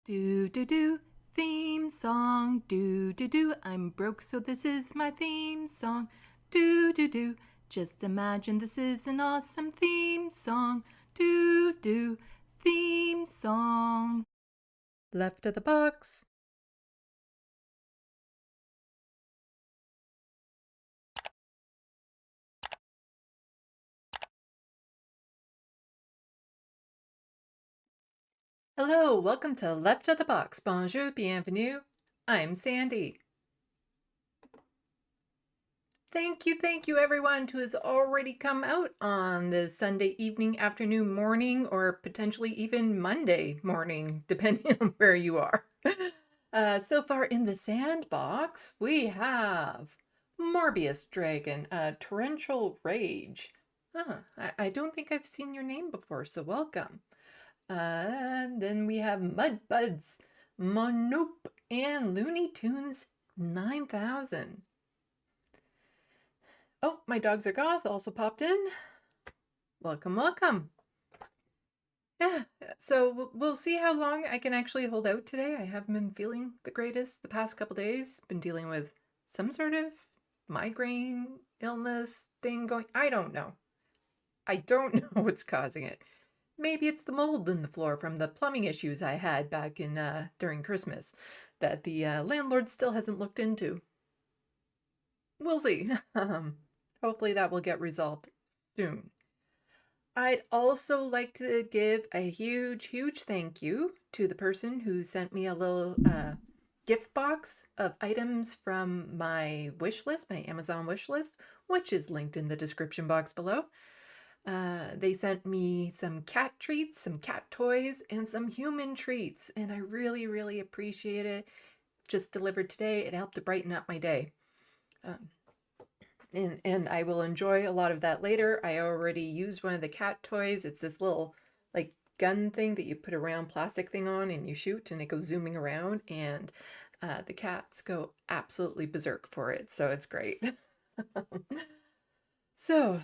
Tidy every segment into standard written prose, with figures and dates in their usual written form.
Do do do, theme song. Do do do, I'm broke, so this is my theme song. Do do do, just imagine this is an awesome theme song. Do do, theme song. Left of the box. Hello, welcome to Left of the Box. Bonjour, bienvenue. I'm Sandy. Thank you everyone who has already come out on the Sunday evening, afternoon, morning, or potentially even Monday morning, depending on where you are. So far in the sandbox, we have Morbius Dragon, Torrential Rage. I don't think I've seen your name before, so welcome. And then we have Mudbuds, Monoop, and Looney Tunes 9000. Oh, my dogs are goth also popped in. Welcome, welcome. Yeah, so we'll see how long I can actually hold out today. I haven't been feeling the greatest the past couple days. Been dealing with some sort of migraine illness thing going. I don't know. I don't know what's causing it. Maybe it's the mold in the floor from the plumbing issues I had back in during Christmas that the landlord still hasn't looked into. We'll see. Hopefully that will get resolved soon. I'd also like to give a huge thank you to the person who sent me a little gift box of items from my wish list, my Amazon wish list, which is linked in the description box below. They sent me some cat treats, some cat toys, and some human treats, and I really appreciate it. Just delivered today. It helped to brighten up my day. And I will enjoy a lot of that later. I already used one of the cat toys. It's this little like gun thing that you put a round plastic thing on and you shoot and it goes zooming around, and the cats go absolutely berserk for it. So it's great. So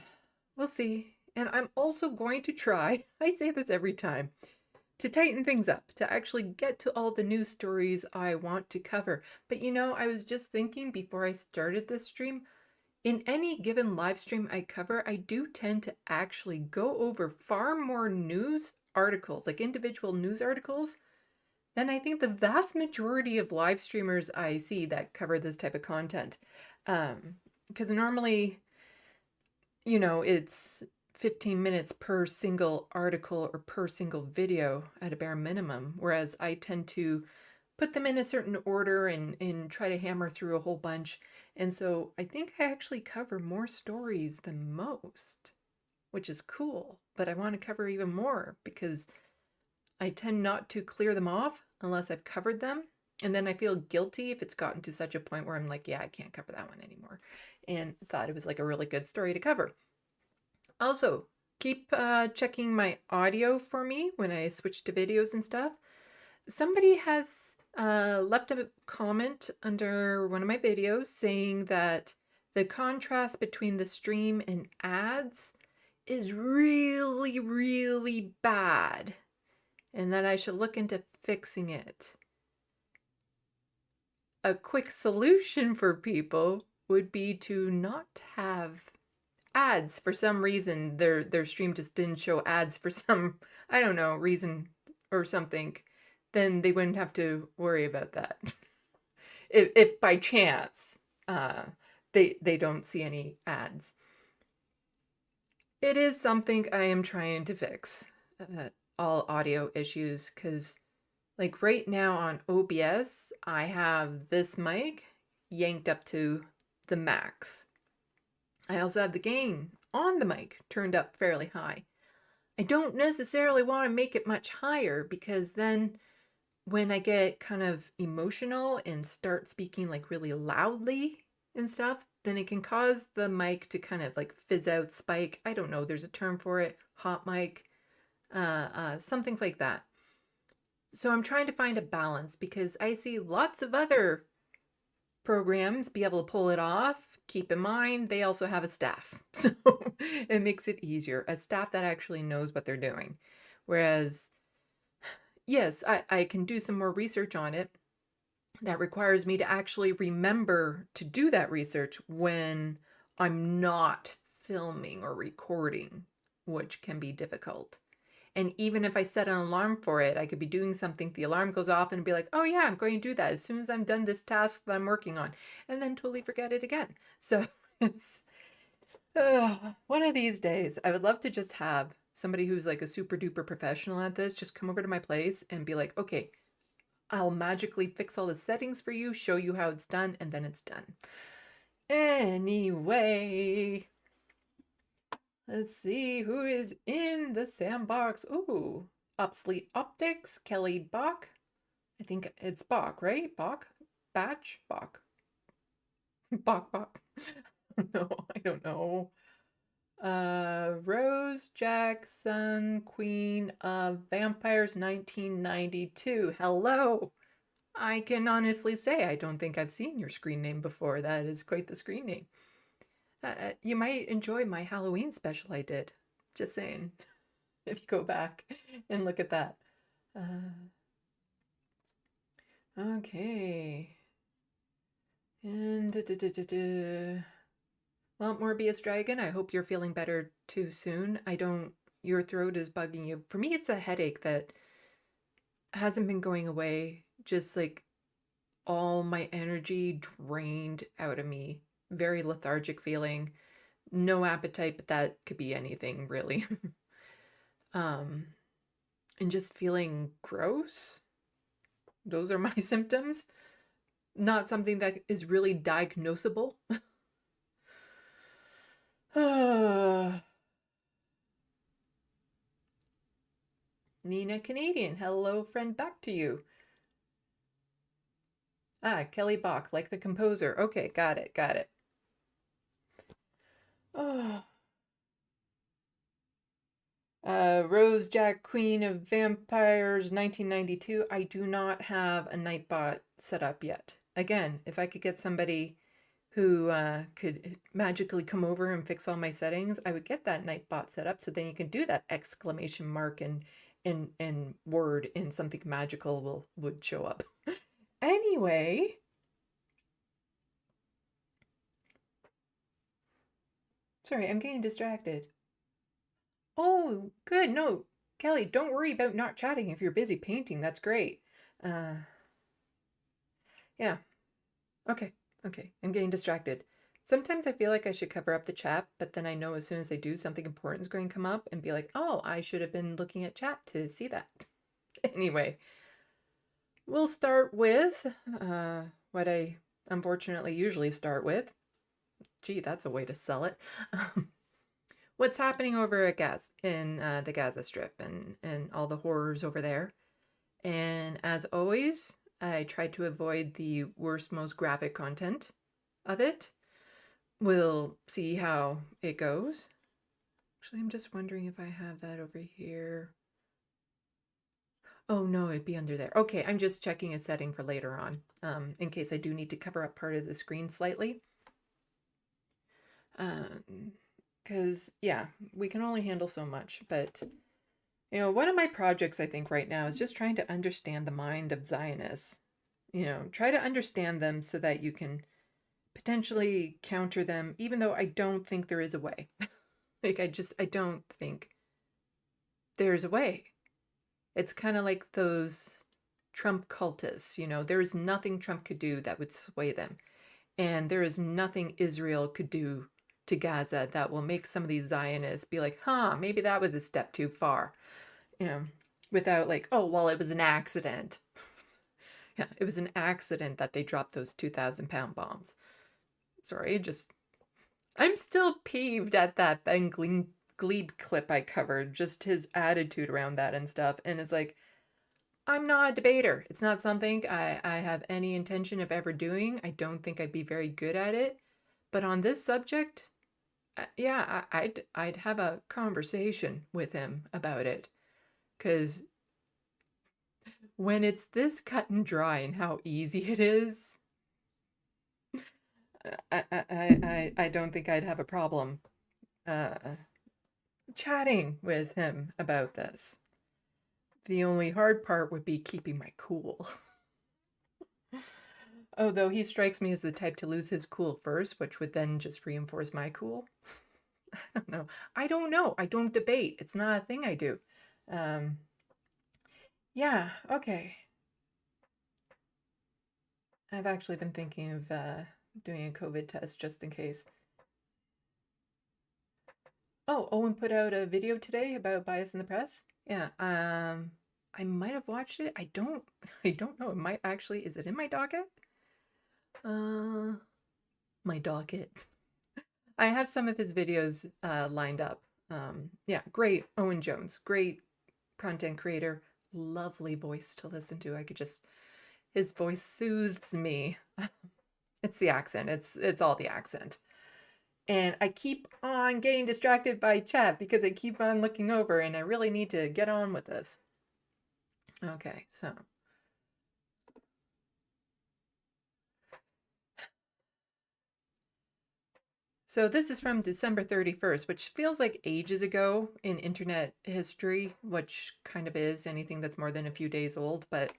we'll see. And I'm also going to try, I say this every time, to tighten things up, to actually get to all the news stories I want to cover. But you know, I was just thinking before I started this stream, in any given live stream I cover, I do tend to actually go over far more news articles, like individual news articles, than I think the vast majority of live streamers I see that cover this type of content. Because normally, you know, it's 15 minutes per single article or per single video at a bare minimum, whereas I tend to put them in a certain order and try to hammer through a whole bunch. And so I think I actually cover more stories than most, which is cool, but I want to cover even more because I tend not to clear them off unless I've covered them. And then I feel guilty if it's gotten to such a point where I'm like, yeah, I can't cover that one anymore. And thought it was like a really good story to cover. Also, keep checking my audio for me when I switch to videos and stuff. Somebody has left a comment under one of my videos saying that the contrast between the stream and ads is really bad and that I should look into fixing it. A quick solution for people would be to not have ads. For some reason their stream just didn't show ads for some, I don't know, reason or something. Then they wouldn't have to worry about that. if by chance they don't see any ads. It is something I am trying to fix, all audio issues, because like right now on OBS, I have this mic yanked up to the max. I also have the gain on the mic turned up fairly high. I don't necessarily want to make it much higher because then when I get kind of emotional and start speaking like really loudly and stuff, then it can cause the mic to kind of like fizz out, spike. I don't know, there's a term for it, hot mic, something like that. So I'm trying to find a balance because I see lots of other programs be able to pull it off. Keep in mind, they also have a staff. So it makes it easier, a staff that actually knows what they're doing. Whereas yes, I can do some more research on it. That requires me to actually remember to do that research when I'm not filming or recording, which can be difficult. And even if I set an alarm for it, I could be doing something, the alarm goes off and be like, oh yeah, I'm going to do that as soon as I'm done this task that I'm working on, and then totally forget it again. So it's one of these days, I would love to just have somebody who's like a super duper professional at this just come over to my place and be like, okay, I'll magically fix all the settings for you, show you how it's done, and then it's done. Anyway, let's see who is in the sandbox. Ooh, Obsolete Optics, Kelly Bach. I think it's Bach, right? Bach? Batch? Bach. Bach, Bach. No, I don't know. Rose Jackson, Queen of Vampires, 1992. Hello. I can honestly say I don't think I've seen your screen name before. That is quite the screen name. You might enjoy my Halloween special I did. Just saying. If you go back and look at that. Okay. And well, Morbius Dragon, I hope you're feeling better too soon. Your throat is bugging you. For me, it's a headache that hasn't been going away. Just like all my energy drained out of me. Very lethargic feeling. No appetite, but that could be anything really. um, and just feeling gross. Those are my symptoms. Not something that is really diagnosable. Nina Canadian, hello friend, back to you. Kelly Bach, like the composer. Okay, got it, got it. Oh. Rose Jack, Queen of Vampires, 1992. I do not have a Nightbot set up yet. Again, if I could get somebody who could magically come over and fix all my settings, I would get that Nightbot set up so then you can do that exclamation mark and word and something magical would show up. Anyway. Sorry, I'm getting distracted. Oh, good. No, Kelly, don't worry about not chatting if you're busy painting. That's great. Uh, yeah. Okay. Okay. I'm getting distracted. Sometimes I feel like I should cover up the chat, but then I know as soon as I do, something important is going to come up and be like, oh, I should have been looking at chat to see that. Anyway, we'll start with what I unfortunately usually start with. Gee, that's a way to sell it. What's happening over at Gaza in the Gaza Strip and all the horrors over there. And as always, I try to avoid the worst, most graphic content of it. We'll see how it goes. Actually, I'm just wondering if I have that over here. Oh no, it'd be under there. Okay, I'm just checking a setting for later on, in case I do need to cover up part of the screen slightly. Because, yeah, we can only handle so much, but one of my projects, I think, right now is just trying to understand the mind of Zionists. Try to understand them so that you can potentially counter them, even though I don't think there is a way. I don't think there's a way. It's kind of like those Trump cultists, there is nothing Trump could do that would sway them. And there is nothing Israel could do to Gaza that will make some of these Zionists be like, maybe that was a step too far. Without like, oh, well, it was an accident. Yeah, it was an accident that they dropped those 2,000-pound bombs. Sorry, I'm still peeved at that Ben Glebe clip I covered, just his attitude around that and stuff. And it's like, I'm not a debater. It's not something I have any intention of ever doing. I don't think I'd be very good at it. But on this subject, yeah, I'd have a conversation with him about it. Because when it's this cut and dry and how easy it is, I don't think I'd have a problem chatting with him about this. The only hard part would be keeping my cool. Although he strikes me as the type to lose his cool first, which would then just reinforce my cool. I don't know. I don't know. I don't debate. It's not a thing I do. Um, yeah, okay. I've actually been thinking of doing a COVID test just in case. Oh, Owen put out a video today about bias in the press. Yeah, I might have watched it. I don't know. It might actually, is it in my docket? Uh, my docket. I have some of his videos lined up. Yeah, great. Owen Jones, great content creator, lovely voice to listen to. His voice soothes me. It's the accent. It's all the accent. And I keep on getting distracted by chat because I keep on looking over and I really need to get on with this. Okay, so this is from December 31st, which feels like ages ago in internet history, which kind of is anything that's more than a few days old, but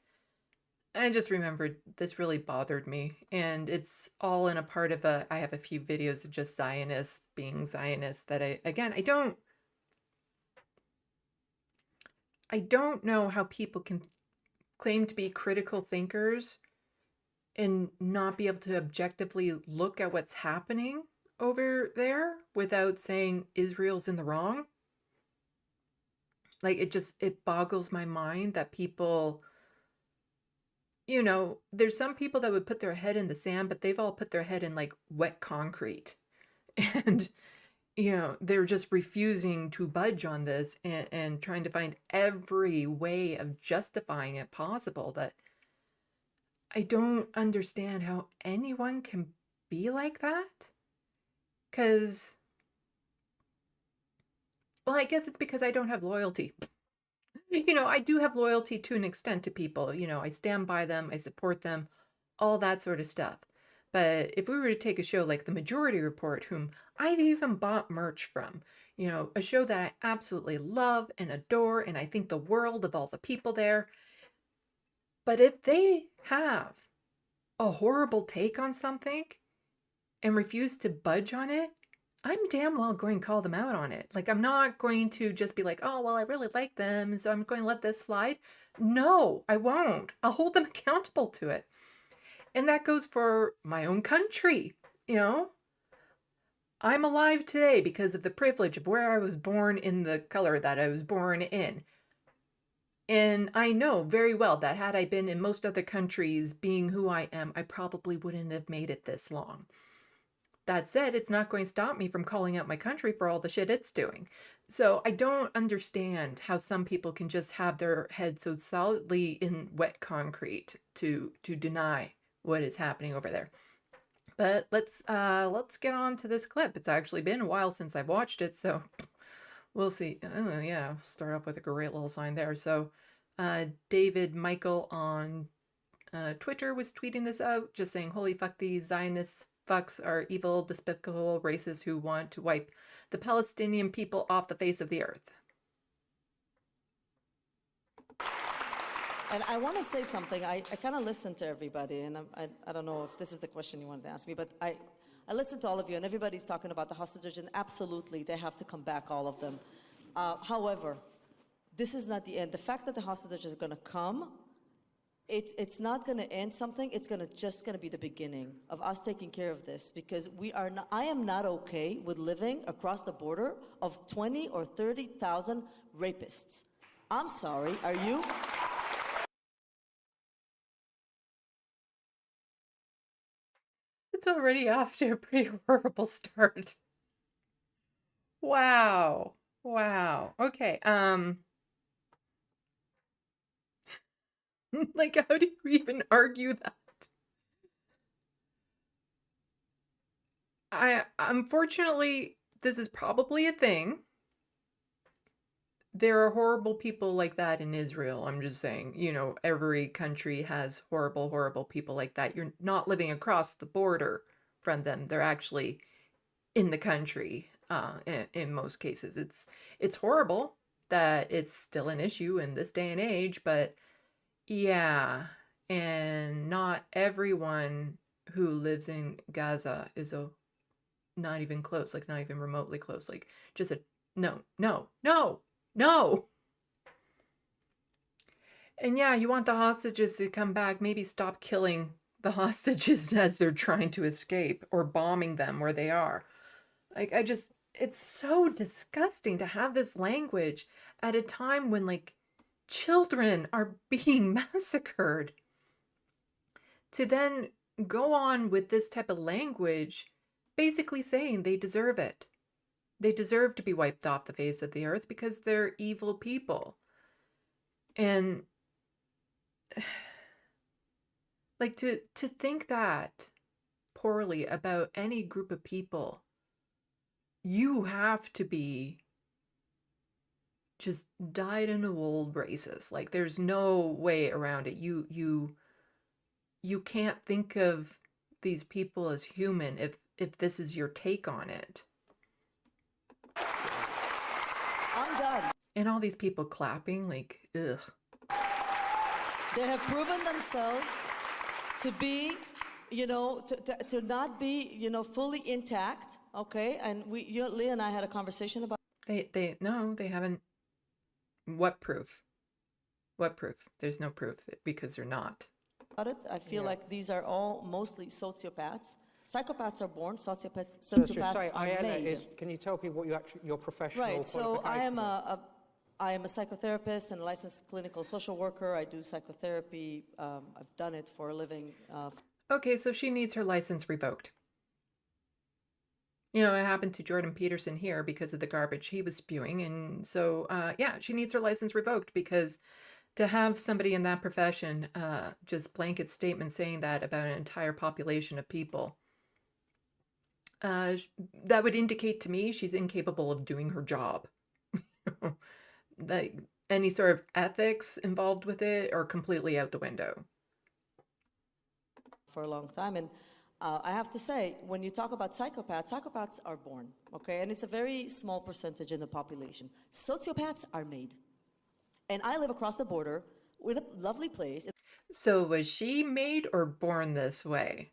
I just remembered this really bothered me. And it's all in a part of I have a few videos of just Zionists being Zionists that I don't know how people can claim to be critical thinkers and not be able to objectively look at what's happening over there without saying Israel's in the wrong. Like it boggles my mind that people, there's some people that would put their head in the sand, but they've all put their head in like wet concrete. And they're just refusing to budge on this and trying to find every way of justifying it possible. That I don't understand how anyone can be like that. Because, well, I guess it's because I don't have loyalty. I do have loyalty to an extent to people. I stand by them, I support them, all that sort of stuff. But if we were to take a show like The Majority Report, whom I've even bought merch from, a show that I absolutely love and adore, and I think the world of all the people there. But if they have a horrible take on something and refuse to budge on it, I'm damn well going to call them out on it. Like, I'm not going to just be like, oh, well, I really like them, so I'm going to let this slide. No, I won't. I'll hold them accountable to it. And that goes for my own country. I'm alive today because of the privilege of where I was born in the color that I was born in. And I know very well that had I been in most other countries being who I am, I probably wouldn't have made it this long. That said, it's not going to stop me from calling out my country for all the shit it's doing. So I don't understand how some people can just have their head so solidly in wet concrete to deny what is happening over there. But let's get on to this clip. It's actually been a while since I've watched it, so we'll see. Oh yeah, start off with a great little sign there. So David Michael on Twitter was tweeting this out, just saying, holy fuck, these Zionists fucks are evil, despicable racists who want to wipe the Palestinian people off the face of the earth. And I want to say something. I kind of listened to everybody, and I don't know if this is the question you wanted to ask me, but I listened to all of you, and everybody's talking about the hostages, and absolutely, they have to come back, all of them. However, this is not the end. The fact that the hostages are going to come, it's not going to end something. It's just going to be the beginning of us taking care of this, because I am not okay with living across the border of 20 or 30,000 rapists. I'm sorry. Are you? It's already off to a pretty horrible start. Wow. Wow. Okay. Like, how do you even argue that? Unfortunately, this is probably a thing. There are horrible people like that in Israel. I'm just saying, every country has horrible, horrible people like that. You're not living across the border from them. They're actually in the country in most cases. It's horrible that it's still an issue in this day and age, but yeah, and not everyone who lives in Gaza is not even close, like not even remotely close, like just a no, no, no, no. And yeah, you want the hostages to come back, maybe stop killing the hostages as they're trying to escape or bombing them where they are. Like, it's so disgusting to have this language at a time when, like, children are being massacred. To then go on with this type of language, basically saying they deserve it. They deserve to be wiped off the face of the earth because they're evil people. And like to think that poorly about any group of people, you have to be just dyed-in-the-wool racist. Like there's no way around it. You can't think of these people as human if this is your take on it. I'm done. And all these people clapping, like, ugh. They have proven themselves to be, you know, to not be, you know, fully intact, okay? And Leah and I had a conversation about... No, they haven't. What proof? What proof? There's no proof because they're not. It. I feel like these are all mostly sociopaths. Psychopaths are born, sociopaths are made. Can you tell people what your professional qualifications are? So I am a psychotherapist and a licensed clinical social worker. I do psychotherapy. I've done it for a living. Okay, so she needs her license revoked. You know, it happened to Jordan Peterson here because of the garbage he was spewing. And so, yeah, she needs her license revoked because to have somebody in that profession just blanket statement saying that about an entire population of people, that would indicate to me she's incapable of doing her job. Like any sort of ethics involved with it are completely out the window. For a long time. And I have to say, when you talk about psychopaths are born, okay? And it's a very small percentage in the population. Sociopaths are made. And I live across the border in a lovely place. So was she made or born this way?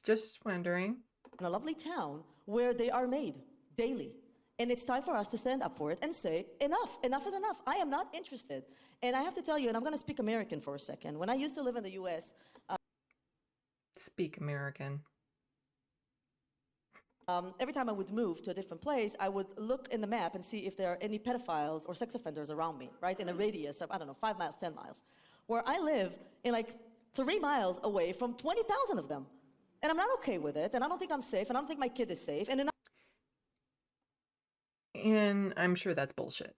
Just wondering. In a lovely town where they are made daily. And it's time for us to stand up for it and say, enough is enough. I am not interested. And I have to tell you, and I'm going to speak American for a second. When I used to live in the U.S. Speak American. Every time I would move to a different place, I would look in the map and see if there are any pedophiles or sex offenders around me, right? In a radius of, I don't know, 5 miles, 10 miles. Where I live in like 3 miles away from 20,000 of them. And I'm not okay with it, and I don't think I'm safe, and I don't think my kid is safe. And I'm sure that's bullshit.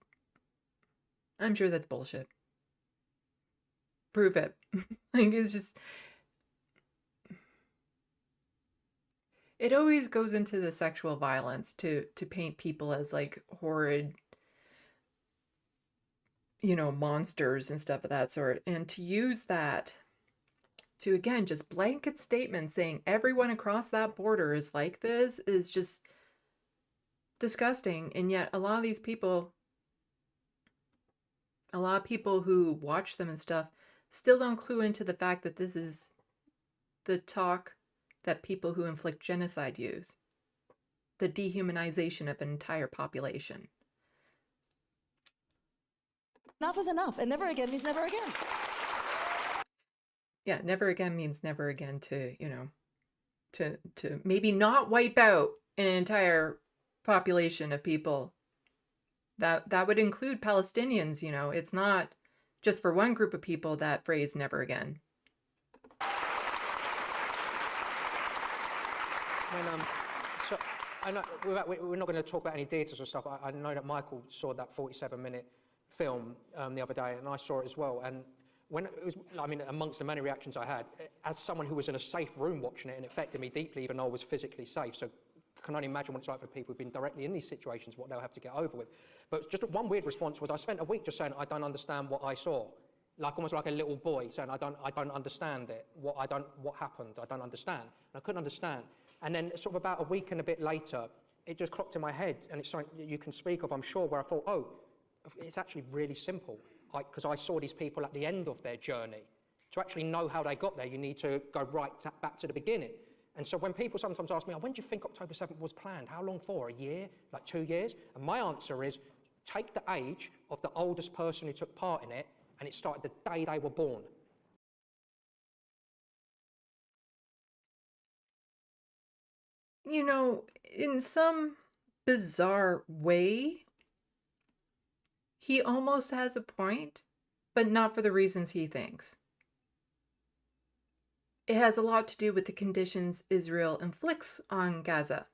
I'm sure that's bullshit. Prove it. Like, it's just... It always goes into the sexual violence to paint people as, like, horrid, you know, monsters and stuff of that sort. And to use that to, again, just blanket statements saying everyone across that border is like this is just disgusting. And yet a lot of these people, a lot of people who watch them and stuff still don't clue into the fact that this is the talk that people who inflict genocide use. The dehumanization of an entire population. Enough is enough, and never again means never again. Yeah, never again means never again to, you know, to maybe not wipe out an entire population of people. That would include Palestinians, you know. It's not just for one group of people, that phrase never again. And, so I know, we're not going to talk about any details or stuff. I know that Michael saw that 47-minute film the other day, and I saw it as well. And when it was, I mean, amongst the many reactions I had, as someone who was in a safe room watching it, and it affected me deeply, even though I was physically safe. So I can only imagine what it's like for people who've been directly in these situations, what they'll have to get over with. But just one weird response was I spent a week just saying, I don't understand what I saw. Like almost like a little boy saying, I don't understand it. What happened? I don't understand. And I couldn't understand. And then sort of about a week and a bit later, it just clocked in my head, and it's something that you can speak of, I'm sure, where I thought, oh, it's actually really simple. Because I saw these people at the end of their journey. To actually know how they got there, you need to go back to the beginning. And so when people sometimes ask me, oh, when do you think October 7th was planned? How long for? A year? Like 2 years? And my answer is, take the age of the oldest person who took part in it, and it started the day they were born. You know, in some bizarre way, he almost has a point, but not for the reasons he thinks. It has a lot to do with the conditions Israel inflicts on Gaza.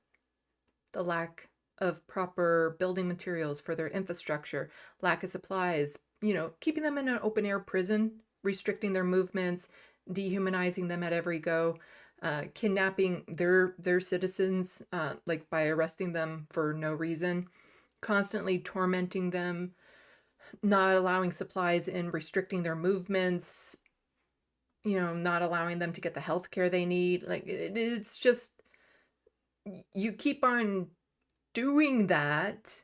The lack of proper building materials for their infrastructure, lack of supplies, you know, keeping them in an open air prison, restricting their movements, dehumanizing them at every go, kidnapping their citizens, like by arresting them for no reason, constantly tormenting them, not allowing supplies in, restricting their movements, you know, not allowing them to get the health care they need. Like, it's just, you keep on doing that,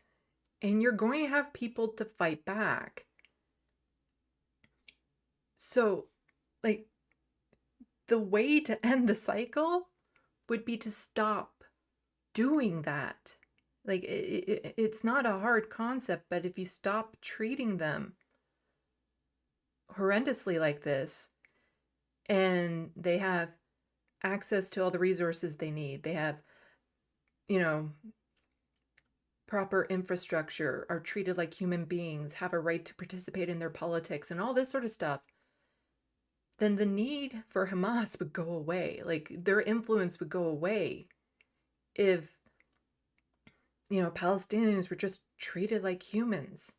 and you're going to have people to fight back. So, like, the way to end the cycle would be to stop doing that. Like, it's not a hard concept, but if you stop treating them horrendously like this, and they have access to all the resources they need, they have, you know, proper infrastructure, are treated like human beings, have a right to participate in their politics and all this sort of stuff, then the need for Hamas would go away. Like, their influence would go away if, you know, Palestinians were just treated like humans.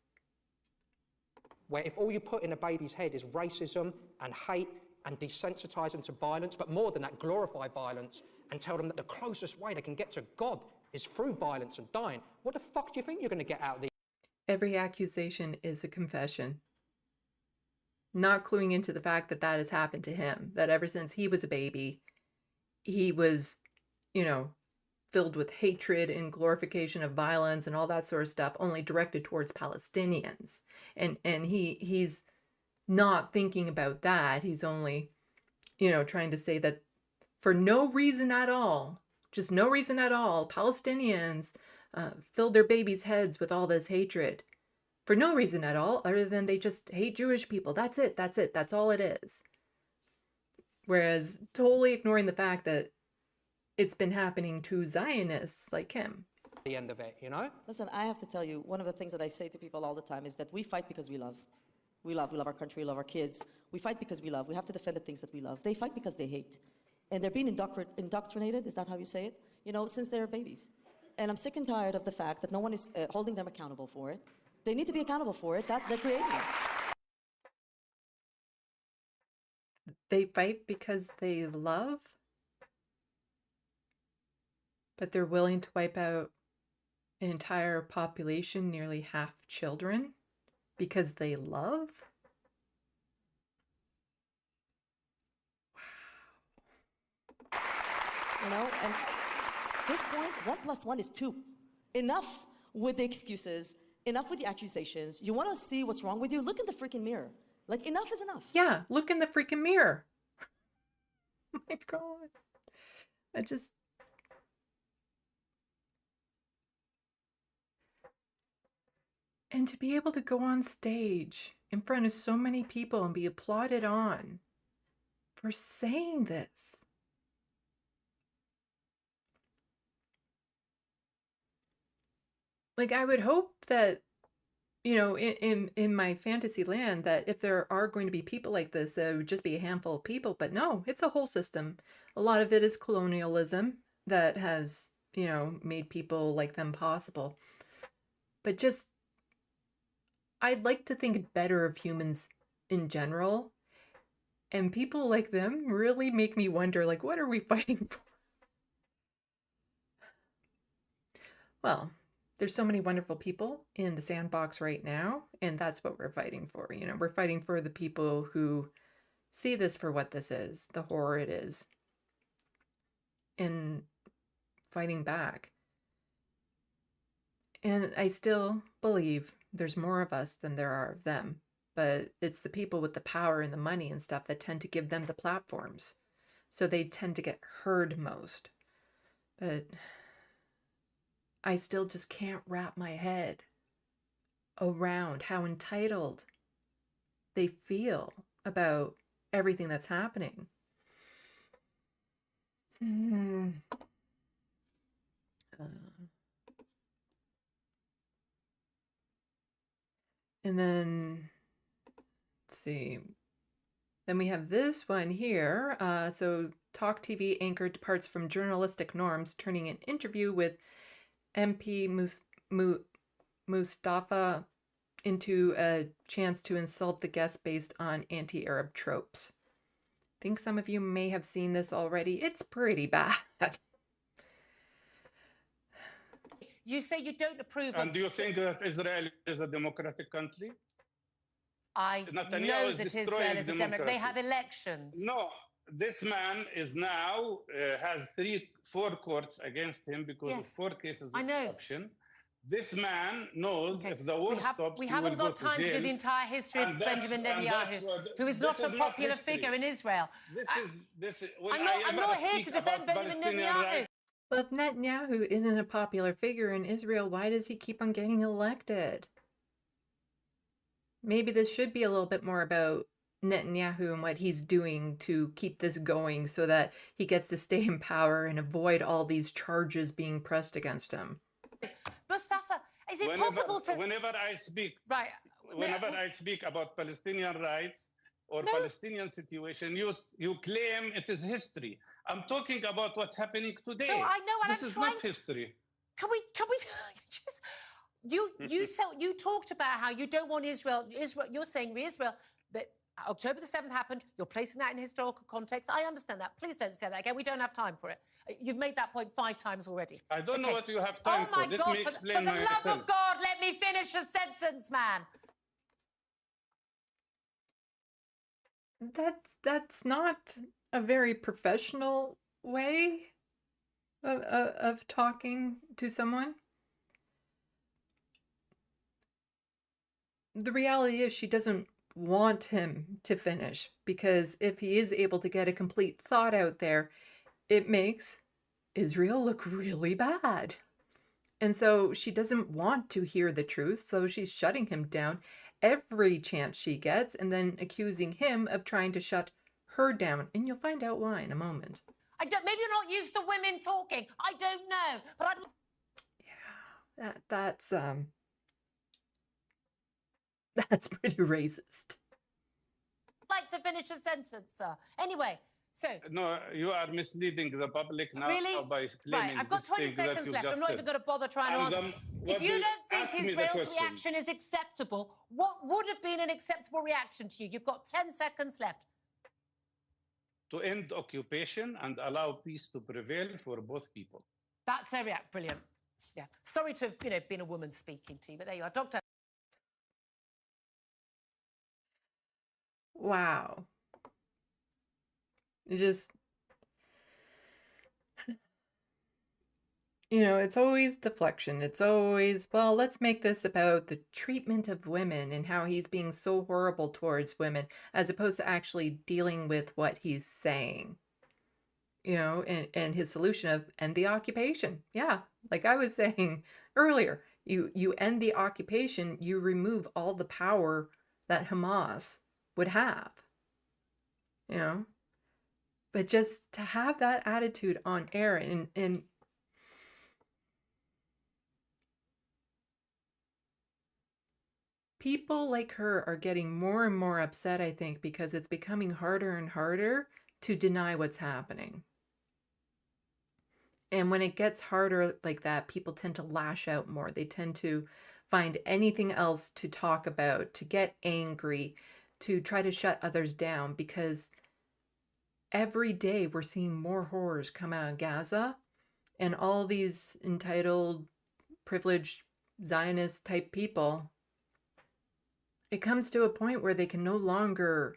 Where if all you put in a baby's head is racism and hate and desensitize them to violence, but more than that, glorify violence and tell them that the closest way they can get to God is through violence and dying, what the fuck do you think you're going to get out of these? Every accusation is a confession. Not cluing into the fact that that has happened to him, that ever since he was a baby, he was, you know, filled with hatred and glorification of violence and all that sort of stuff, only directed towards Palestinians. And he's not thinking about that. He's only, you know, trying to say that for no reason at all, just no reason at all, Palestinians filled their babies' heads with all this hatred. For no reason at all, other than they just hate Jewish people. That's it. That's it. That's all it is. Whereas totally ignoring the fact that it's been happening to Zionists like him. The end of it, you know? Listen, I have to tell you, one of the things that I say to people all the time is that we fight because we love. We love our country, we love our kids. We fight because we love. We have to defend the things that we love. They fight because they hate. And they're being indoctrinated, is that how you say it? You know, since they're babies. And I'm sick and tired of the fact that no one is holding them accountable for it. They need to be accountable for it. They're creating it. They fight because they love, but they're willing to wipe out an entire population, nearly half children, because they love? You know, and at this point, 1 + 1 is 2. Enough with the excuses, enough with the accusations. You want to see what's wrong with you? Look in the freaking mirror. Like, enough is enough. Yeah, look in the freaking mirror. Oh my God. I just... And to be able to go on stage in front of so many people and be applauded on for saying this. Like, I would hope that, you know, in my fantasy land, that if there are going to be people like this, there would just be a handful of people. But no, it's a whole system. A lot of it is colonialism that has, you know, made people like them possible. But just, I'd like to think better of humans in general. And people like them really make me wonder, like, what are we fighting for? Well, there's so many wonderful people in the sandbox right now, and that's what we're fighting for. You know, we're fighting for the people who see this for what this is, the horror it is, and fighting back. And I still believe there's more of us than there are of them. But it's the people with the power and the money and stuff that tend to give them the platforms. So they tend to get heard most. But I still just can't wrap my head around how entitled they feel about everything that's happening. Hmm. And then, let's see. Then we have this one here. So Talk TV anchor departs from journalistic norms, turning an interview with MP Mustafa into a chance to insult the guest based on anti-Arab tropes. I think some of you may have seen this already. It's pretty bad. You say you don't approve And of... do you think that Israel is a democratic country? I Netanyahu know is that Israel destroying is a democracy. They democracy. have elections. No, this man is now has 4 courts against him because of Yes, 4 cases I of know. corruption. This man knows Okay. if the war stops, we he will haven't go got time to do the jail. entire history of And that's- Benjamin and that's Netanyahu, what- who is this not a is popular history. figure in Israel. When I'm not here speak to defend about Benjamin Palestinian Netanyahu. rights, Well, if Netanyahu isn't a popular figure in Israel, why does he keep on getting elected? Maybe this should be a little bit more about Netanyahu and what he's doing to keep this going so that he gets to stay in power and avoid all these charges being pressed against him. Mustafa, is it possible to... whenever I speak, Right. whenever I speak about Palestinian rights or No. Palestinian situation, you claim it is history. I'm talking about what's happening today. No, I know, and this I'm is trying not to- history. Can we just... You talked about how you don't want Israel, you're saying Israel, that October the 7th happened, you're placing that in historical context. I understand that. Please don't say that again. We don't have time for it. You've made that point 5 times already. I don't know Okay. what you have time Oh my for. Let God, me for explain the love myself. of God, let me finish a sentence, man. That's not a very professional way of talking to someone. The reality is she doesn't want him to finish because if he is able to get a complete thought out there, it makes Israel look really bad. And so she doesn't want to hear the truth, so she's shutting him down every chance she gets and then accusing him of trying to shut her down. And you'll find out why in a moment. Maybe you're not used to women talking. I don't know. But I'd... Yeah, that's pretty racist. like to finish a sentence, sir. Anyway, so... No, you are misleading the public now Really? by claiming Right, I've got this 20 thing that seconds you left. just I'm not even said. going to bother trying to And answer. what If you do don't ask think me the Israel's question. reaction is acceptable, what would have been an acceptable reaction to you? You've got 10 seconds left. To end occupation and allow peace to prevail for both people. That's their react. Brilliant. Yeah. Sorry to have, been a woman speaking to you, but there you are. Doctor. Wow. It's just, it's always deflection. It's always, well, let's make this about the treatment of women and how he's being so horrible towards women, as opposed to actually dealing with what he's saying. And his solution of end the occupation. Yeah, like I was saying earlier, you end the occupation, you remove all the power that Hamas would have. But just to have that attitude on air and people like her are getting more and more upset, I think, because it's becoming harder and harder to deny what's happening. And when it gets harder like that, people tend to lash out more. They tend to find anything else to talk about, to get angry, to try to shut others down, because every day we're seeing more horrors come out of Gaza, and all these entitled, privileged, Zionist type people, it comes to a point where they can no longer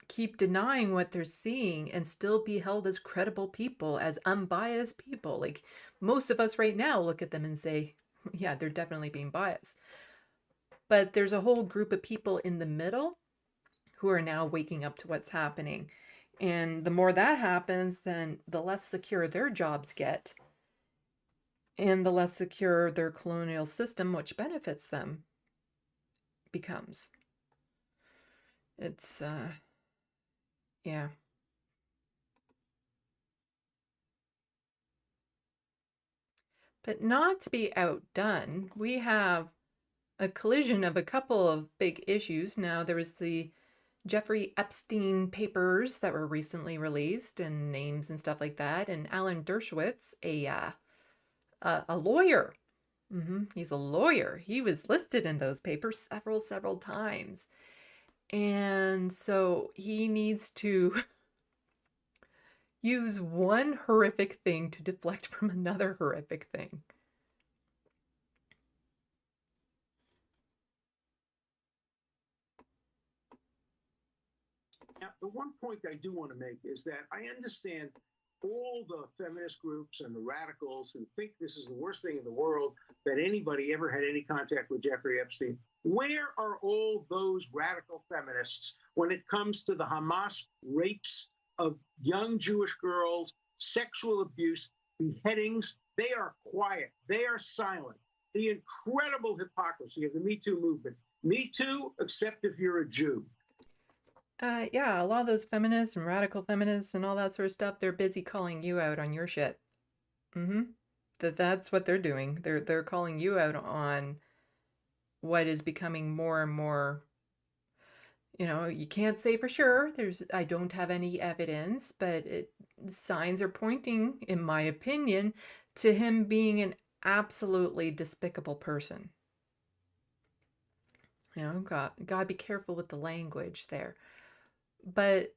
keep denying what they're seeing and still be held as credible people, as unbiased people. Like most of us right now look at them and say, yeah, they're definitely being biased. But there's a whole group of people in the middle who are now waking up to what's happening. And the more that happens, then the less secure their jobs get, and the less secure their colonial system, which benefits them, becomes. It's, yeah. But not to be outdone, we have a collision of a couple of big issues. Now, there was the Jeffrey Epstein papers that were recently released, and names and stuff like that. And Alan Dershowitz, a lawyer. He's a lawyer. He was listed in those papers several times. And so he needs to use one horrific thing to deflect from another horrific thing. Now, the one point I do want to make is that I understand all the feminist groups and the radicals who think this is the worst thing in the world, that anybody ever had any contact with Jeffrey Epstein. Where are all those radical feminists when it comes to the Hamas rapes of young Jewish girls, sexual abuse, beheadings? They are quiet. They are silent. The incredible hypocrisy of the Me Too movement. Me Too, except if you're a Jew. Yeah, a lot of those feminists and radical feminists and all that sort of stuff, they're busy calling you out on your shit. That's what they're doing. They're calling you out on what is becoming more and more, you can't say for sure. I don't have any evidence, but signs are pointing, in my opinion, to him being an absolutely despicable person. Gotta be careful with the language there. But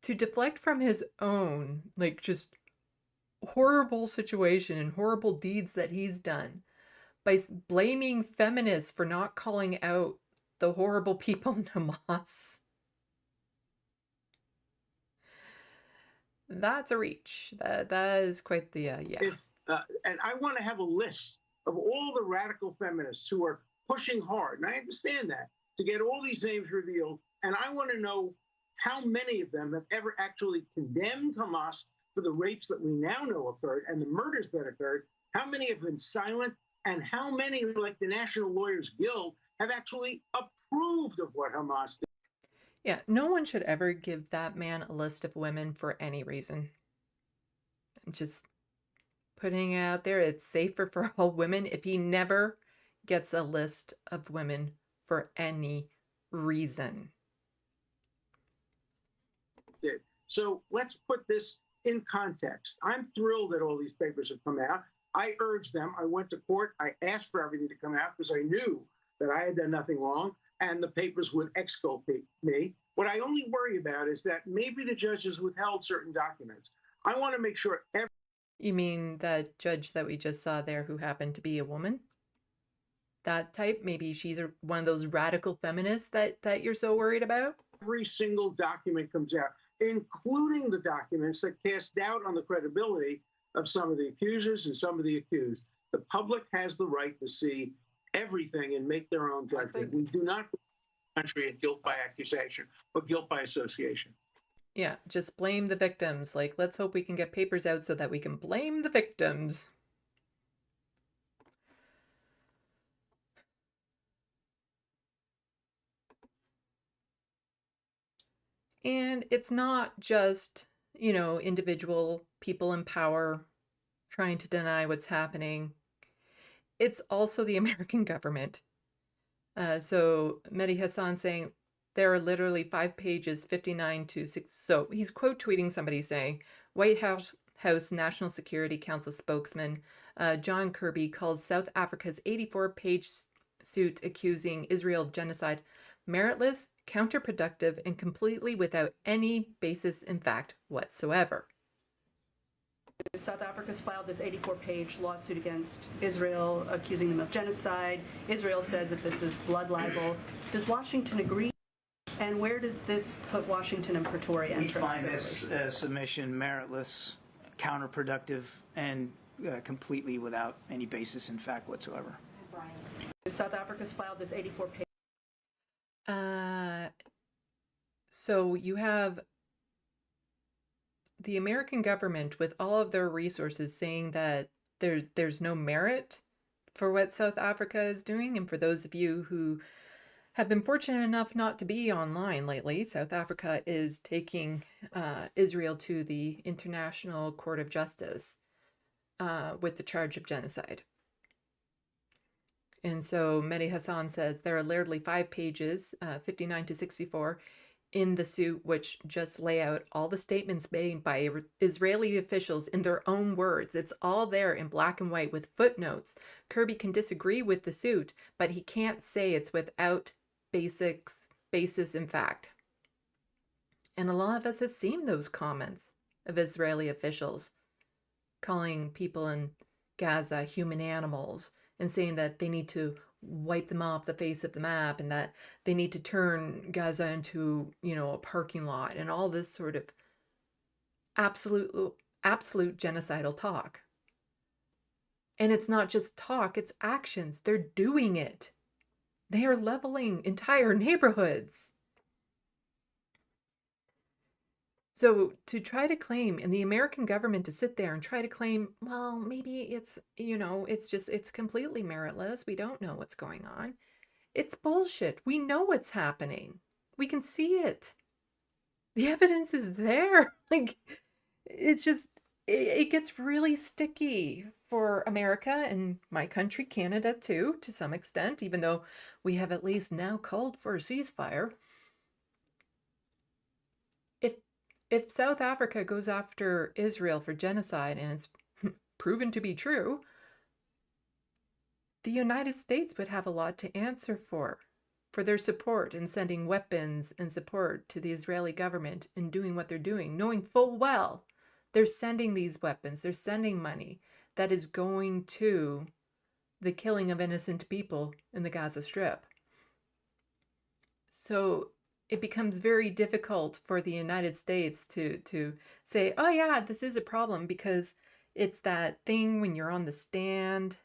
to deflect from his own, just horrible situation and horrible deeds that he's done by blaming feminists for not calling out the horrible people in Hamas, that's a reach. That is quite the, yeah. And I want to have a list of all the radical feminists who are pushing hard, and I understand that, to get all these names revealed. And I want to know how many of them have ever actually condemned Hamas for the rapes that we now know occurred and the murders that occurred. How many have been silent, and how many, like the National Lawyers Guild, have actually approved of what Hamas did? Yeah, no one should ever give that man a list of women for any reason. I'm just putting it out there. It's safer for all women if he never gets a list of women for any reason. So let's put this in context. I'm thrilled that all these papers have come out. I urged them. I went to court. I asked for everything to come out because I knew that I had done nothing wrong and the papers would exculpate me. What I only worry about is that maybe the judges withheld certain documents. I want to make sure. You mean that judge that we just saw there who happened to be a woman? That type? Maybe she's one of those radical feminists that you're so worried about? Every single document comes out, including the documents that cast doubt on the credibility of some of the accusers and some of the accused. The public has the right to see everything and make their own judgment. We do not country in guilt by accusation, but guilt by association. Yeah, just blame the victims. Let's hope we can get papers out so that we can blame the victims. And it's not just, individual people in power trying to deny what's happening. It's also the American government. So Mehdi Hassan saying there are literally 5 pages, 59 to 6. So he's quote tweeting somebody saying, White House National Security Council spokesman John Kirby calls South Africa's 84-page suit accusing Israel of genocide meritless, counterproductive, and completely without any basis in fact whatsoever. South Africa's filed this 84-page lawsuit against Israel, accusing them of genocide. Israel says that this is blood libel. Does Washington agree? And where does this put Washington and Pretoria in terms of this submission meritless, counterproductive, and completely without any basis in fact whatsoever. South Africa's filed this 84-page. So you have the American government with all of their resources saying that there's no merit for what South Africa is doing. And for those of you who have been fortunate enough not to be online lately, South Africa is taking Israel to the International Court of Justice with the charge of genocide. And so Mehdi Hassan says there are literally 5 pages, 59 to 64, in the suit, which just lay out all the statements made by Israeli officials in their own words. It's all there in black and white with footnotes. Kirby can disagree with the suit, but he can't say it's without basis in fact. And a lot of us have seen those comments of Israeli officials calling people in Gaza human animals and saying that they need to wipe them off the face of the map and that they need to turn Gaza into, a parking lot and all this sort of absolute genocidal talk. And it's not just talk, it's actions. They're doing it. They are leveling entire neighborhoods. So to try to claim, and the American government to sit there and try to claim, well, maybe it's, it's completely meritless. We don't know what's going on. It's bullshit. We know what's happening. We can see it. The evidence is there. It's just, it gets really sticky for America and my country, Canada too, to some extent, even though we have at least now called for a ceasefire. If South Africa goes after Israel for genocide and it's proven to be true, the United States would have a lot to answer for their support in sending weapons and support to the Israeli government in doing what they're doing, knowing full well they're sending these weapons, they're sending money that is going to the killing of innocent people in the Gaza Strip. So it becomes very difficult for the United States to say, oh yeah, this is a problem, because it's that thing when you're on the stand,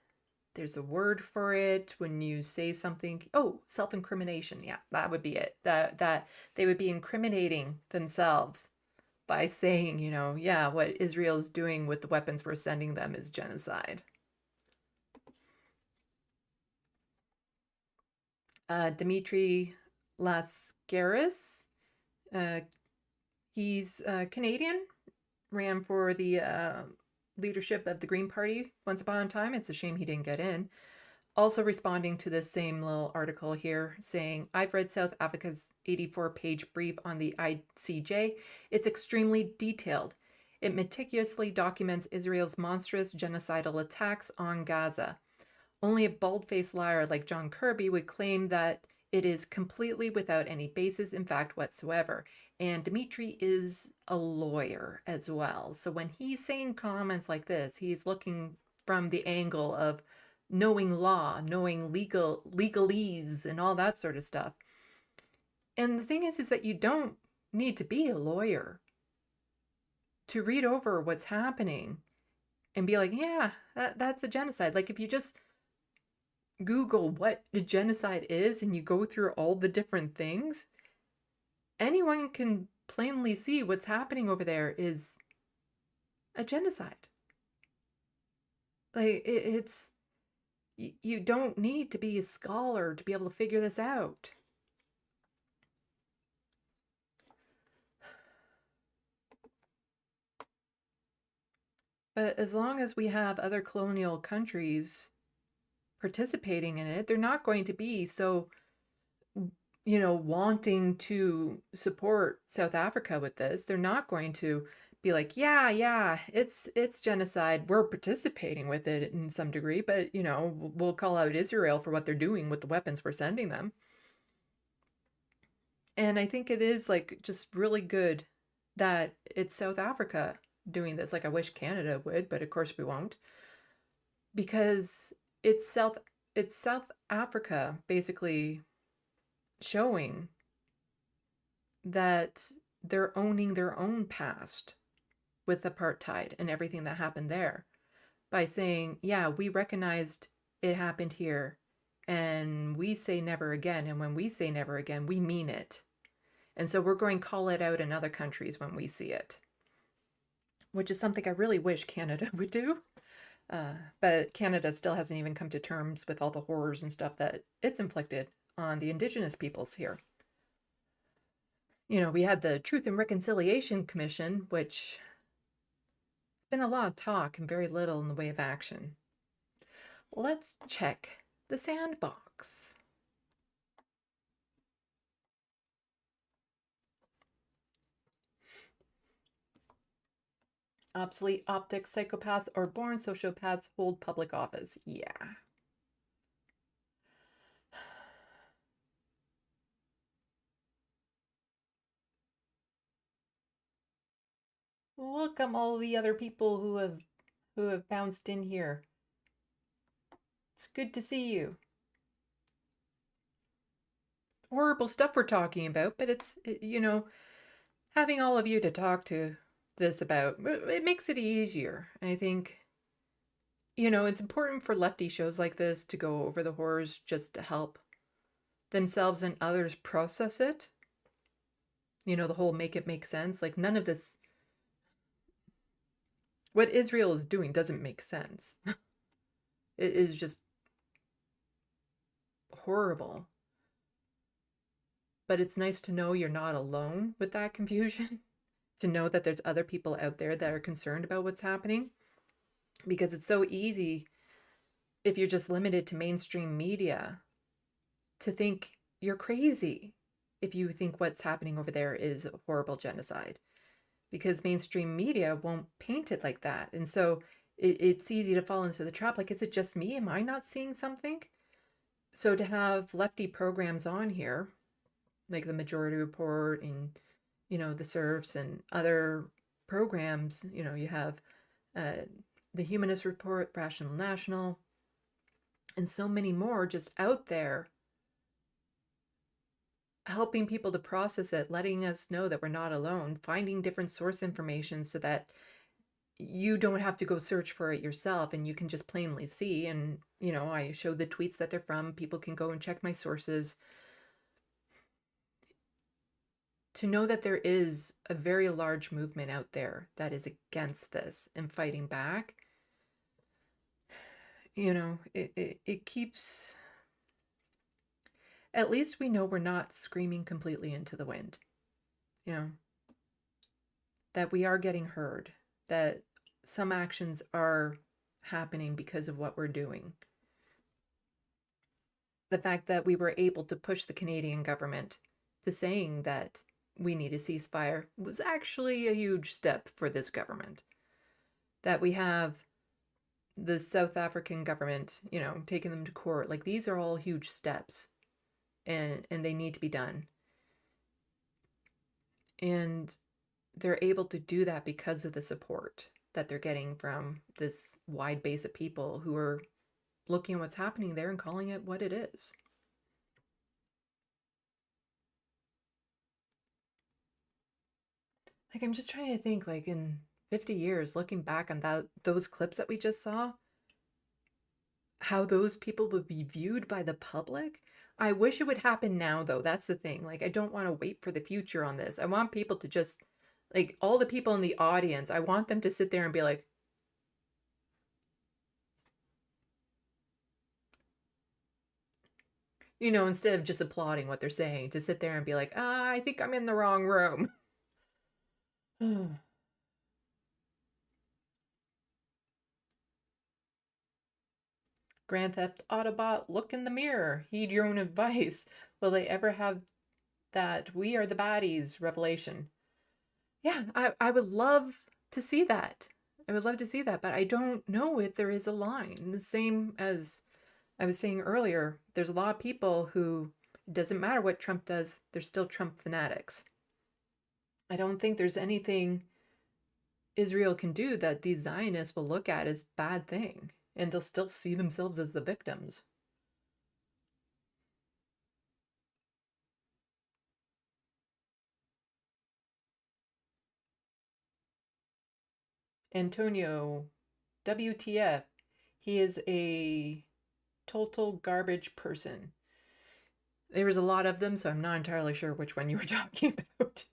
there's a word for it when you say something, self-incrimination. Yeah, that would be it. That they would be incriminating themselves by saying, what Israel's doing with the weapons we're sending them is genocide. Dimitri Lascaris, he's Canadian, ran for the leadership of the Green Party once upon a time. It's a shame he didn't get in. Also responding to this same little article here, saying, I've read South Africa's 84-page brief on the ICJ. It's extremely detailed. It meticulously documents Israel's monstrous genocidal attacks on Gaza. Only a bald-faced liar like John Kirby would claim that it is completely without any basis in fact whatsoever. And Dimitri is a lawyer as well. So when he's saying comments like this, he's looking from the angle of knowing law, knowing legalese and all that sort of stuff. And the thing is that you don't need to be a lawyer to read over what's happening and be like, yeah, that's a genocide. Like if you just Google what a genocide is and you go through all the different things, anyone can plainly see what's happening over there is a genocide. Like it's, you don't need to be a scholar to be able to figure this out. But as long as we have other colonial countries participating in it, they're not going to be so, wanting to support South Africa with this. They're not going to be like, yeah, it's genocide. We're participating with it in some degree, but, we'll call out Israel for what they're doing with the weapons we're sending them. And I think it is just really good that it's South Africa doing this. I wish Canada would, but of course we won't. Because it's South Africa basically showing that they're owning their own past with apartheid and everything that happened there by saying, yeah, we recognized it happened here, and we say never again. And when we say never again, we mean it. And so we're going to call it out in other countries when we see it, which is something I really wish Canada would do. But Canada still hasn't even come to terms with all the horrors and stuff that it's inflicted on the Indigenous peoples here. You know, we had the Truth and Reconciliation Commission, which has been a lot of talk and very little in the way of action. Let's check the sandbox. Obsolete optics, psychopaths, or born sociopaths hold public office. Yeah. Welcome all the other people who have bounced in here. It's good to see you. Horrible stuff we're talking about, but you know, having all of you to talk to this about, it makes it easier. I think, you know, it's important for lefty shows like this to go over the horrors just to help themselves and others process it. You know, the whole make it make sense. Like, none of this, what Israel is doing doesn't make sense. It is just horrible. But it's nice to know you're not alone with that confusion, to know that there's other people out there that are concerned about what's happening, because it's so easy, if you're just limited to mainstream media, to think you're crazy if you think what's happening over there is horrible genocide, because mainstream media won't paint it like that. And so it's easy to fall into the trap. Like, is it just me? Am I not seeing something? So to have lefty programs on here, like the Majority Report and, you know, the Serfs and other programs, you know, you have the Humanist Report, Rational National, and so many more just out there helping people to process it, letting us know that we're not alone, finding different source information so that you don't have to go search for it yourself and you can just plainly see. And, you know, I show the tweets that they're from. People can go and check my sources. To know that there is a very large movement out there that is against this and fighting back, you know, it keeps, at least we know we're not screaming completely into the wind, you know, that we are getting heard, that some actions are happening because of what we're doing. The fact that we were able to push the Canadian government to saying that we need a ceasefire was actually a huge step for this government. That we have the South African government, you know, taking them to court. Like, these are all huge steps, and they need to be done. And they're able to do that because of the support that they're getting from this wide base of people who are looking at what's happening there and calling it what it is. Like, I'm just trying to think, like, in 50 years, looking back on those clips that we just saw, how those people would be viewed by the public. I wish it would happen now, though. That's the thing. Like, I don't want to wait for the future on this. I want people to just, like, all the people in the audience, I want them to sit there and be like, you know, instead of just applauding what they're saying, to sit there and be like, I think I'm in the wrong room. Grand Theft Autobot, look in the mirror. Heed your own advice. Will they ever have that we are the baddies revelation? Yeah, I would love to see that. I would love to see that, but I don't know if there is a line. The same as I was saying earlier, there's a lot of people who, it doesn't matter what Trump does, they're still Trump fanatics. I don't think there's anything Israel can do that these Zionists will look at as bad thing, and they'll still see themselves as the victims. Antonio WTF. He is a total garbage person. There was a lot of them, so I'm not entirely sure which one you were talking about.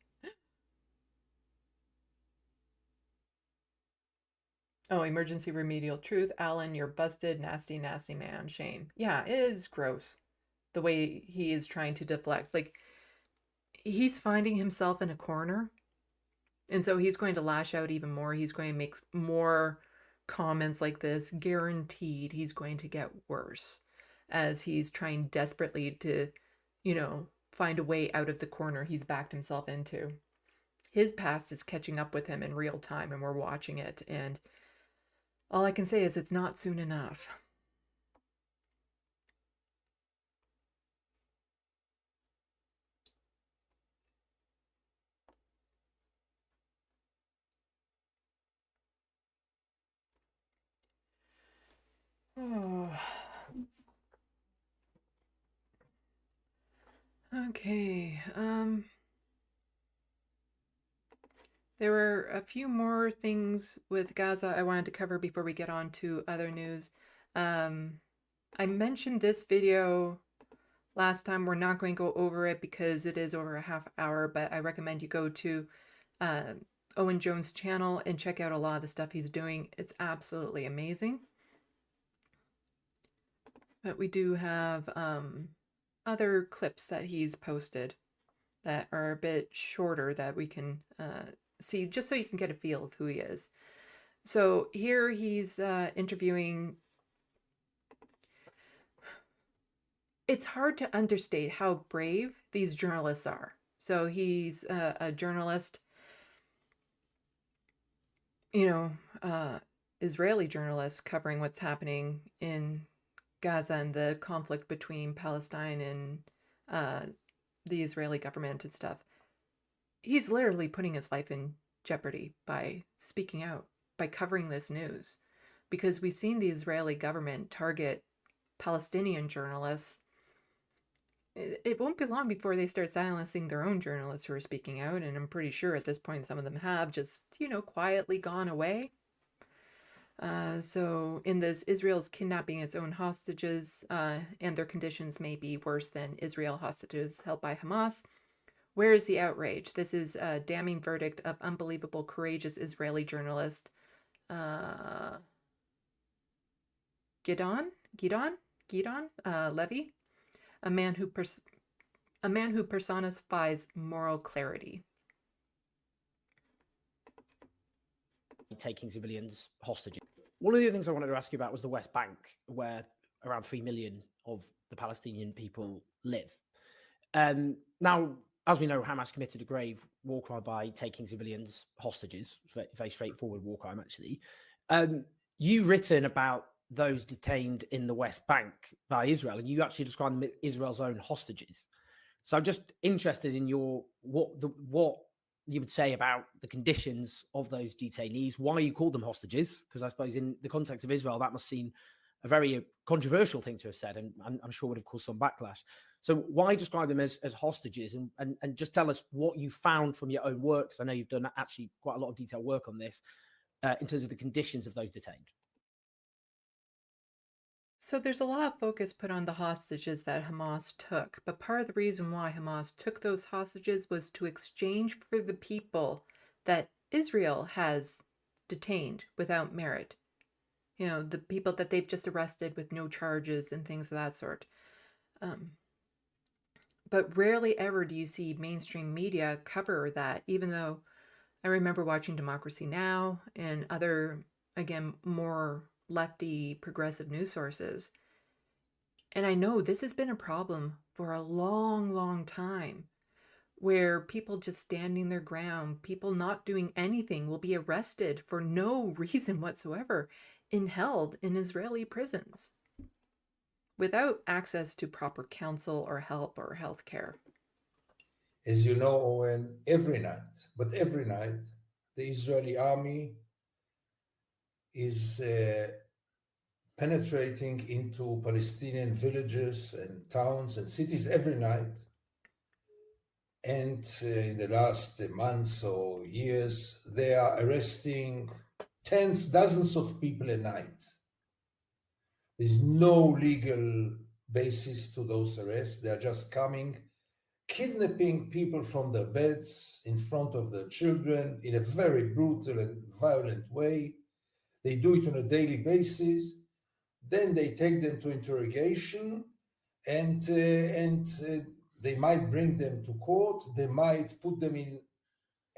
Oh, emergency remedial truth. Alan, you're busted. Nasty, nasty man. Shane. Yeah, it is gross. The way he is trying to deflect. Like, he's finding himself in a corner. And so he's going to lash out even more. He's going to make more comments like this. Guaranteed he's going to get worse as he's trying desperately to, find a way out of the corner he's backed himself into. His past is catching up with him in real time, and we're watching it. And all I can say is it's not soon enough. Oh. Okay. There were a few more things with Gaza I wanted to cover before we get on to other news. I mentioned this video last time. We're not going to go over it because it is over a half hour, but I recommend you go to Owen Jones' channel and check out a lot of the stuff he's doing. It's absolutely amazing. But we do have other clips that he's posted that are a bit shorter that we can see, just so you can get a feel of who he is. So here he's interviewing. It's hard to understate how brave these journalists are. So he's a journalist, Israeli journalist covering what's happening in Gaza and the conflict between Palestine and the Israeli government and stuff. He's literally putting his life in jeopardy by speaking out, by covering this news, because we've seen the Israeli government target Palestinian journalists. It won't be long before they start silencing their own journalists who are speaking out, and I'm pretty sure at this point some of them have just, quietly gone away. So in this, Israel's kidnapping its own hostages, and their conditions may be worse than Israel hostages held by Hamas. Where is the outrage? This is a damning verdict of unbelievable, courageous Israeli journalist Gidon Levy, a man who personifies moral clarity. Taking civilians hostage. One of the things I wanted to ask you about was the West Bank, where around 3 million of the Palestinian people live. Now, as we know, Hamas committed a grave war crime by taking civilians hostages. Very, very straightforward war crime, actually. You've written about those detained in the West Bank by Israel, and you actually describe them as Israel's own hostages. So I'm just interested in what you would say about the conditions of those detainees, why you call them hostages, because I suppose in the context of Israel, that must seem a very controversial thing to have said, and I'm sure would have caused some backlash. So why describe them as hostages, and just tell us what you found from your own work, because I know you've done actually quite a lot of detailed work on this, in terms of the conditions of those detained. So there's a lot of focus put on the hostages that Hamas took, but part of the reason why Hamas took those hostages was to exchange for the people that Israel has detained without merit. The people that they've just arrested with no charges and things of that sort. But rarely ever do you see mainstream media cover that, even though I remember watching Democracy Now! And other, again, more lefty progressive news sources. And I know this has been a problem for a long, long time, where people just standing their ground, people not doing anything, will be arrested for no reason whatsoever and held in Israeli prisons without access to proper counsel or help or health care. As you know, Owen, every night, the Israeli army is penetrating into Palestinian villages and towns and cities every night. And in the last months or years, they are arresting dozens of people a night. There's no legal basis to those arrests. They are just coming, kidnapping people from their beds in front of their children in a very brutal and violent way. They do it on a daily basis. Then they take them to interrogation, and they might bring them to court. They might put them in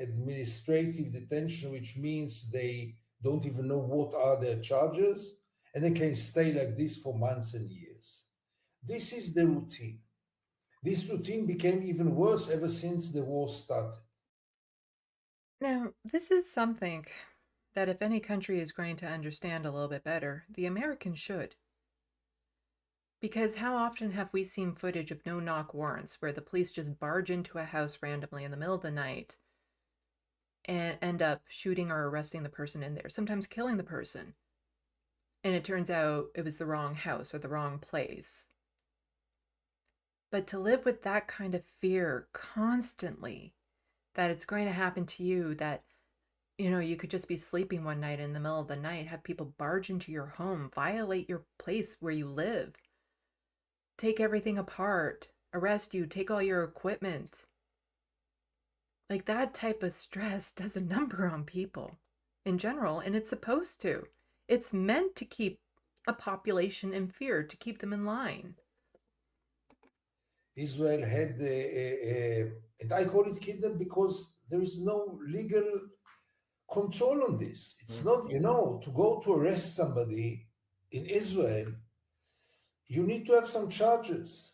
administrative detention, which means they don't even know what are their charges, and they can stay like this for months and years. This is the routine. This routine became even worse ever since the war started. Now, this is something that if any country is going to understand a little bit better, the Americans should. Because how often have we seen footage of no-knock warrants where the police just barge into a house randomly in the middle of the night and end up shooting or arresting the person in there, sometimes killing the person. And it turns out it was the wrong house or the wrong place. But to live with that kind of fear constantly, that it's going to happen to you, that, you know, you could just be sleeping one night in the middle of the night, have people barge into your home, violate your place where you live, take everything apart, arrest you, take all your equipment. Like, that type of stress does a number on people in general, and it's supposed to. It's meant to keep a population in fear, to keep them in line. Israel had, and I call it kidnap because there is no legal control on this. It's not, you know, to go to arrest somebody in Israel, you need to have some charges.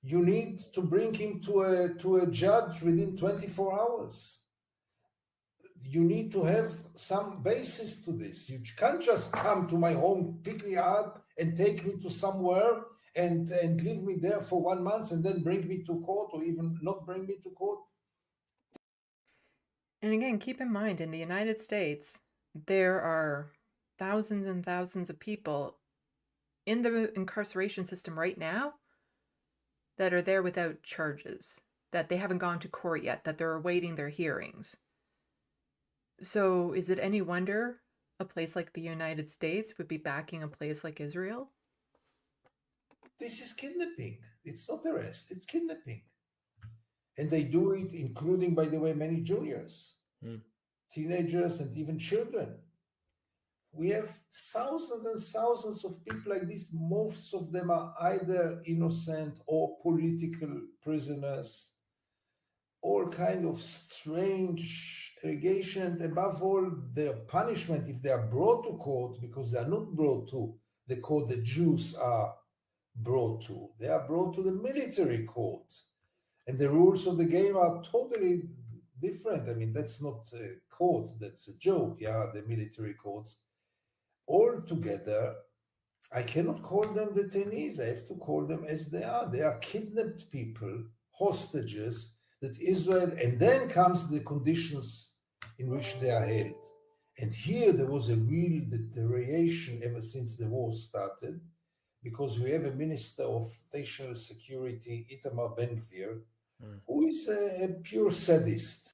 You need to bring him to a judge within 24 hours. You need to have some basis to this. You can't just come to my home, pick me up, and take me to somewhere and leave me there for 1 month and then bring me to court, or even not bring me to court. And again, keep in mind, in the United States, there are thousands and thousands of people in the incarceration system right now that are there without charges, that they haven't gone to court yet, that they're awaiting their hearings. So is it any wonder a place like the United States would be backing a place like Israel? This is kidnapping. It's not arrest, it's kidnapping. And they do it, including, by the way, many juniors, teenagers, and even children. We have thousands and thousands of people like this. Most of them are either innocent or political prisoners. All kind of strange allegations. Above all, their punishment, if they are brought to court, because they are not brought to the court the Jews are brought to. They are brought to the military court. And the rules of the game are totally different. I mean, that's not a court, that's a joke, yeah, the military courts. All together, I cannot call them detainees. I have to call them as they are. They are kidnapped people, hostages, that Israel, and then comes the conditions in which they are held. And here there was a real deterioration ever since the war started, because we have a Minister of National Security, Itamar Ben-Gvir, who is a pure sadist.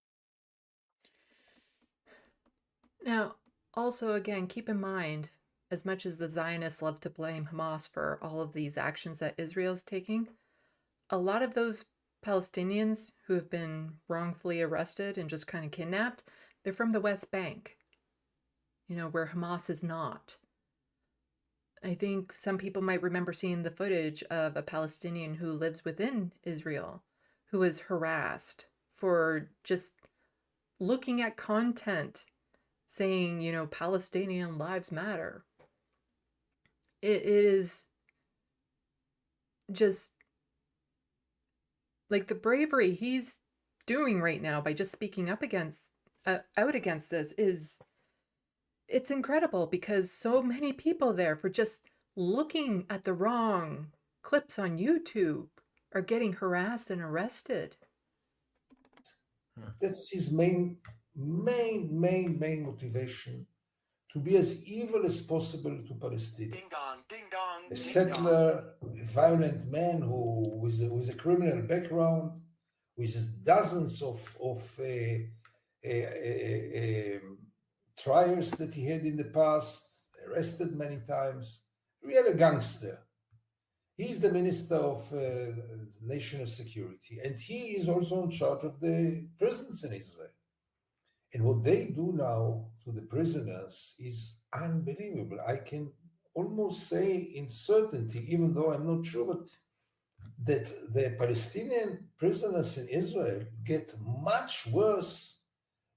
Now, also, again, keep in mind, as much as the Zionists love to blame Hamas for all of these actions that Israel's taking, a lot of those Palestinians who have been wrongfully arrested and just kind of kidnapped, they're from the West Bank, you know, where Hamas is not. I think some people might remember seeing the footage of a Palestinian who lives within Israel who was harassed for just looking at content saying, you know, Palestinian lives matter. It is just like the bravery he's doing right now by just speaking up against, out against this it's incredible, because so many people there for just looking at the wrong clips on YouTube are getting harassed and arrested. That's his main motivation, to be as evil as possible to Palestinians. Ding dong, ding dong. A settler, a violent man who with a criminal background, with dozens of trials that he had in the past, arrested many times, really a gangster. He's the Minister of National Security, and he is also in charge of the prisons in Israel. And what they do now to the prisoners is unbelievable. I can almost say in certainty, even though I'm not sure, but that the Palestinian prisoners in Israel get much worse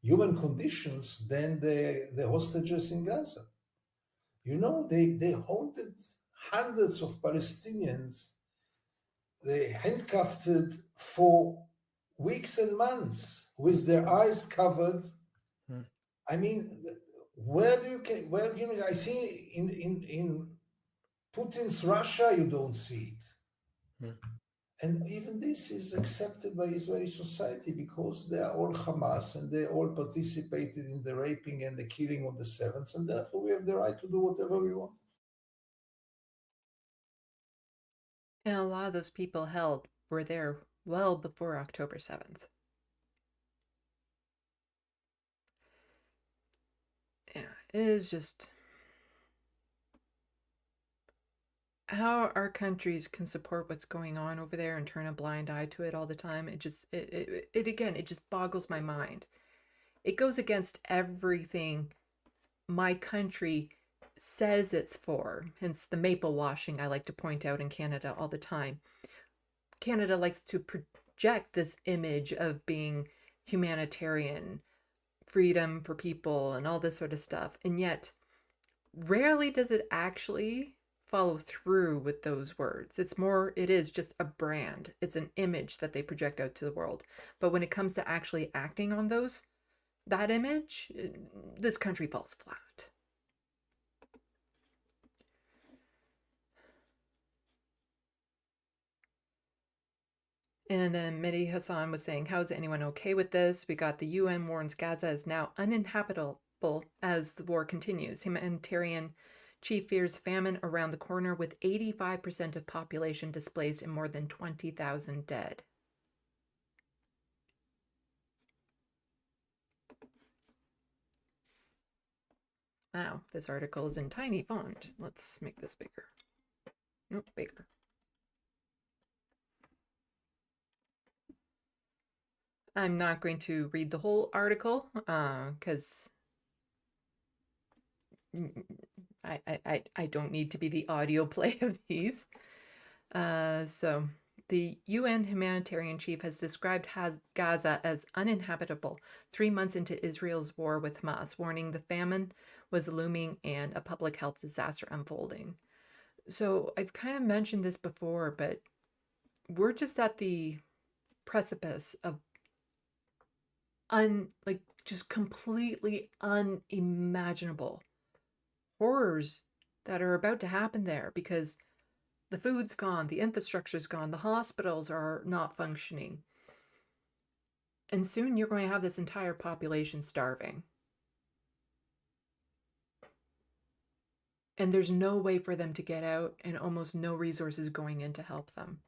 human conditions than the hostages in Gaza. You know, they holded hundreds of Palestinians, they handcuffed for weeks and months with their eyes covered. I mean, where you know, I see in Putin's Russia, you don't see it. And even this is accepted by Israeli society because they are all Hamas and they all participated in the raping and the killing on the 7th, and therefore we have the right to do whatever we want. And a lot of those people held were there well before October 7th. Yeah, it is just how our countries can support what's going on over there and turn a blind eye to it all the time. It just, it just boggles my mind. It goes against everything my country says it's for, hence the maple washing I like to point out in Canada all the time. Canada likes to project this image of being humanitarian, freedom for people, and all this sort of stuff, and yet rarely does it actually follow through with those words. It is just a brand. It's an image that they project out to the world. But when it comes to actually acting on that image, this country falls flat. And then Mehdi Hassan was saying, how is anyone okay with this? We got the UN warns Gaza is now uninhabitable as the war continues. Humanitarian chief fears famine around the corner with 85% of population displaced and more than 20,000 dead. Wow, this article is in tiny font. Let's make this bigger. Nope, bigger. I'm not going to read the whole article because I don't need to be the audio play of these. So the UN humanitarian chief has described Gaza as uninhabitable 3 months into Israel's war with Hamas, warning the famine was looming and a public health disaster unfolding. So I've kind of mentioned this before, but we're just at the precipice of just completely unimaginable horrors that are about to happen there, because the food's gone, the infrastructure's gone, the hospitals are not functioning. And soon you're going to have this entire population starving. And there's no way for them to get out and almost no resources going in to help them.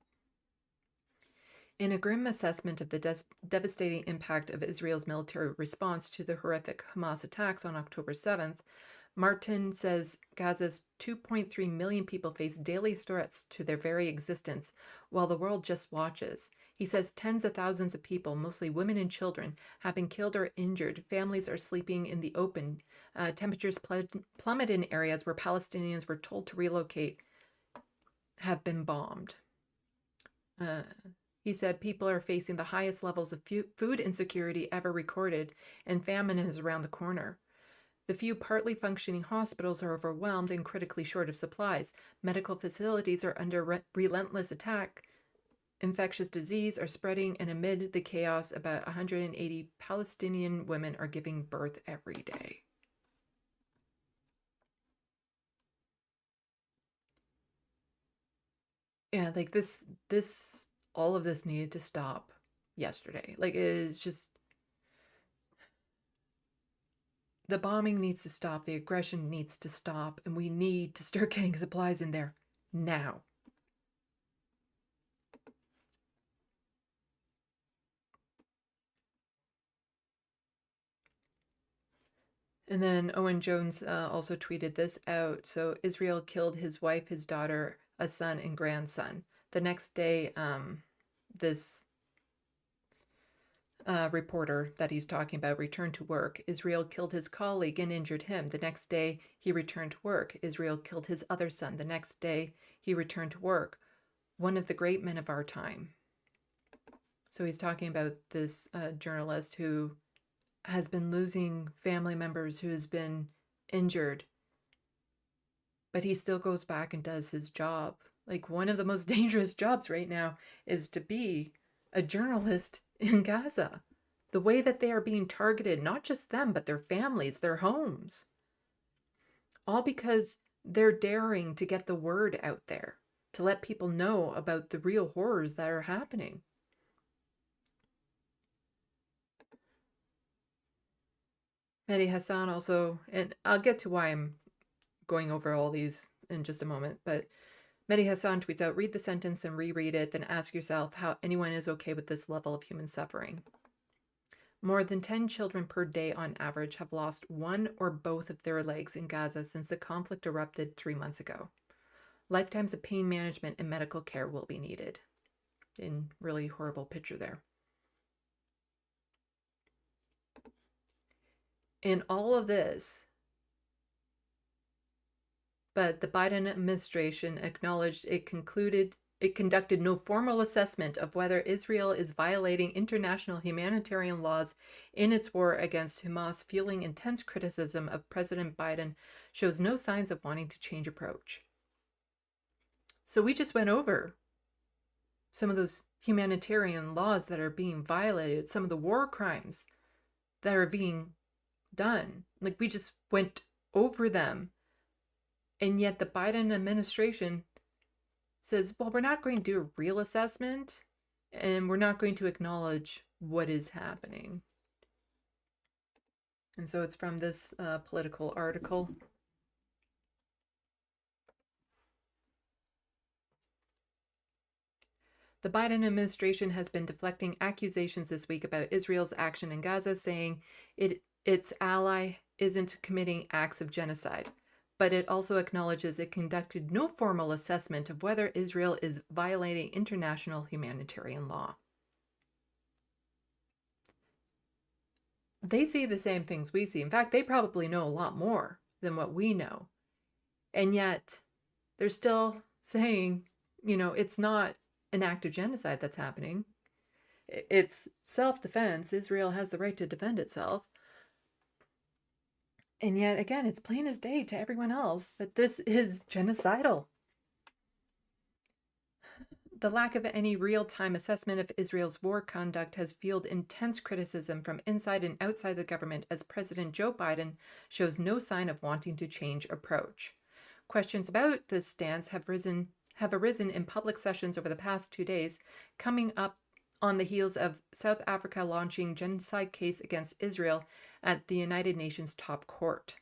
In a grim assessment of the devastating impact of Israel's military response to the horrific Hamas attacks on October 7th, Martin says Gaza's 2.3 million people face daily threats to their very existence, while the world just watches. He says tens of thousands of people, mostly women and children, have been killed or injured. Families are sleeping in the open. Temperatures plummet in areas where Palestinians were told to relocate have been bombed. He said people are facing the highest levels of food insecurity ever recorded, and famine is around the corner. The few partly functioning hospitals are overwhelmed and critically short of supplies. Medical facilities are under relentless attack. Infectious disease are spreading, and amid the chaos, about 180 Palestinian women are giving birth every day. Yeah, like this all of this needed to stop yesterday. Like, it is just, the bombing needs to stop, the aggression needs to stop, and we need to start getting supplies in there now. And then Owen Jones also tweeted this out. So Israel killed his wife, his daughter, a son, and grandson. The next day, this reporter that he's talking about returned to work. Israel killed his colleague and injured him. The next day, he returned to work. Israel killed his other son. The next day, he returned to work. One of the great men of our time. So he's talking about this journalist who has been losing family members, who has been injured, but he still goes back and does his job. Like, one of the most dangerous jobs right now is to be a journalist in Gaza. The way that they are being targeted, not just them, but their families, their homes. All because they're daring to get the word out there, to let people know about the real horrors that are happening. Mehdi Hassan also, and I'll get to why I'm going over all these in just a moment, but Mehdi Hassan tweets out, read the sentence, then reread it, then ask yourself how anyone is okay with this level of human suffering. More than 10 children per day on average have lost one or both of their legs in Gaza since the conflict erupted 3 months ago. Lifetimes of pain management and medical care will be needed. In really horrible picture there. In all of this, but the Biden administration acknowledged it conducted no formal assessment of whether Israel is violating international humanitarian laws in its war against Hamas, fueling intense criticism of President Biden, shows no signs of wanting to change approach. So we just went over some of those humanitarian laws that are being violated, some of the war crimes that are being done. Like, we just went over them. And yet the Biden administration says, well, we're not going to do a real assessment, and we're not going to acknowledge what is happening. And so it's from this political article. The Biden administration has been deflecting accusations this week about Israel's action in Gaza, saying its ally isn't committing acts of genocide. But it also acknowledges it conducted no formal assessment of whether Israel is violating international humanitarian law. They see the same things we see. In fact, they probably know a lot more than what we know. And yet, they're still saying, it's not an act of genocide that's happening. It's self-defense. Israel has the right to defend itself. And yet, again, it's plain as day to everyone else that this is genocidal. The lack of any real-time assessment of Israel's war conduct has fueled intense criticism from inside and outside the government as President Joe Biden shows no sign of wanting to change approach. Questions about this stance have arisen in public sessions over the past 2 days, coming up on the heels of South Africa launching genocide case against Israel at the United Nations top court.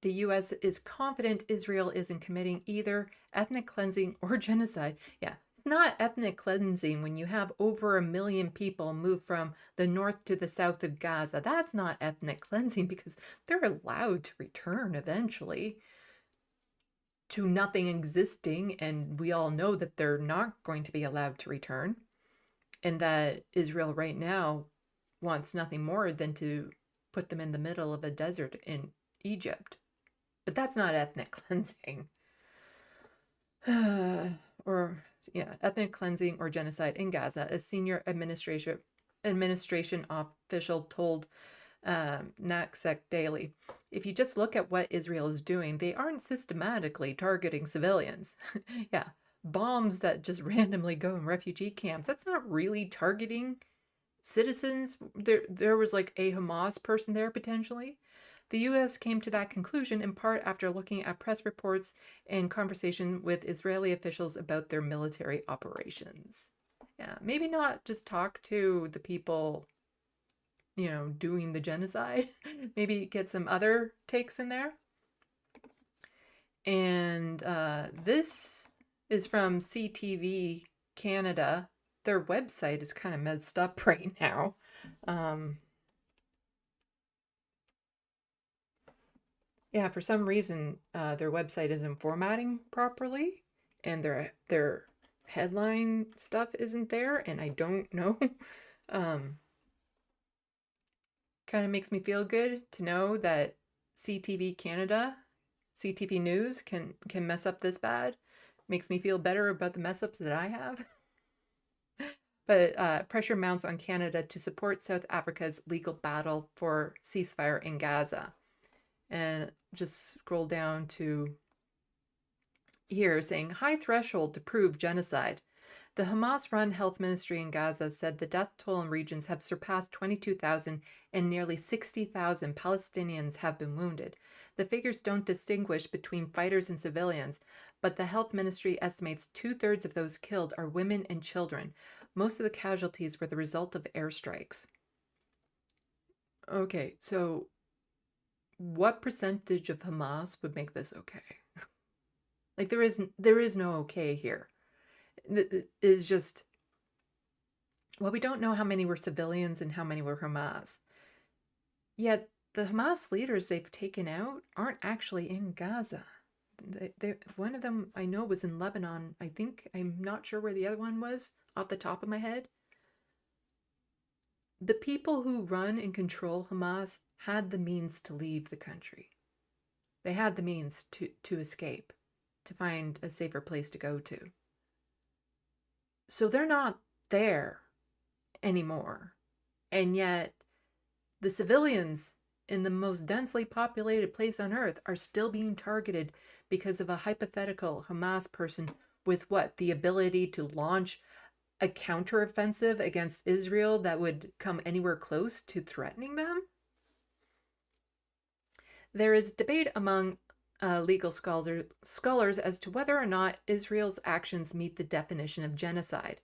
The U.S. is confident Israel isn't committing either ethnic cleansing or genocide. Yeah, it's not ethnic cleansing when you have over 1 million people move from the north to the south of Gaza. That's not ethnic cleansing because they're allowed to return eventually to nothing existing, and we all know that they're not going to be allowed to return, and that Israel right now wants nothing more than to put them in the middle of a desert in Egypt. But that's not ethnic cleansing. Ethnic cleansing or genocide in Gaza. A senior administration official told Naksek Daily, if you just look at what Israel is doing, they aren't systematically targeting civilians. Yeah, bombs that just randomly go in refugee camps. That's not really targeting citizens. There was like a Hamas person there potentially. The U.S. came to that conclusion in part after looking at press reports and conversation with Israeli officials about their military operations. Yeah, maybe not just talk to the people, doing the genocide. Maybe get some other takes in there. And this is from CTV Canada. Their website is kind of messed up right now. Yeah, for some reason, their website isn't formatting properly, and their headline stuff isn't there, and I don't know. um, Kind of makes me feel good to know that CTV Canada, CTV News can mess up this bad. Makes me feel better about the mess ups that I have. But pressure mounts on Canada to support South Africa's legal battle for ceasefire in Gaza. And just scroll down to here saying high threshold to prove genocide. The Hamas-run health ministry in Gaza said the death toll in regions have surpassed 22,000 and nearly 60,000 Palestinians have been wounded. The figures don't distinguish between fighters and civilians, but the health ministry estimates 2/3 of those killed are women and children. Most of the casualties were the result of airstrikes. Okay, so what percentage of Hamas would make this okay? Like there is no okay here. It is just, well, we don't know how many were civilians and how many were Hamas. Yet the Hamas leaders they've taken out aren't actually in Gaza. One of them I know was in Lebanon. I think, I'm not sure where the other one was off the top of my head. The people who run and control Hamas had the means to leave the country. They had the means to escape, to find a safer place to go to. So they're not there anymore. And yet the civilians in the most densely populated place on earth are still being targeted because of a hypothetical Hamas person with what? The ability to launch a counteroffensive against Israel that would come anywhere close to threatening them? There is debate among legal scholars as to whether or not Israel's actions meet the definition of genocide.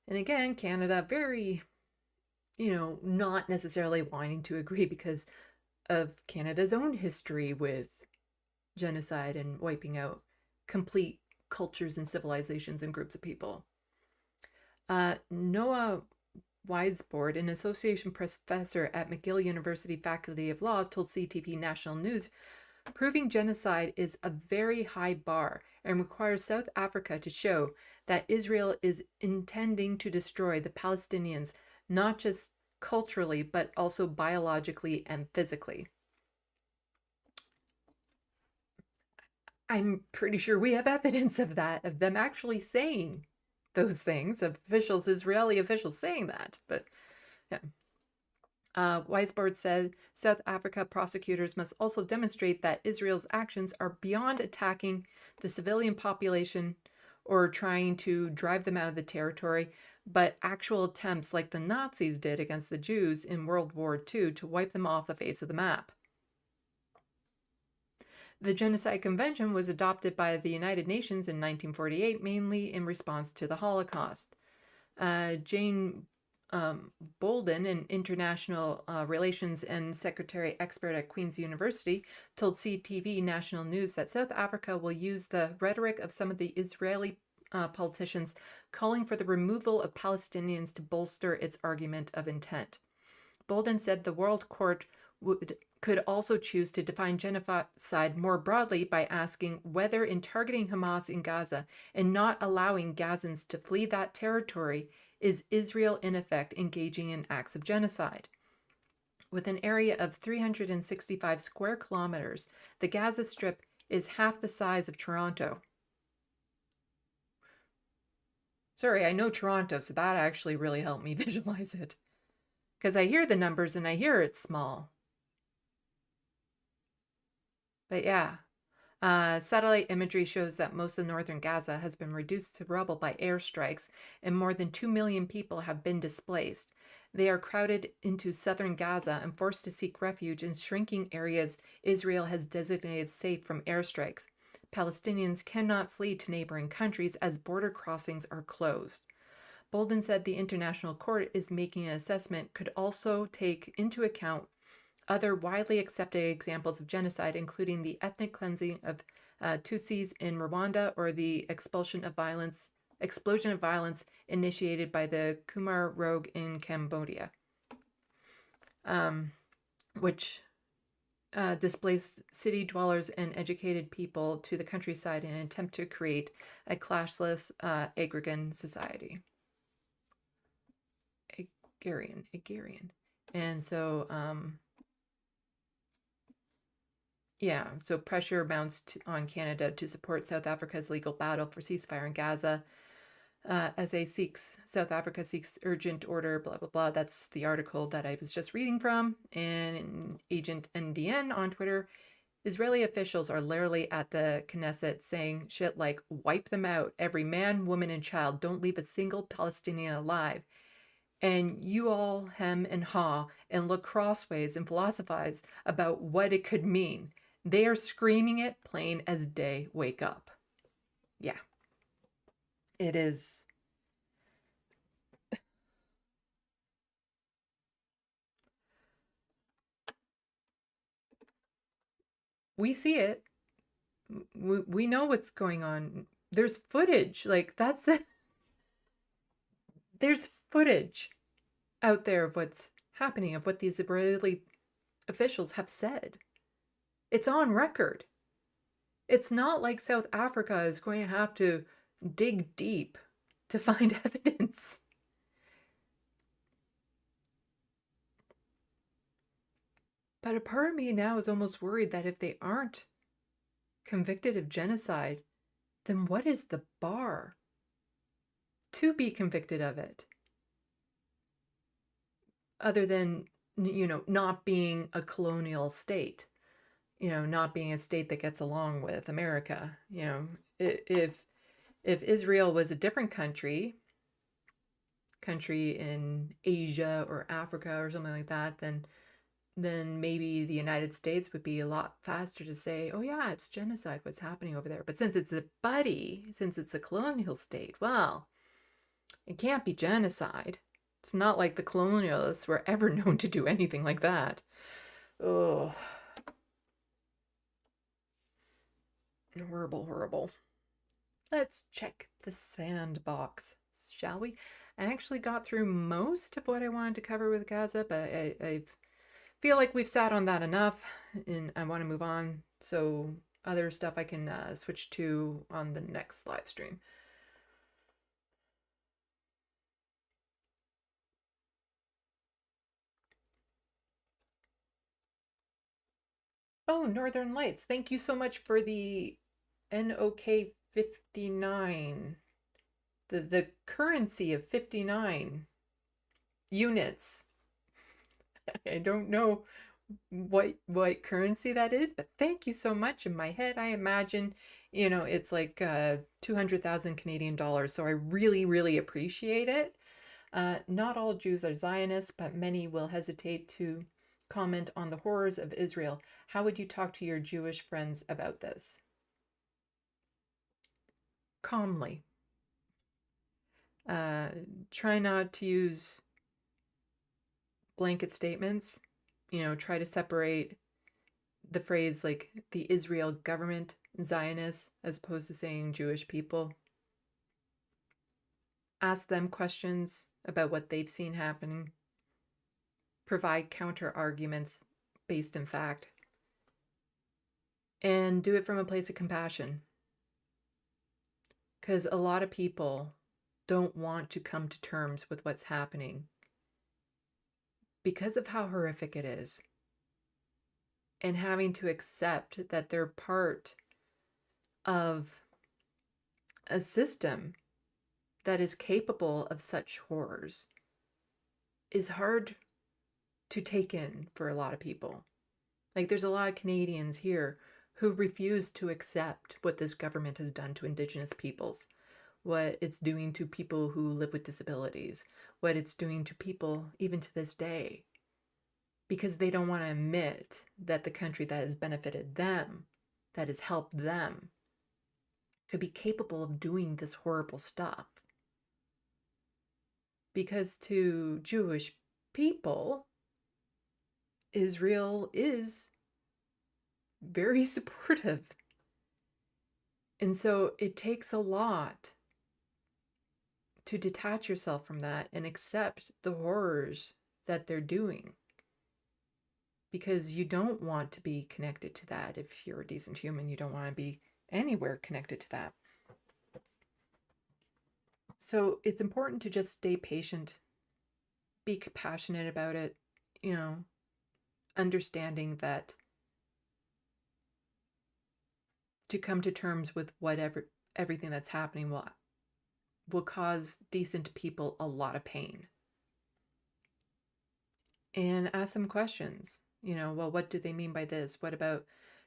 And again, Canada very, not necessarily wanting to agree because of Canada's own history with genocide and wiping out complete cultures and civilizations and groups of people. Noah Weisbord, an association professor at McGill University Faculty of Law, told CTV National News, proving genocide is a very high bar and requires South Africa to show that Israel is intending to destroy the Palestinians, not just culturally, but also biologically and physically. I'm pretty sure we have evidence of that, of them actually saying those things, of Israeli officials saying that, but yeah. Weisbord said South Africa prosecutors must also demonstrate that Israel's actions are beyond attacking the civilian population or trying to drive them out of the territory, but actual attempts like the Nazis did against the Jews in World War II to wipe them off the face of the map. The Genocide Convention was adopted by the United Nations in 1948, mainly in response to the Holocaust. Jane Bolden, an international relations and secretary expert at Queen's University, told CTV National News that South Africa will use the rhetoric of some of the Israeli politicians calling for the removal of Palestinians to bolster its argument of intent. Bolden said the World Court could also choose to define genocide more broadly by asking whether in targeting Hamas in Gaza and not allowing Gazans to flee that territory, is Israel in effect engaging in acts of genocide? With an area of 365 square kilometers, the Gaza Strip is half the size of Toronto. Sorry, I know Toronto, so that actually really helped me visualize it. Because I hear the numbers and I hear it's small. But yeah, satellite imagery shows that most of northern Gaza has been reduced to rubble by airstrikes, and more than 2 million people have been displaced. They are crowded into southern Gaza and forced to seek refuge in shrinking areas Israel has designated safe from airstrikes. Palestinians cannot flee to neighboring countries as border crossings are closed. Bolden said the International Court is making an assessment could also take into account other widely accepted examples of genocide, including the ethnic cleansing of Tutsis in Rwanda or the explosion of violence initiated by the Khmer Rouge in Cambodia, which displaced city dwellers and educated people to the countryside in an attempt to create a classless agrarian society. Agrarian. And so, yeah, so pressure mounts on Canada to support South Africa's legal battle for ceasefire in Gaza. As South Africa seeks urgent order, blah, blah, blah. That's the article that I was just reading from. And Agent NDN on Twitter, Israeli officials are literally at the Knesset saying shit like, wipe them out. Every man, woman, and child. Don't leave a single Palestinian alive. And you all hem and haw and look crossways and philosophize about what it could mean. They are screaming it plain as day. Wake up. Yeah. It is. We see it. We know what's going on. There's footage. Like, that's the. There's footage out there of what's happening, of what these Israeli officials have said. It's on record. It's not like South Africa is going to have to dig deep to find evidence. But a part of me now is almost worried that if they aren't convicted of genocide, then what is the bar to be convicted of it? Other than, not being a colonial state, not being a state that gets along with America. If Israel was a different country in Asia or Africa or something like that, then maybe the United States would be a lot faster to say, oh yeah, it's genocide, what's happening over there. But since it's a colonial state, well, it can't be genocide. It's not like the colonialists were ever known to do anything like that. Oh. Horrible, horrible. Let's check the sandbox, shall we? I actually got through most of what I wanted to cover with Gaza, but I feel like we've sat on that enough, and I want to move on. So other stuff I can switch to on the next live stream. Oh, Northern Lights. Thank you so much for the NOK 59. The currency of 59 units. I don't know what currency that is, but thank you so much. In my head, I imagine, it's like 200,000 Canadian dollars. So I really, really appreciate it. Not all Jews are Zionists, but many will hesitate to comment on the horrors of Israel. How would you talk to your Jewish friends about this? Calmly. Try not to use blanket statements. Try to separate the phrase like the Israel government, Zionists, as opposed to saying Jewish people. Ask them questions about what they've seen happening. Provide counter arguments based in fact. And do it from a place of compassion. Because a lot of people don't want to come to terms with what's happening because of how horrific it is, and having to accept that they're part of a system that is capable of such horrors is hard to take in for a lot of people. Like, there's a lot of Canadians here who refuse to accept what this government has done to Indigenous peoples, what it's doing to people who live with disabilities, what it's doing to people even to this day, because they don't want to admit that the country that has benefited them, that has helped them, could be capable of doing this horrible stuff. Because to Jewish people, Israel is very supportive. And so it takes a lot to detach yourself from that and accept the horrors that they're doing. because you don't want to be connected to that. If you're a decent human, you don't want to be anywhere connected to that. So it's important to just stay patient, be compassionate about it, you know, understanding that to come to terms with everything that's happening will cause decent people a lot of pain. And ask them questions. You know, well, what do they mean by this? What about,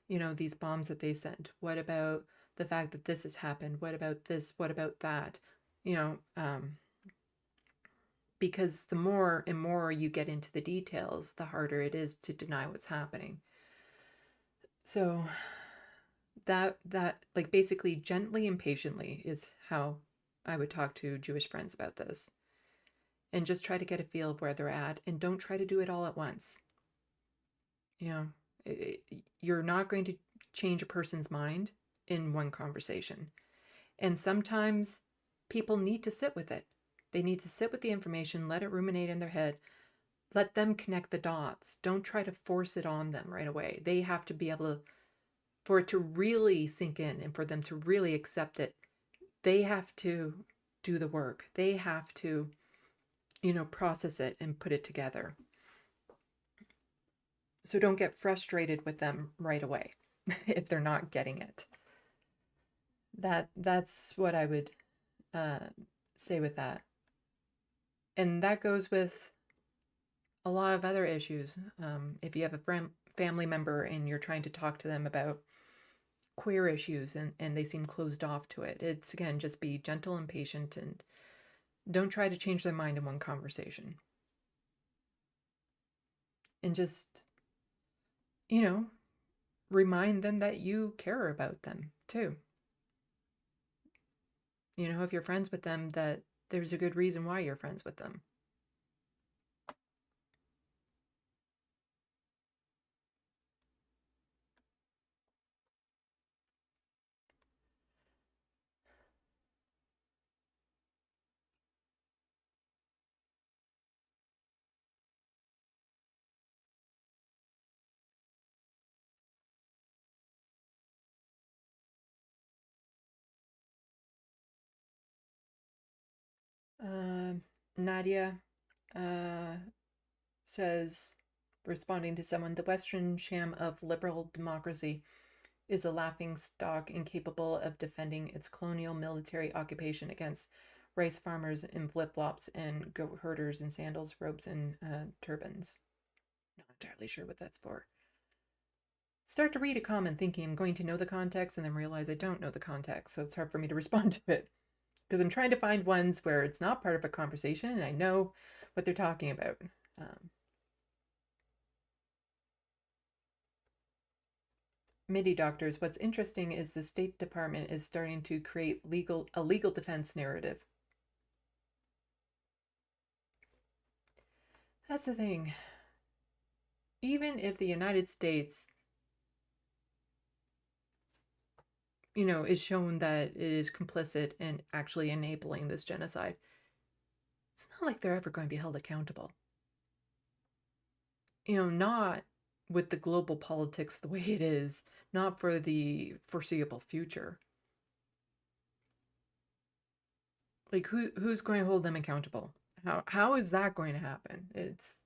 you know, these bombs that they sent? What about the fact that this has happened? What about this? What about that? You know, because the more and more you get into the details, the harder it is to deny what's happening. So that like basically gently and patiently is how I would talk to Jewish friends about this. And just try to get a feel of where they're at, and don't try to do it all at once. You know, you're not going to change a person's mind in one conversation. And sometimes people need to sit with it. They need to sit with the information, let it ruminate in their head, let them connect the dots. Don't try to force it on them right away. They have to be able to, for it to really sink in and for them to really accept it, they have to do the work. They have to, you know, process it and put it together. So don't get frustrated with them right away if they're not getting it. That's what I would say with that. And that goes with a lot of other issues. If you have a family member and you're trying to talk to them about queer issues and they seem closed off to it, it's, again, just be gentle and patient and don't try to change their mind in one conversation. And just, you know, remind them that you care about them too. You know, if you're friends with them, that there's a good reason why you're friends with them. Nadia says, responding to someone, the Western sham of liberal democracy is a laughing stock incapable of defending its colonial military occupation against rice farmers in flip-flops and goat herders in sandals, robes, and turbans. Not entirely sure what that's for. Start to read a comment thinking I'm going to know the context and then realize I don't know the context, so it's hard for me to respond to it. Because I'm trying to find ones where it's not part of a conversation and I know what they're talking about. MIDI doctors, what's interesting is the State Department is starting to create a legal defense narrative. That's the thing. Even if the United States, you know, is shown that it is complicit in actually enabling this genocide, it's not like they're ever going to be held accountable. You know, not with the global politics the way it is, not for the foreseeable future. Like, who's going to hold them accountable? How is that going to happen? It's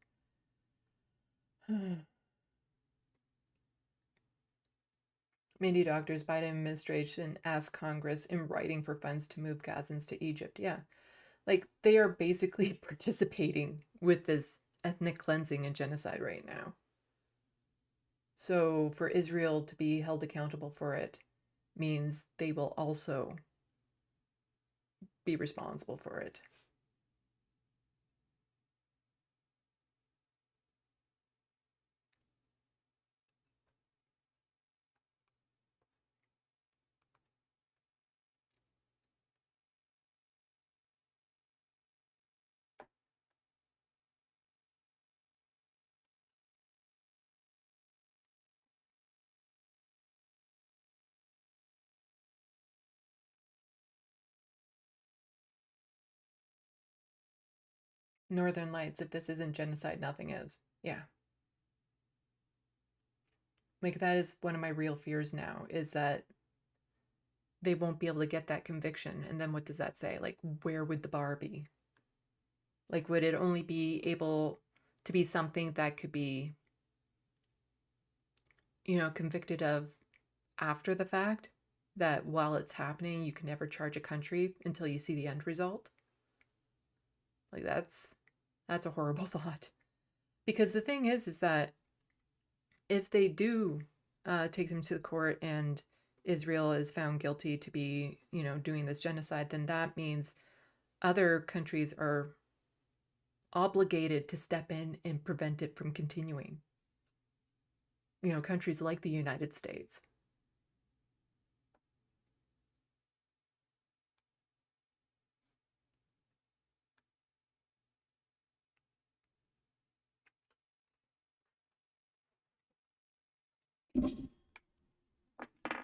many doctors, Biden administration asked Congress in writing for funds to move Gazans to Egypt. Yeah, like they are basically participating with this ethnic cleansing and genocide right now. So for Israel to be held accountable for it means they will also be responsible for it. Northern Lights, if this isn't genocide, nothing is. Yeah. Like, that is one of my real fears now, is that they won't be able to get that conviction. And then what does that say? Like, where would the bar be? Like, would it only be able to be something that could be, convicted of after the fact? That while it's happening, you can never charge a country until you see the end result? Like, that's a horrible thought. Because the thing is that if they do take them to the court and Israel is found guilty to be, doing this genocide, then that means other countries are obligated to step in and prevent it from continuing. Countries like the United States.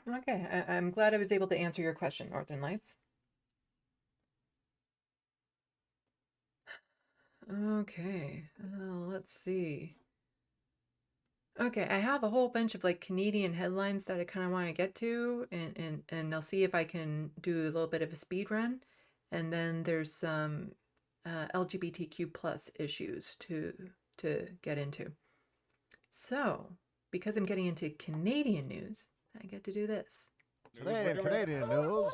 Okay, I'm glad I was able to answer your question, Northern Lights. Okay, let's see. Okay, I have a whole bunch of like Canadian headlines that I kind of want to get to, and I'll see if I can do a little bit of a speed run. And then there's some LGBTQ plus issues to get into. So, because I'm getting into Canadian news, I get to do this. Today in Canadian news.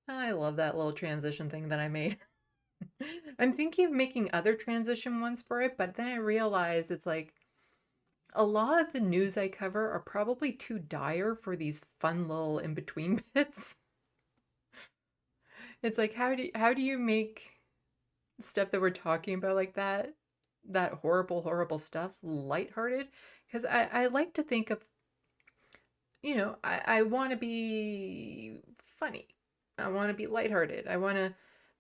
I love that little transition thing that I made. I'm thinking of making other transition ones for it, but then I realize it's like a lot of the news I cover are probably too dire for these fun little in-between bits. It's like, how do you make stuff that we're talking about like that horrible stuff lighthearted? Because I like to think of, I want to be funny. I want to be lighthearted. I want to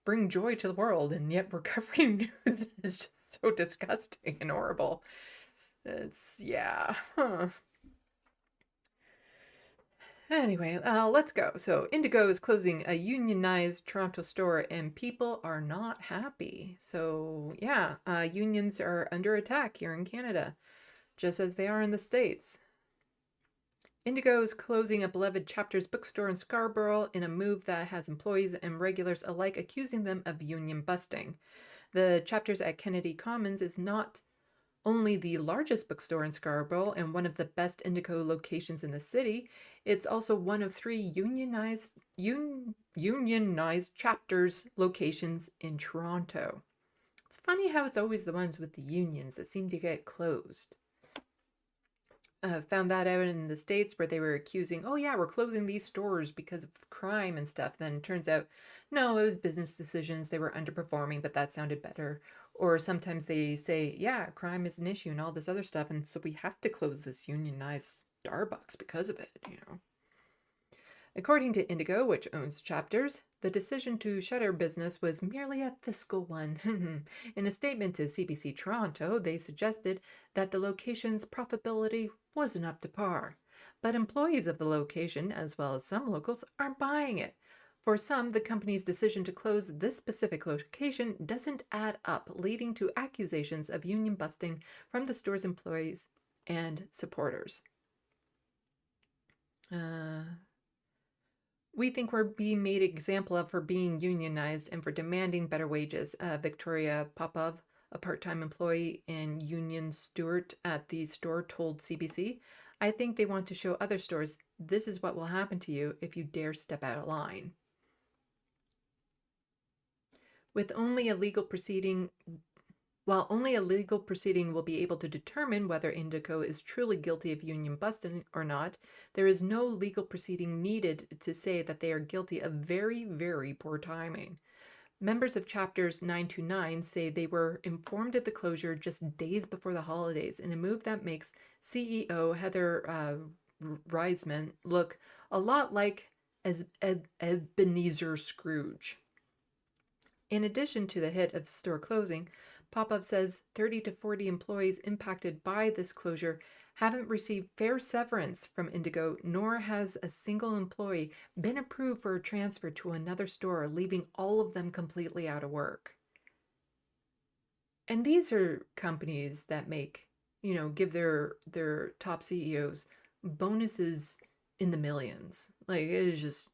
bring joy to the world, and yet we're covering news that is just so disgusting and horrible. Yeah. Huh. Anyway, let's go. So Indigo is closing a unionized Toronto store, and people are not happy. So yeah, unions are under attack here in Canada, just as they are in the States. Indigo is closing a beloved Chapters bookstore in Scarborough in a move that has employees and regulars alike accusing them of union busting. The Chapters at Kennedy Commons is not only the largest bookstore in Scarborough and one of the best Indigo locations in the city, it's also one of 3 unionized Chapters locations in Toronto. It's funny how it's always the ones with the unions that seem to get closed. Found that out in the States where they were accusing, oh yeah, we're closing these stores because of crime and stuff. Then it turns out, no, it was business decisions. They were underperforming, but that sounded better. Or sometimes they say, yeah, crime is an issue and all this other stuff. And so we have to close this unionized Starbucks because of it, According to Indigo, which owns Chapters, the decision to shutter business was merely a fiscal one. In a statement to CBC Toronto, they suggested that the location's profitability wasn't up to par. But employees of the location, as well as some locals, aren't buying it. For some, the company's decision to close this specific location doesn't add up, leading to accusations of union busting from the store's employees and supporters. We think we're being made an example of for being unionized and for demanding better wages. Victoria Popov, a part-time employee and union steward at the store, told CBC, I think they want to show other stores, this is what will happen to you if you dare step out of line. While only a legal proceeding will be able to determine whether Indigo is truly guilty of union busting or not, there is no legal proceeding needed to say that they are guilty of very, very poor timing. Members of Chapters 929 say they were informed of the closure just days before the holidays, in a move that makes CEO Heather Reisman look a lot like Ebenezer Scrooge. In addition to the hit of store closing, Popov says 30 to 40 employees impacted by this closure haven't received fair severance from Indigo, nor has a single employee been approved for a transfer to another store, leaving all of them completely out of work. And these are companies that make, give their top CEOs bonuses in the millions. Like, it is just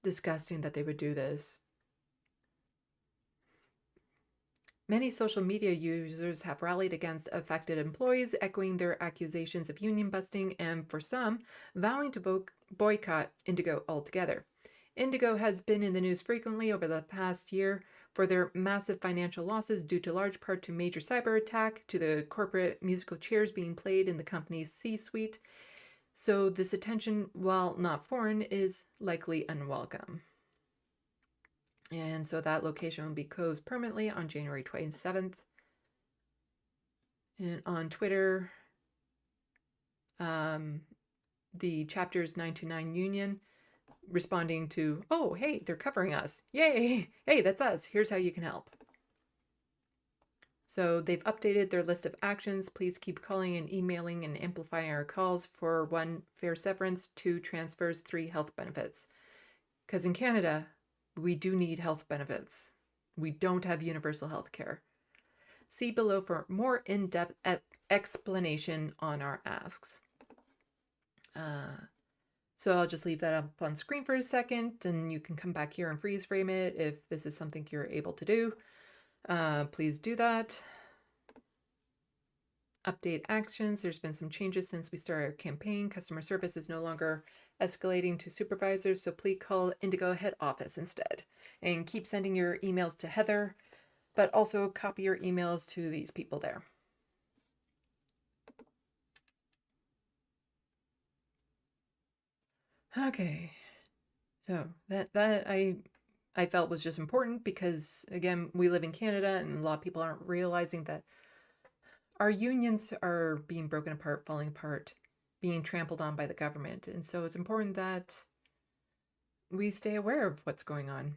disgusting that they would do this. Many social media users have rallied against affected employees, echoing their accusations of union busting, and for some, vowing to boycott Indigo altogether. Indigo has been in the news frequently over the past year for their massive financial losses due to large part to major cyber attack, to the corporate musical chairs being played in the company's C-suite. So this attention, while not foreign, is likely unwelcome. And so that location will be closed permanently on January 27th. And on Twitter, the Chapters 929 Union responding to, oh, hey, they're covering us. Yay. Hey, that's us. Here's how you can help. So they've updated their list of actions. Please keep calling and emailing and amplifying our calls for 1, fair severance, 2, transfers, 3, health benefits. Because in Canada, we do need health benefits. We don't have universal health care. See below for more in-depth explanation on our asks. So I'll just leave that up on screen for a second, and you can come back here and freeze frame it if this is something you're able to do. Please do that. Update actions. There's been some changes since we started our campaign. Customer service is no longer escalating to supervisors, so please call Indigo head office instead. And keep sending your emails to Heather, but also copy your emails to these people there. Okay, so that I felt was just important because, again, we live in Canada and a lot of people aren't realizing that our unions are being broken apart, falling apart, being trampled on by the government. And so it's important that we stay aware of what's going on.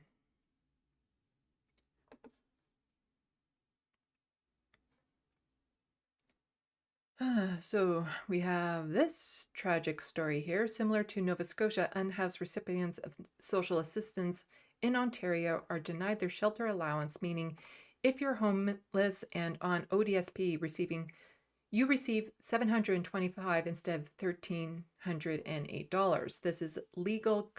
So we have this tragic story here. Similar to Nova Scotia, unhoused recipients of social assistance in Ontario are denied their shelter allowance, meaning if you're homeless and on ODSP you receive $725 instead of $1,308. This is legal.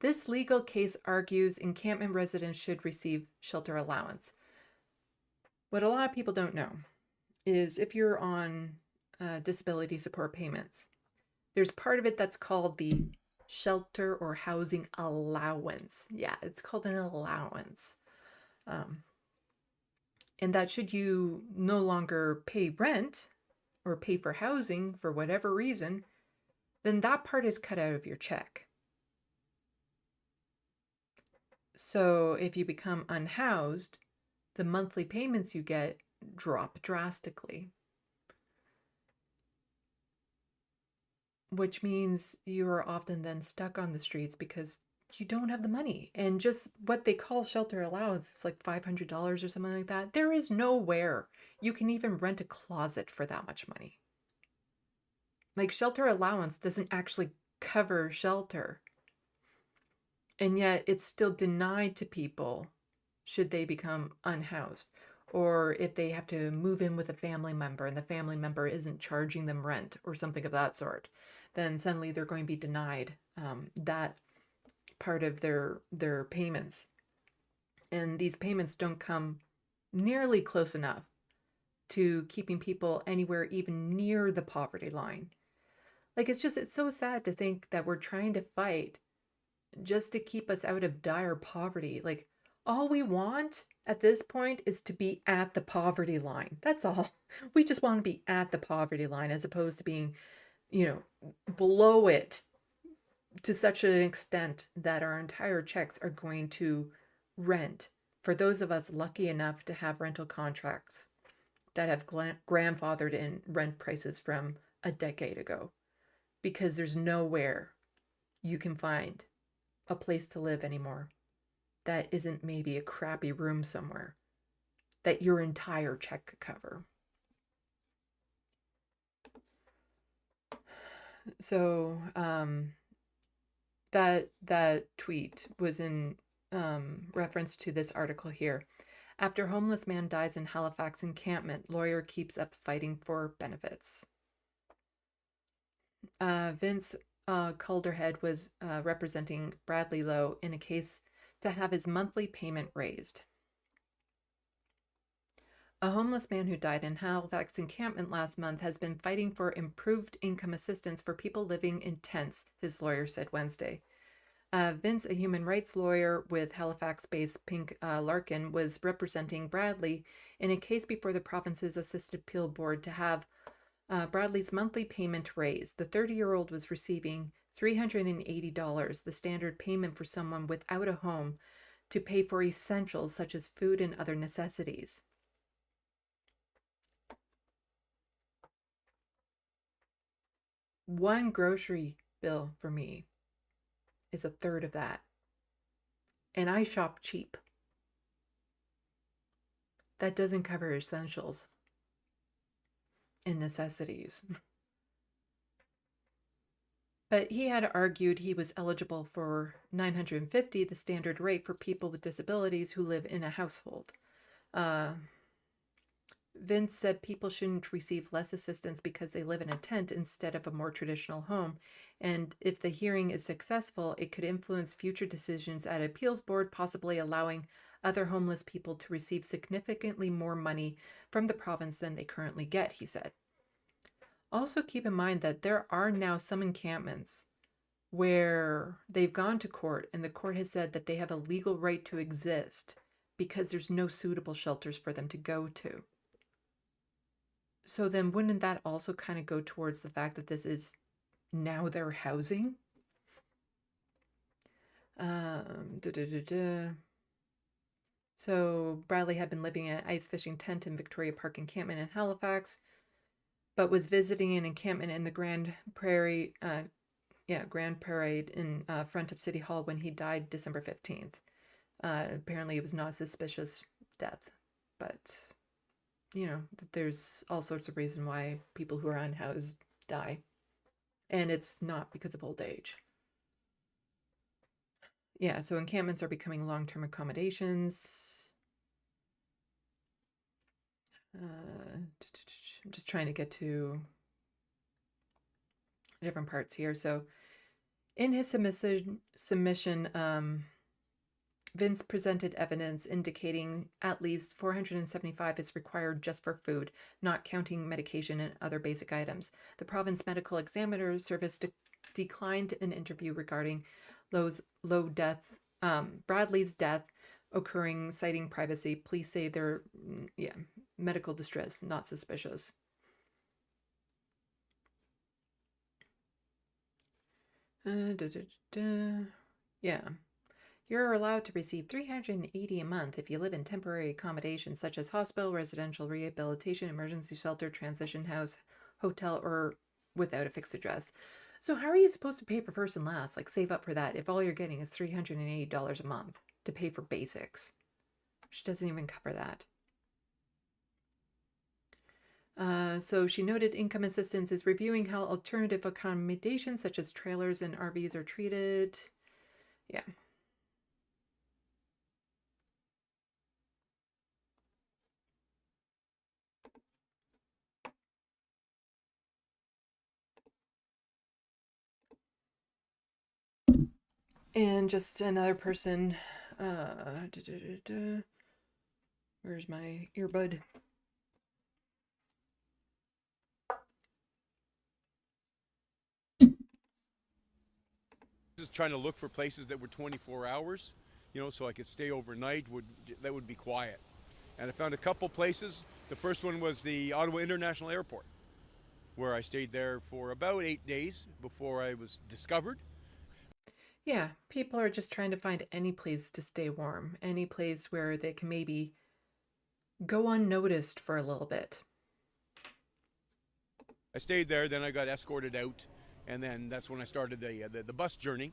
This legal case argues encampment residents should receive shelter allowance. What a lot of people don't know is if you're on disability support payments, there's part of it that's called the shelter or housing allowance. Yeah, it's called an allowance. And that should you no longer pay rent or pay for housing for whatever reason, then that part is cut out of your check. So if you become unhoused, the monthly payments you get drop drastically, which means you are often then stuck on the streets because you don't have the money. And just what they call shelter allowance, it's like $500 or something like that. There is nowhere you can even rent a closet for that much money. Like, shelter allowance doesn't actually cover shelter. And yet it's still denied to people should they become unhoused, or if they have to move in with a family member and the family member isn't charging them rent or something of that sort, then suddenly they're going to be denied that part of their payments. And these payments don't come nearly close enough to keeping people anywhere even near the poverty line. Like, it's so sad to think that we're trying to fight just to keep us out of dire poverty. Like, all we want at this point is to be at the poverty line. That's all. We just want to be at the poverty line as opposed to being, below it to such an extent that our entire checks are going to rent. For those of us lucky enough to have rental contracts that have grandfathered in rent prices from a decade ago, because there's nowhere you can find a place to live anymore that isn't maybe a crappy room somewhere that your entire check could cover. So that tweet was in reference to this article here. After homeless man dies in Halifax encampment, lawyer keeps up fighting for benefits. Vince Calderhead was representing Bradley Lowe in a case to have his monthly payment raised. A homeless man who died in Halifax encampment last month has been fighting for improved income assistance for people living in tents, his lawyer said Wednesday. Vince, a human rights lawyer with Halifax-based Pink Larkin, was representing Bradley in a case before the province's Assisted Appeal Board to have Bradley's monthly payment raised. The 30-year-old was receiving $380, the standard payment for someone without a home, to pay for essentials such as food and other necessities. One grocery bill for me is a third of that. And I shop cheap. That doesn't cover essentials and necessities. But he had argued he was eligible for $950, the standard rate for people with disabilities who live in a household. Vince said people shouldn't receive less assistance because they live in a tent instead of a more traditional home. And if the hearing is successful, it could influence future decisions at appeals board, possibly allowing other homeless people to receive significantly more money from the province than they currently get, he said. Also keep in mind that there are now some encampments where they've gone to court and the court has said that they have a legal right to exist because there's no suitable shelters for them to go to. So then wouldn't that also kind of go towards the fact that this is now their housing? So Bradley had been living in an ice fishing tent in Victoria Park encampment in Halifax, but was visiting an encampment in the Grand Parade in front of City Hall when he died December 15th. Apparently it was not a suspicious death, but you know, there's all sorts of reason why people who are unhoused die. And it's not because of old age. Yeah, so encampments are becoming long-term accommodations. I'm just trying to get to different parts here. So in his submission, Vince presented evidence indicating at least $475 is required just for food, not counting medication and other basic items. The Province Medical Examiner Service declined an interview regarding Bradley's death occurring, citing privacy. Police say they're medical distress, not suspicious. Yeah. You're allowed to receive $380 a month if you live in temporary accommodations such as hospital, residential rehabilitation, emergency shelter, transition house, hotel, or without a fixed address. So how are you supposed to pay for first and last, like save up for that, if all you're getting is $380 a month to pay for basics, which doesn't even cover that? So she noted income assistance is reviewing how alternative accommodations such as trailers and RVs are treated. Yeah. And just another person, where's my earbud? Just trying to look for places that were 24 hours, you know, so I could stay overnight, that would be quiet. And I found a couple places. The first one was the Ottawa International Airport, where I stayed there for about 8 days before I was discovered. Yeah, people are just trying to find any place to stay warm, any place where they can maybe go unnoticed for a little bit. I stayed there, then I got escorted out, and then that's when I started the bus journey,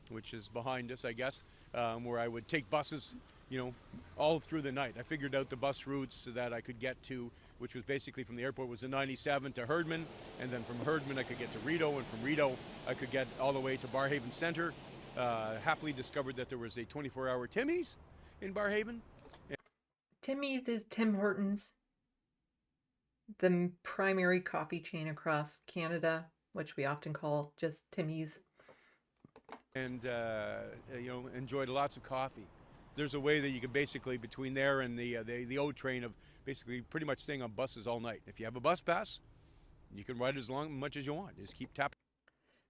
which is behind us, I guess, where I would take buses, you know, all through the night. I figured out the bus routes so that I could get to, which was basically from the airport was the 97 to Herdman, and then from Herdman I could get to Rideau, and from Rideau I could get all the way to Barrhaven Centre. Happily discovered that there was a 24-hour Timmy's in Barrhaven. Timmy's is Tim Hortons, the primary coffee chain across Canada, which we often call just Timmy's. And, enjoyed lots of coffee. There's a way that you can basically, between there and the O train, of basically pretty much staying on buses all night. If you have a bus pass, you can ride as much as you want. Just keep tapping.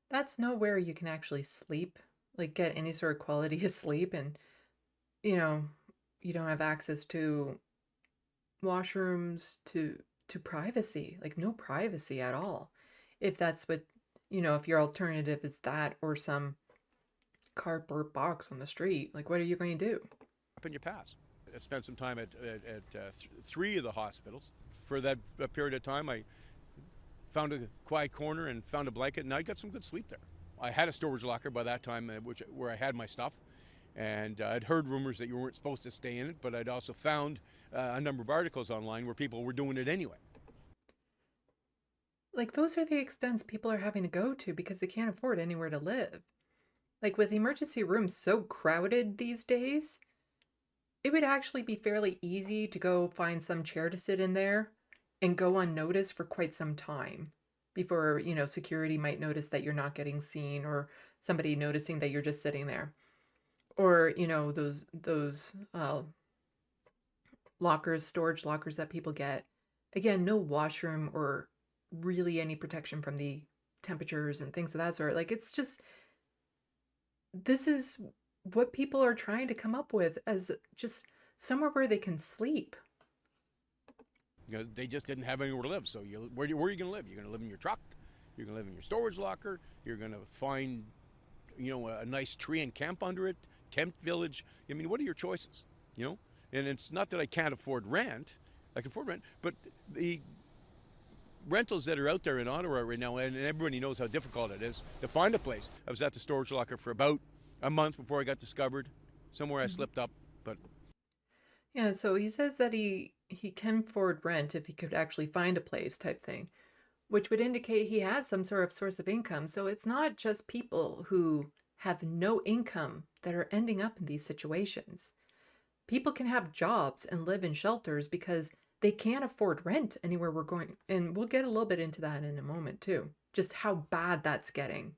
That's nowhere you can actually sleep, like get any sort of quality of sleep, and you don't have access to washrooms, to privacy, like no privacy at all. If that's what, if your alternative is that or some cardboard box on the street, like what are you going to do? Up in your pass. I spent some time at three of the hospitals. For that period of time, I found a quiet corner and found a blanket, and I got some good sleep there. I had a storage locker by that time, where I had my stuff, and I'd heard rumors that you weren't supposed to stay in it, but I'd also found a number of articles online where people were doing it anyway. Like those are the extents people are having to go to because they can't afford anywhere to live. Like with emergency rooms so crowded these days, it would actually be fairly easy to go find some chair to sit in there and go unnoticed for quite some time before, security might notice that you're not getting seen, or somebody noticing that you're just sitting there. Or, those lockers, storage lockers that people get. Again, no washroom or really any protection from the temperatures and things of that sort. Like it's just, this is what people are trying to come up with as just somewhere where they can sleep. They just didn't have anywhere to live. So where are you going to live? You're going to live in your truck. You're going to live in your storage locker. You're going to find, a nice tree and camp under it. Tent village. I mean, what are your choices? And it's not that I can't afford rent. I can afford rent, but the rentals that are out there in Ottawa right now, and everybody knows how difficult it is to find a place. I was at the storage locker for about a month before I got discovered. Somewhere I slipped up, but yeah. So he says that he can afford rent if he could actually find a place, type thing, which would indicate he has some sort of source of income. So it's not just people who have no income that are ending up in these situations. People can have jobs and live in shelters because they can't afford rent anywhere we're going. And we'll get a little bit into that in a moment too, just how bad that's getting.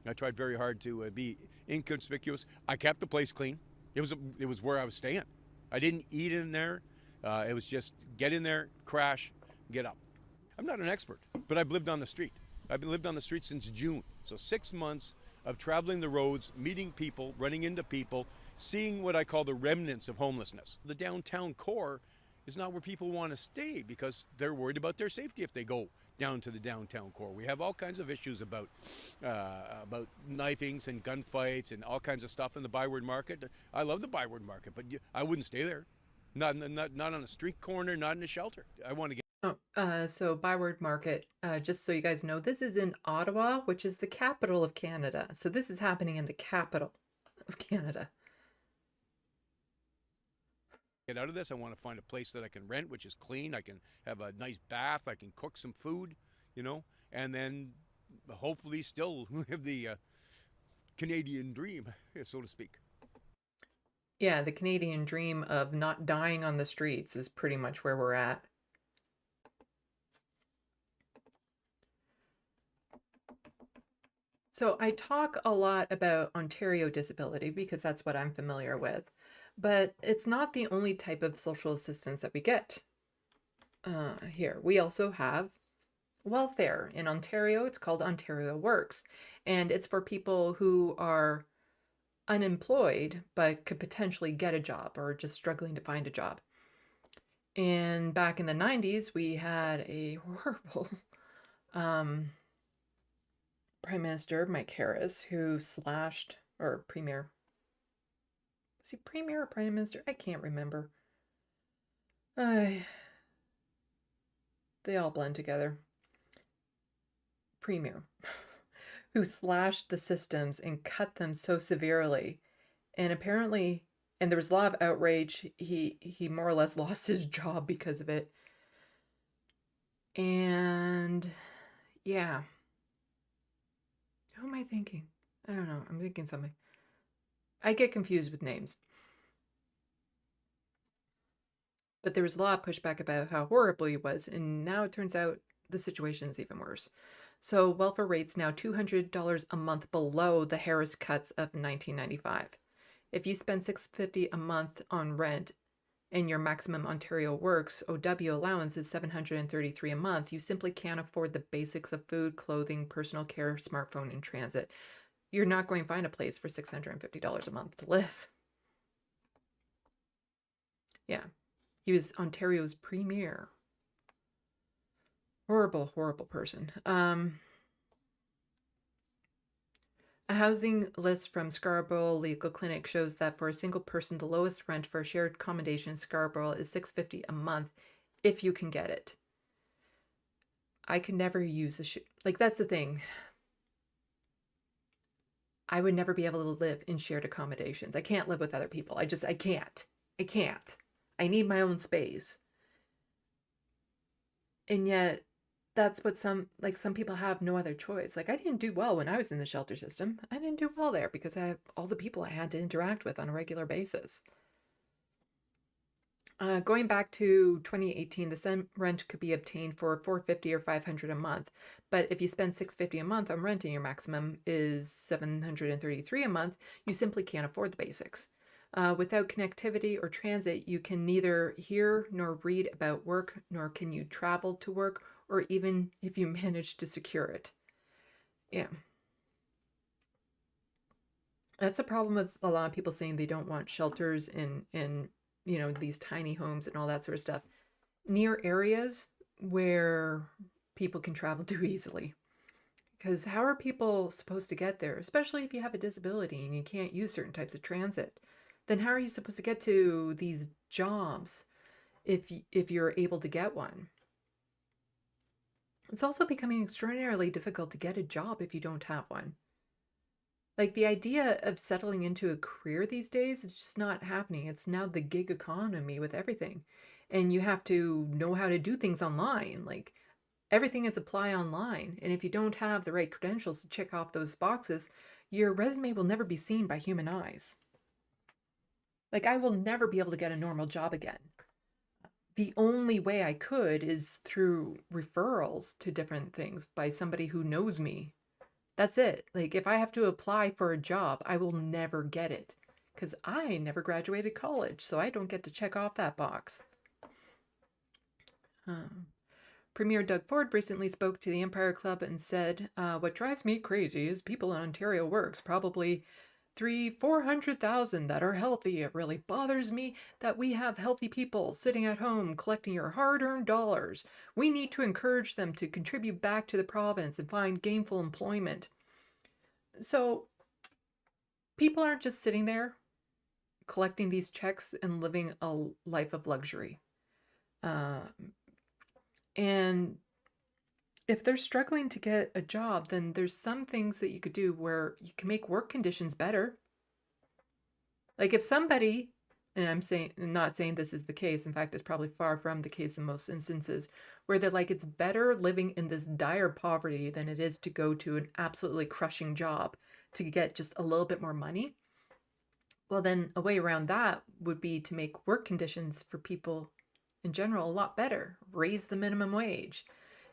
I tried very hard to be inconspicuous. I kept the place clean. It was where I was staying. I didn't eat in there. It was just get in there, crash, get up. I'm not an expert, but I've lived on the street. I've lived on the street since June. So 6 months of traveling the roads, meeting people, running into people, seeing what I call the remnants of homelessness. The downtown core is not where people want to stay because they're worried about their safety if they go down to the downtown core. We have all kinds of issues about knifings and gunfights and all kinds of stuff in the Byward Market. I love the Byward Market, but I wouldn't stay there. Not on a street corner, not in a shelter. I want to get. So Byward Market, just so you guys know, this is in Ottawa, which is the capital of Canada. So this is happening in the capital of Canada. Get out of this. I want to find a place that I can rent, which is clean. I can have a nice bath. I can cook some food, and then hopefully still live the Canadian dream, so to speak. Yeah, the Canadian dream of not dying on the streets is pretty much where we're at. So I talk a lot about Ontario disability because that's what I'm familiar with, but it's not the only type of social assistance that we get here. We also have welfare. In Ontario, it's called Ontario Works, and it's for people who are unemployed but could potentially get a job or just struggling to find a job. And back in the 90s, we had a horrible Prime Minister Mike Harris, who slashed, or Premier, was he Premier or Prime Minister? I can't remember. They all blend together. Premier, who slashed the systems and cut them so severely. And apparently, and there was a lot of outrage, he more or less lost his job because of it. And yeah. Who am I thinking? I don't know. I'm thinking something. I get confused with names. But there was a lot of pushback about how horrible he was, and now it turns out the situation is even worse. So welfare rate's now $200 a month below the Harris cuts of 1995. If you spend $650 a month on rent and your maximum Ontario Works OW allowance is $733 a month, you simply can't afford the basics of food, clothing, personal care, smartphone, and transit. You're not going to find a place for $650 a month to live. Yeah. He was Ontario's premier. Horrible, horrible person. A housing list from Scarborough Legal Clinic shows that for a single person, the lowest rent for a shared accommodation in Scarborough is $650 a month if you can get it. I can never use like, that's the thing. I would never be able to live in shared accommodations. I can't live with other people. I can't. I can't. I need my own space. And yet that's what some people have no other choice. Like, I didn't do well when I was in the shelter system. I didn't do well there because I have all the people I had to interact with on a regular basis. Going back to 2018, the same rent could be obtained for $450 or $500 a month. But if you spend $650 a month on rent and your maximum is $733 a month, you simply can't afford the basics. Without connectivity or transit, you can neither hear nor read about work, nor can you travel to work, or even if you manage to secure it. Yeah. That's a problem with a lot of people saying they don't want shelters in you know, these tiny homes and all that sort of stuff near areas where people can travel to easily. Because how are people supposed to get there, especially if you have a disability and you can't use certain types of transit? Then how are you supposed to get to these jobs if you're able to get one? It's also becoming extraordinarily difficult to get a job if you don't have one. Like, the idea of settling into a career these days is just not happening. It's now the gig economy with everything. And you have to know how to do things online. Like, everything is apply online. And if you don't have the right credentials to check off those boxes, your resume will never be seen by human eyes. Like, I will never be able to get a normal job again. The only way I could is through referrals to different things by somebody who knows me. That's it. Like, if I have to apply for a job, I will never get it because I never graduated college, so I don't get to check off that box. Premier Doug Ford recently spoke to the Empire Club and said, what drives me crazy is people in Ontario Works, probably 400,000 that are healthy. It really bothers me that we have healthy people sitting at home collecting your hard-earned dollars. We need to encourage them to contribute back to the province and find gainful employment. So people aren't just sitting there collecting these checks and living a life of luxury. And if they're struggling to get a job, then there's some things that you could do where you can make work conditions better. Like, if somebody, and I'm not saying this is the case, in fact, it's probably far from the case in most instances, where they're like, it's better living in this dire poverty than it is to go to an absolutely crushing job to get just a little bit more money. Well, then a way around that would be to make work conditions for people in general a lot better. Raise the minimum wage.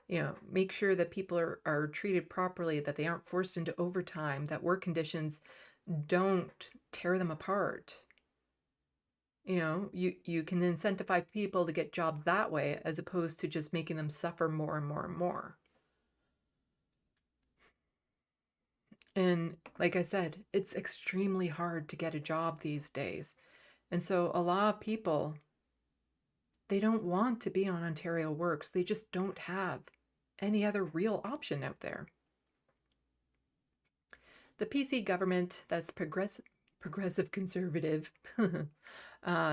You know, make sure that people are treated properly, that they aren't forced into overtime, that work conditions don't tear them apart. You know, you can incentivize people to get jobs that way as opposed to just making them suffer more and more and more. And like I said, it's extremely hard to get a job these days. And so a lot of people, they don't want to be on Ontario Works. They just don't have any other real option out there. The PC government, that's progressive conservative,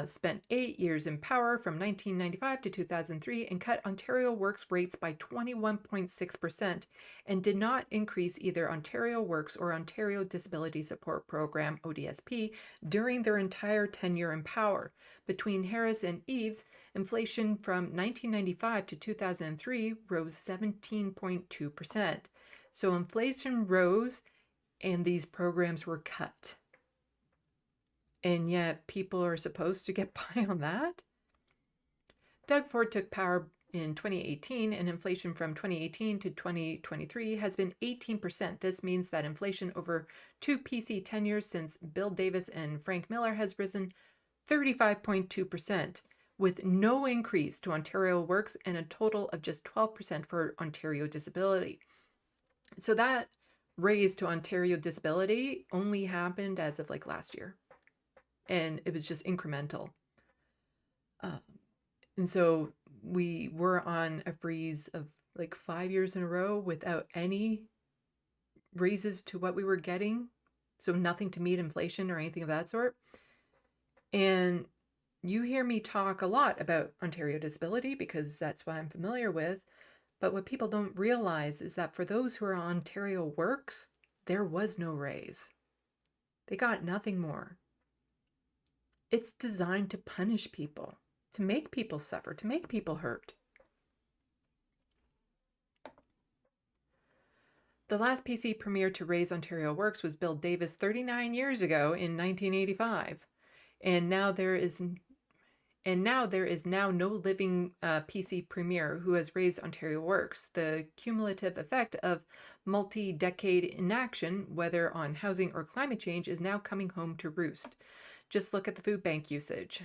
spent 8 years in power from 1995 to 2003 and cut Ontario Works rates by 21.6% and did not increase either Ontario Works or Ontario Disability Support Program, ODSP, during their entire tenure in power. Between Harris and Eves, inflation from 1995 to 2003 rose 17.2%. So inflation rose and these programs were cut. And yet people are supposed to get by on that? Doug Ford took power in 2018, and inflation from 2018 to 2023 has been 18%. This means that inflation over two PC tenures since Bill Davis and Frank Miller has risen 35.2%, with no increase to Ontario Works and a total of just 12% for Ontario Disability. So that raise to Ontario Disability only happened as of like last year, and it was just incremental. And so we were on a freeze of like 5 years in a row without any raises to what we were getting. So nothing to meet inflation or anything of that sort. And you hear me talk a lot about Ontario Disability because that's what I'm familiar with. But what people don't realize is that for those who are on Ontario Works, there was no raise. They got nothing more. It's designed to punish people, to make people suffer, to make people hurt. The last PC premier to raise Ontario Works was Bill Davis 39 years ago in 1985. And now there is now no living PC premier who has raised Ontario Works. The cumulative effect of multi-decade inaction, whether on housing or climate change, is now coming home to roost. Just look at the food bank usage.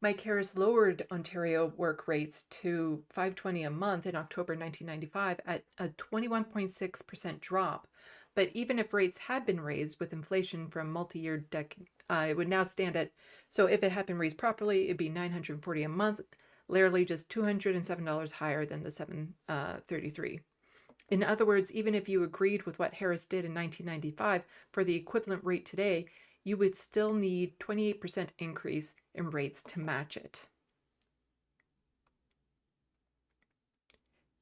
Mike Harris lowered Ontario work rates to $520 a month in October 1995 at a 21.6% drop. But even if rates had been raised with inflation from multi-year decade, it would now stand at, so if it had been raised properly, it'd be $940 a month, literally just $207 higher than the $733. In other words, even if you agreed with what Harris did in 1995 for the equivalent rate today, you would still need 28% increase in rates to match it.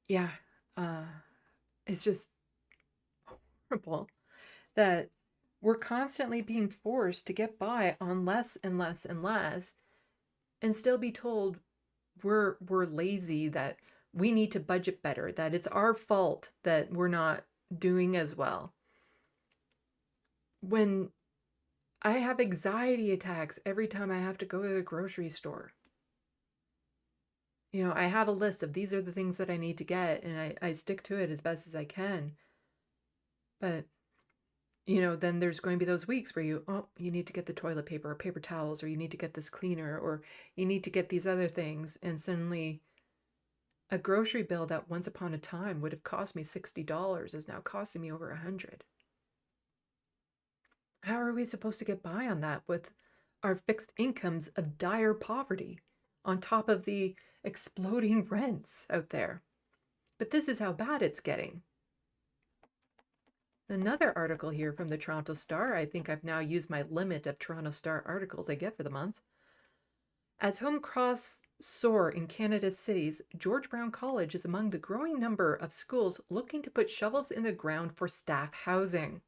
Yeah, it's just horrible that we're constantly being forced to get by on less and less and less and still be told we're lazy, that we need to budget better, that it's our fault that we're not doing as well. When I have anxiety attacks every time I have to go to the grocery store. You know, I have a list of these are the things that I need to get, and I stick to it as best as I can. But, you know, then there's going to be those weeks where you need to get the toilet paper or paper towels, or you need to get this cleaner, or you need to get these other things. And suddenly a grocery bill that once upon a time would have cost me $60 is now costing me over $100. How are we supposed to get by on that with our fixed incomes of dire poverty on top of the exploding rents out there? But this is how bad it's getting. Another article here from the Toronto Star. I think I've now used my limit of Toronto Star articles I get for the month. As home costs soar in Canada's cities, George Brown College is among the growing number of schools looking to put shovels in the ground for staff housing.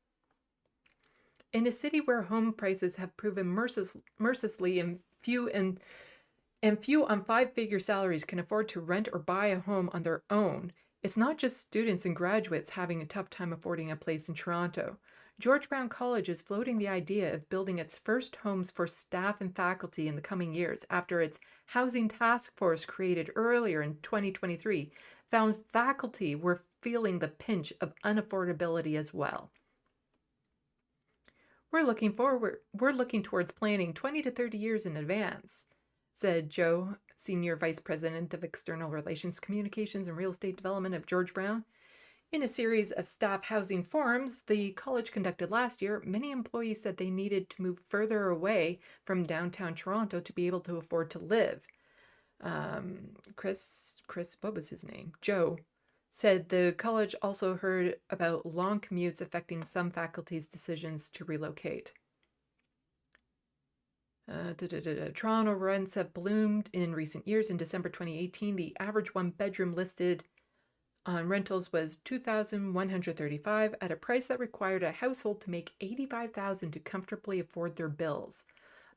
In a city where home prices have proven mercilessly and few on five-figure salaries can afford to rent or buy a home on their own, it's not just students and graduates having a tough time affording a place in Toronto. George Brown College is floating the idea of building its first homes for staff and faculty in the coming years after its housing task force created earlier in 2023 found faculty were feeling the pinch of unaffordability as well. We're looking towards planning 20 to 30 years in advance, said Joe, Senior Vice President of External Relations, Communications, and Real Estate Development of George Brown. In a series of staff housing forums the college conducted last year, many employees said they needed to move further away from downtown Toronto to be able to afford to live. Chris, what was his name? Joe said the college also heard about long commutes affecting some faculty's decisions to relocate. Toronto rents have bloomed in recent years. In December 2018, the average one-bedroom listed on rentals was $2,135 at a price that required a household to make $85,000 to comfortably afford their bills.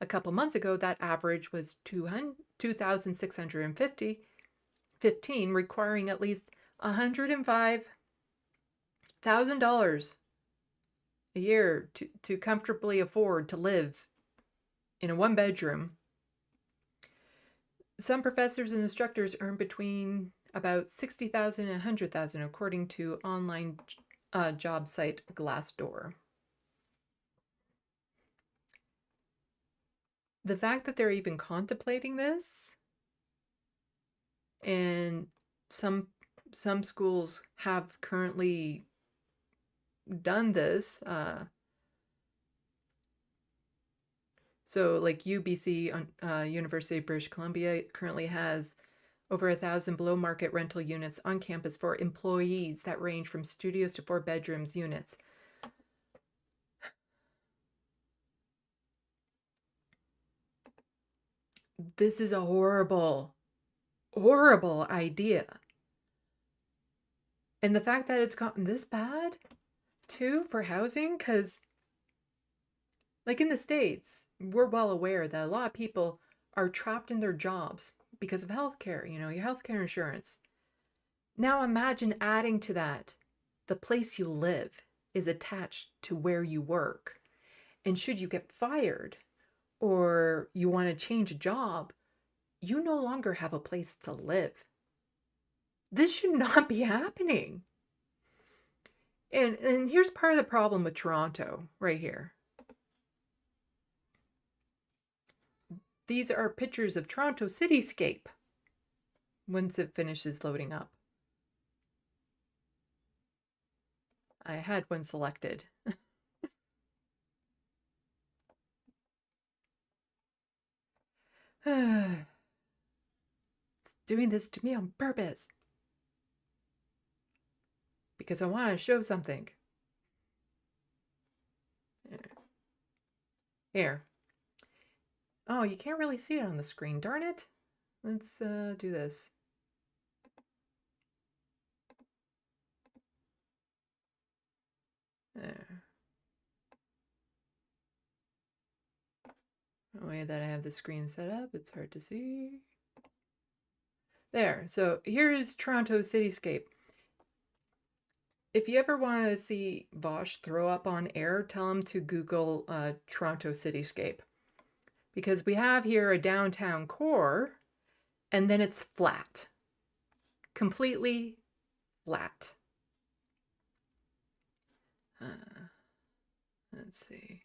A couple months ago, that average was $2,615, requiring at least $105,000 a year to comfortably afford to live in a one-bedroom. Some professors and instructors earn between about 60,000 and 100,000, according to online job site Glassdoor. The fact that they're even contemplating this, and some schools have currently done this. So like UBC, University of British Columbia, currently has over 1,000 below market rental units on campus for employees that range from studios to 4 bedrooms units. This is a horrible, horrible idea. And the fact that it's gotten this bad too for housing, because like in the States, we're well aware that a lot of people are trapped in their jobs because of healthcare, you know, your healthcare insurance. Now imagine adding to that, the place you live is attached to where you work. And should you get fired or you want to change a job, you no longer have a place to live. This should not be happening. And here's part of the problem with Toronto right here. These are pictures of Toronto cityscape once it finishes loading up. I had one selected. It's doing this to me on purpose. Because I want to show something. Here. Oh, you can't really see it on the screen. Darn it. Let's do this. There. The way that I have the screen set up, it's hard to see. There. So here's Toronto cityscape. If you ever want to see Vosh throw up on air, tell him to Google Toronto cityscape. Because we have here a downtown core, and then it's flat. Completely flat. Let's see.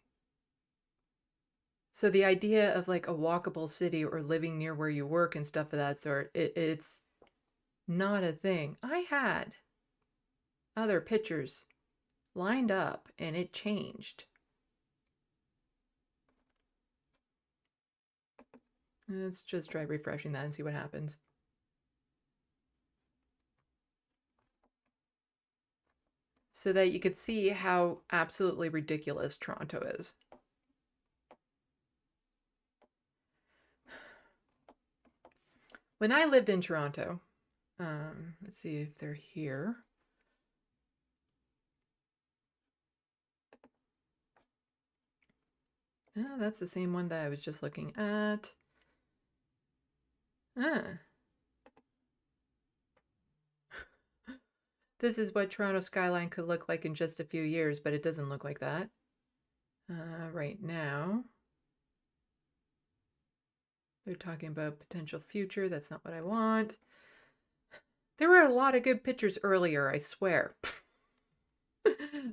So the idea of like a walkable city or living near where you work and stuff of that sort, it's not a thing. I had other pictures lined up and it changed. Let's just try refreshing that and see what happens. So that you could see how absolutely ridiculous Toronto is. When I lived in Toronto, let's see if they're here. Oh, that's the same one that I was just looking at. This is what Toronto skyline could look like in just a few years, but it doesn't look like that right now. They're talking about potential future. That's not what I want. There were a lot of good pictures earlier, I swear,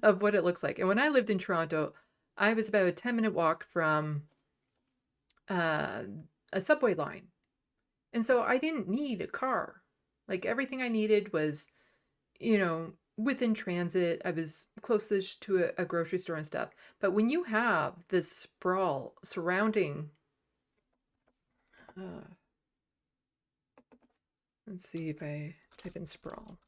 of what it looks like. And when I lived in Toronto, I was about a 10-minute walk from a subway line. And so I didn't need a car. Like everything I needed was, you know, within transit. I was closest to a grocery store and stuff. But when you have this sprawl surrounding, let's see if I type in sprawl.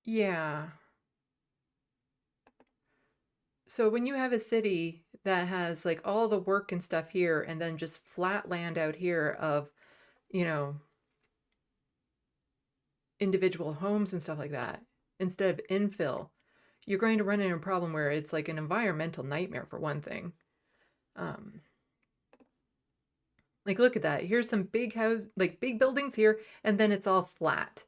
Yeah. So when you have a city that has like all the work and stuff here and then just flat land out here of, you know, individual homes and stuff like that, instead of infill, you're going to run into a problem where it's like an environmental nightmare for one thing. Like, look at that. Here's some big house, like big buildings here, and then it's all flat.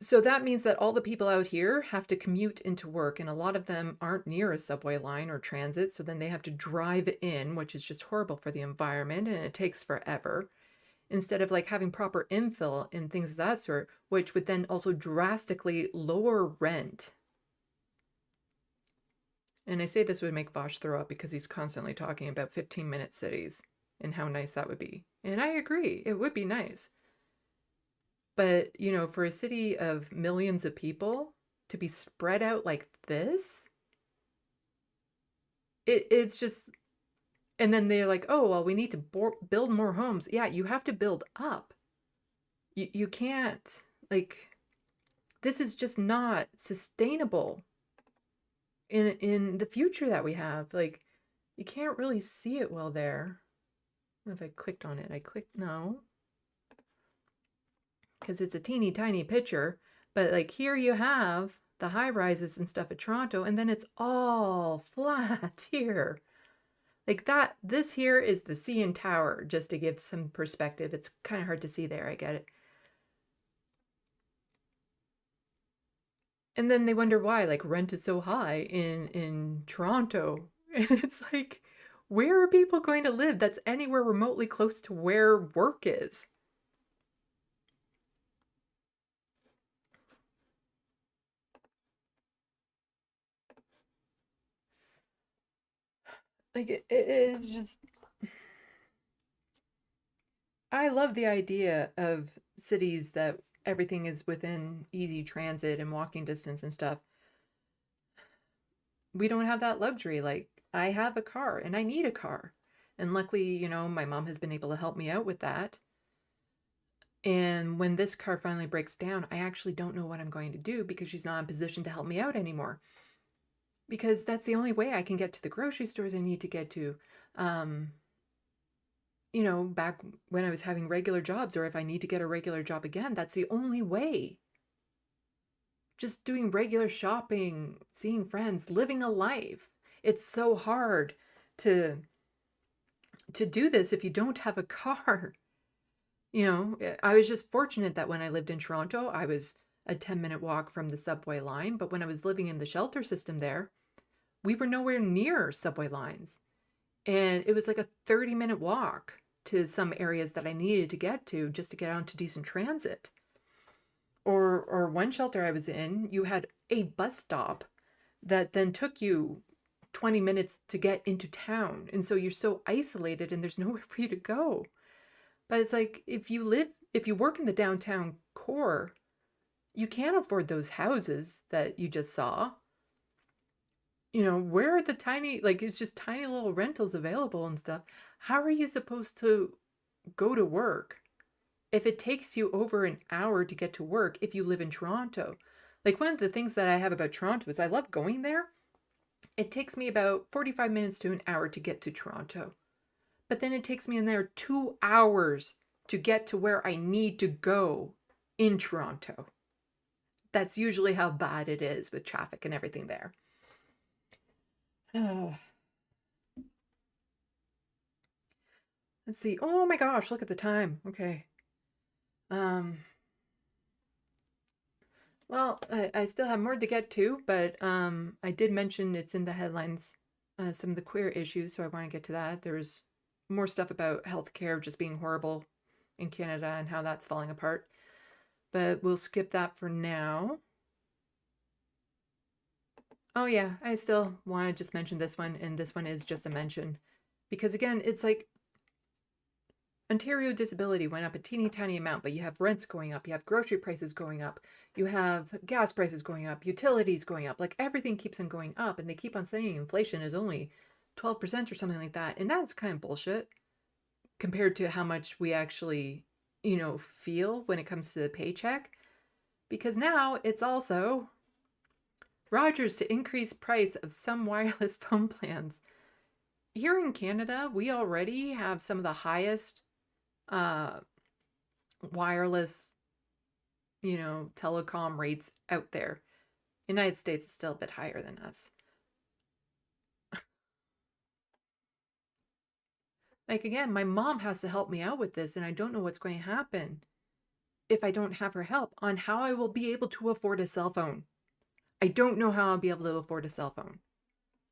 So that means that all the people out here have to commute into work, and a lot of them aren't near a subway line or transit, so then they have to drive in, which is just horrible for the environment, and it takes forever. Instead of like having proper infill and things of that sort, which would then also drastically lower rent. And I say this would make Vosh throw up because he's constantly talking about 15-minute cities and how nice that would be. And I agree, it would be nice. But, you know, for a city of millions of people to be spread out like this, it's just, and then they're like, oh, well, we need to build more homes. Yeah, you have to build up. You can't, like, this is just not sustainable in the future that we have. Like, you can't really see it well there. If I clicked on it, no. Because it's a teeny tiny picture, but like here you have the high rises and stuff at Toronto, and then it's all flat here. Like that, this here is the CN Tower, just to give some perspective. It's kind of hard to see there, I get it. And then they wonder why, like, rent is so high in Toronto. And it's like, where are people going to live that's anywhere remotely close to where work is? Like, it is just... I love the idea of cities that everything is within easy transit and walking distance and stuff. We don't have that luxury. Like, I have a car and I need a car. And luckily, you know, my mom has been able to help me out with that. And when this car finally breaks down, I actually don't know what I'm going to do because she's not in position to help me out anymore. Because that's the only way I can get to the grocery stores I need to get to. You know, back when I was having regular jobs, or if I need to get a regular job again, that's the only way. Just doing regular shopping, seeing friends, living a life. It's so hard to do this if you don't have a car. You know, I was just fortunate that when I lived in Toronto, I was a 10-minute walk from the subway line. But when I was living in the shelter system there, we were nowhere near subway lines. And it was like a 30-minute walk to some areas that I needed to get to just to get onto decent transit. Or one shelter I was in, you had a bus stop that then took you 20 minutes to get into town. And so you're so isolated and there's nowhere for you to go. But it's like, if you work in the downtown core, you can't afford those houses that you just saw. You know, where are the tiny, like, it's just tiny little rentals available and stuff. How are you supposed to go to work if it takes you over an hour to get to work if you live in Toronto? Like, one of the things that I have about Toronto is I love going there. It takes me about 45 minutes to an hour to get to Toronto. But then it takes me in there 2 hours to get to where I need to go in Toronto. That's usually how bad it is with traffic and everything there. Oh. Let's see. Oh my gosh, look at the time. Okay. Well, I still have more to get to, but I did mention it's in the headlines, some of the queer issues, so I want to get to that. There's more stuff about healthcare just being horrible in Canada and how that's falling apart. But we'll skip that for now. Oh yeah, I still want to just mention this one, and this one is just a mention. Because again, it's like Ontario disability went up a teeny tiny amount, but you have rents going up, you have grocery prices going up, you have gas prices going up, utilities going up, like everything keeps on going up, and they keep on saying inflation is only 12% or something like that. And that's kind of bullshit compared to how much we actually, you know, feel when it comes to the paycheck. Because now it's also Rogers to increase price of some wireless phone plans. Here in Canada, we already have some of the highest wireless, you know, telecom rates out there. United States is still a bit higher than us. Like, again, my mom has to help me out with this, and I don't know what's going to happen if I don't have her help, on how I will be able to afford a cell phone. I don't know how I'll be able to afford a cell phone.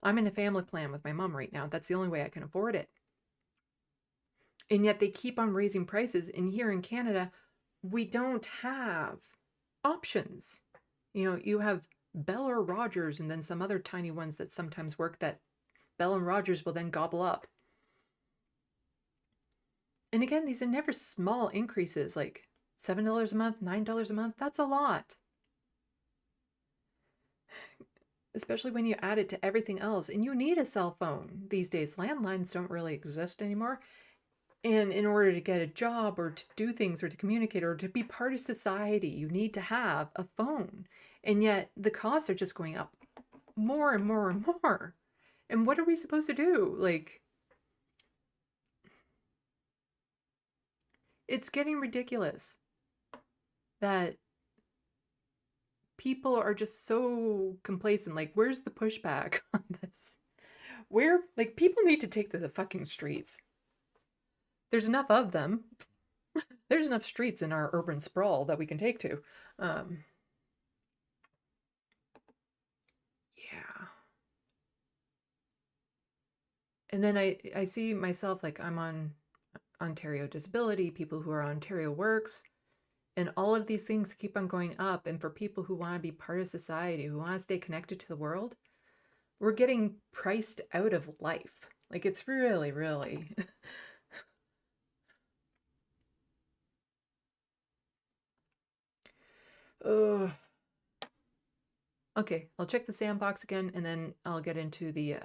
I'm in a family plan with my mom right now. That's the only way I can afford it. And yet they keep on raising prices. And here in Canada, we don't have options. You know, you have Bell or Rogers and then some other tiny ones that sometimes work that Bell and Rogers will then gobble up. And again, these are never small increases, like $7 a month, $9 a month. That's a lot. Especially when you add it to everything else. And you need a cell phone these days. Landlines don't really exist anymore. And in order to get a job or to do things or to communicate or to be part of society, you need to have a phone. And yet the costs are just going up more and more and more. And what are we supposed to do? Like, it's getting ridiculous that people are just so complacent. Like, where's the pushback on this? Where, like, people need to take to the fucking streets. There's enough of them. There's enough streets in our urban sprawl that we can take to. Yeah. And then I see myself, like, I'm on Ontario Disability, people who are on Ontario Works, and all of these things keep on going up. And for people who want to be part of society, who want to stay connected to the world, we're getting priced out of life. Like, it's really, really... Oh. Okay, I'll check the sandbox again, and then I'll get into the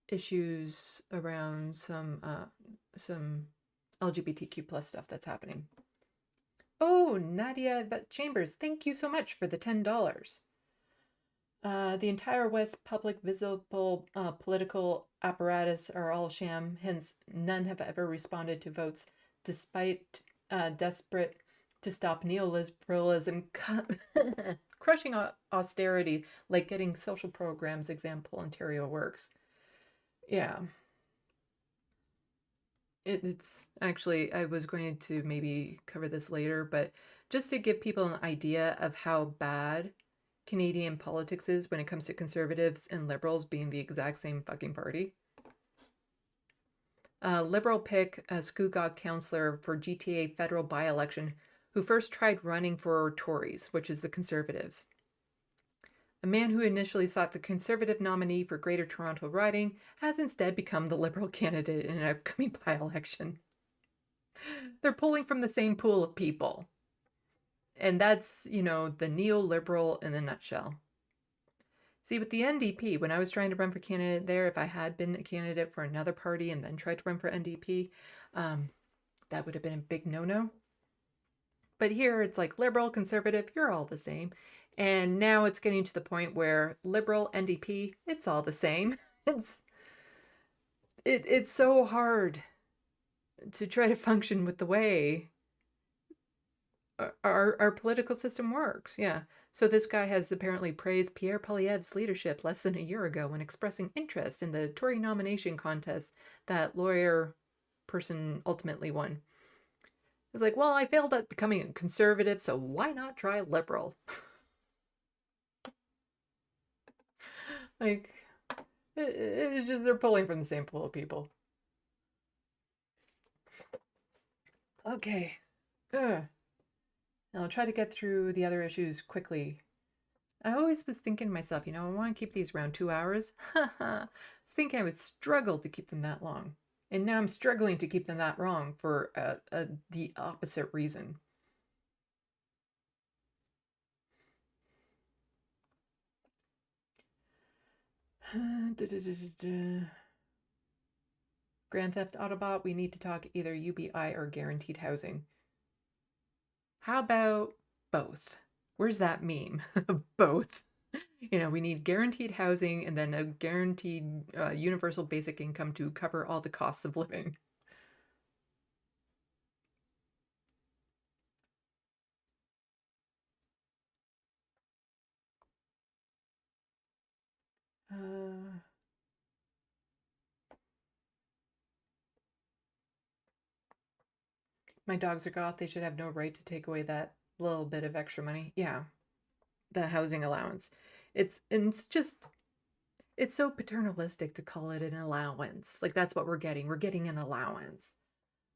issues around some LGBTQ plus stuff that's happening. Oh, Nadia Chambers, thank you so much for the $10. The entire West public visible political apparatus are all sham, hence none have ever responded to votes despite desperate to stop neoliberalism crushing austerity, like getting social programs, example, Ontario Works. Yeah. It's actually, I was going to maybe cover this later, but just to give people an idea of how bad Canadian politics is when it comes to conservatives and liberals being the exact same fucking party. Liberal pick a Scugog councillor for GTA federal by-election who first tried running for Tories, which is the Conservatives. A man who initially sought the Conservative nominee for Greater Toronto riding has instead become the Liberal candidate in an upcoming by-election. They're pulling from the same pool of people. And that's, you know, the neoliberal in a nutshell. See, with the NDP, when I was trying to run for candidate there, if I had been a candidate for another party and then tried to run for NDP, that would have been a big no-no. But here it's like liberal, conservative, you're all the same. And now it's getting to the point where liberal, NDP, it's all the same. It's so hard to try to function with the way our political system works. Yeah. So this guy has apparently praised Pierre Poilievre's leadership less than a year ago when expressing interest in the Tory nomination contest that lawyer person ultimately won. It's like, well, I failed at becoming a conservative, so why not try liberal? Like, it's just they're pulling from the same pool of people. Okay. Now I'll try to get through the other issues quickly. I always was thinking to myself, you know, I want to keep these around 2 hours. I was thinking I would struggle to keep them that long. And now I'm struggling to keep them that wrong for the opposite reason. Grand Theft Autobot, we need to talk either UBI or guaranteed housing. How about both? Where's that meme? Both. You know, we need guaranteed housing and then a guaranteed universal basic income to cover all the costs of living. My dogs are goth. They should have no right to take away that little bit of extra money. Yeah, the housing allowance. It's just it's so paternalistic to call it an allowance. Like that's what we're getting. We're getting an allowance.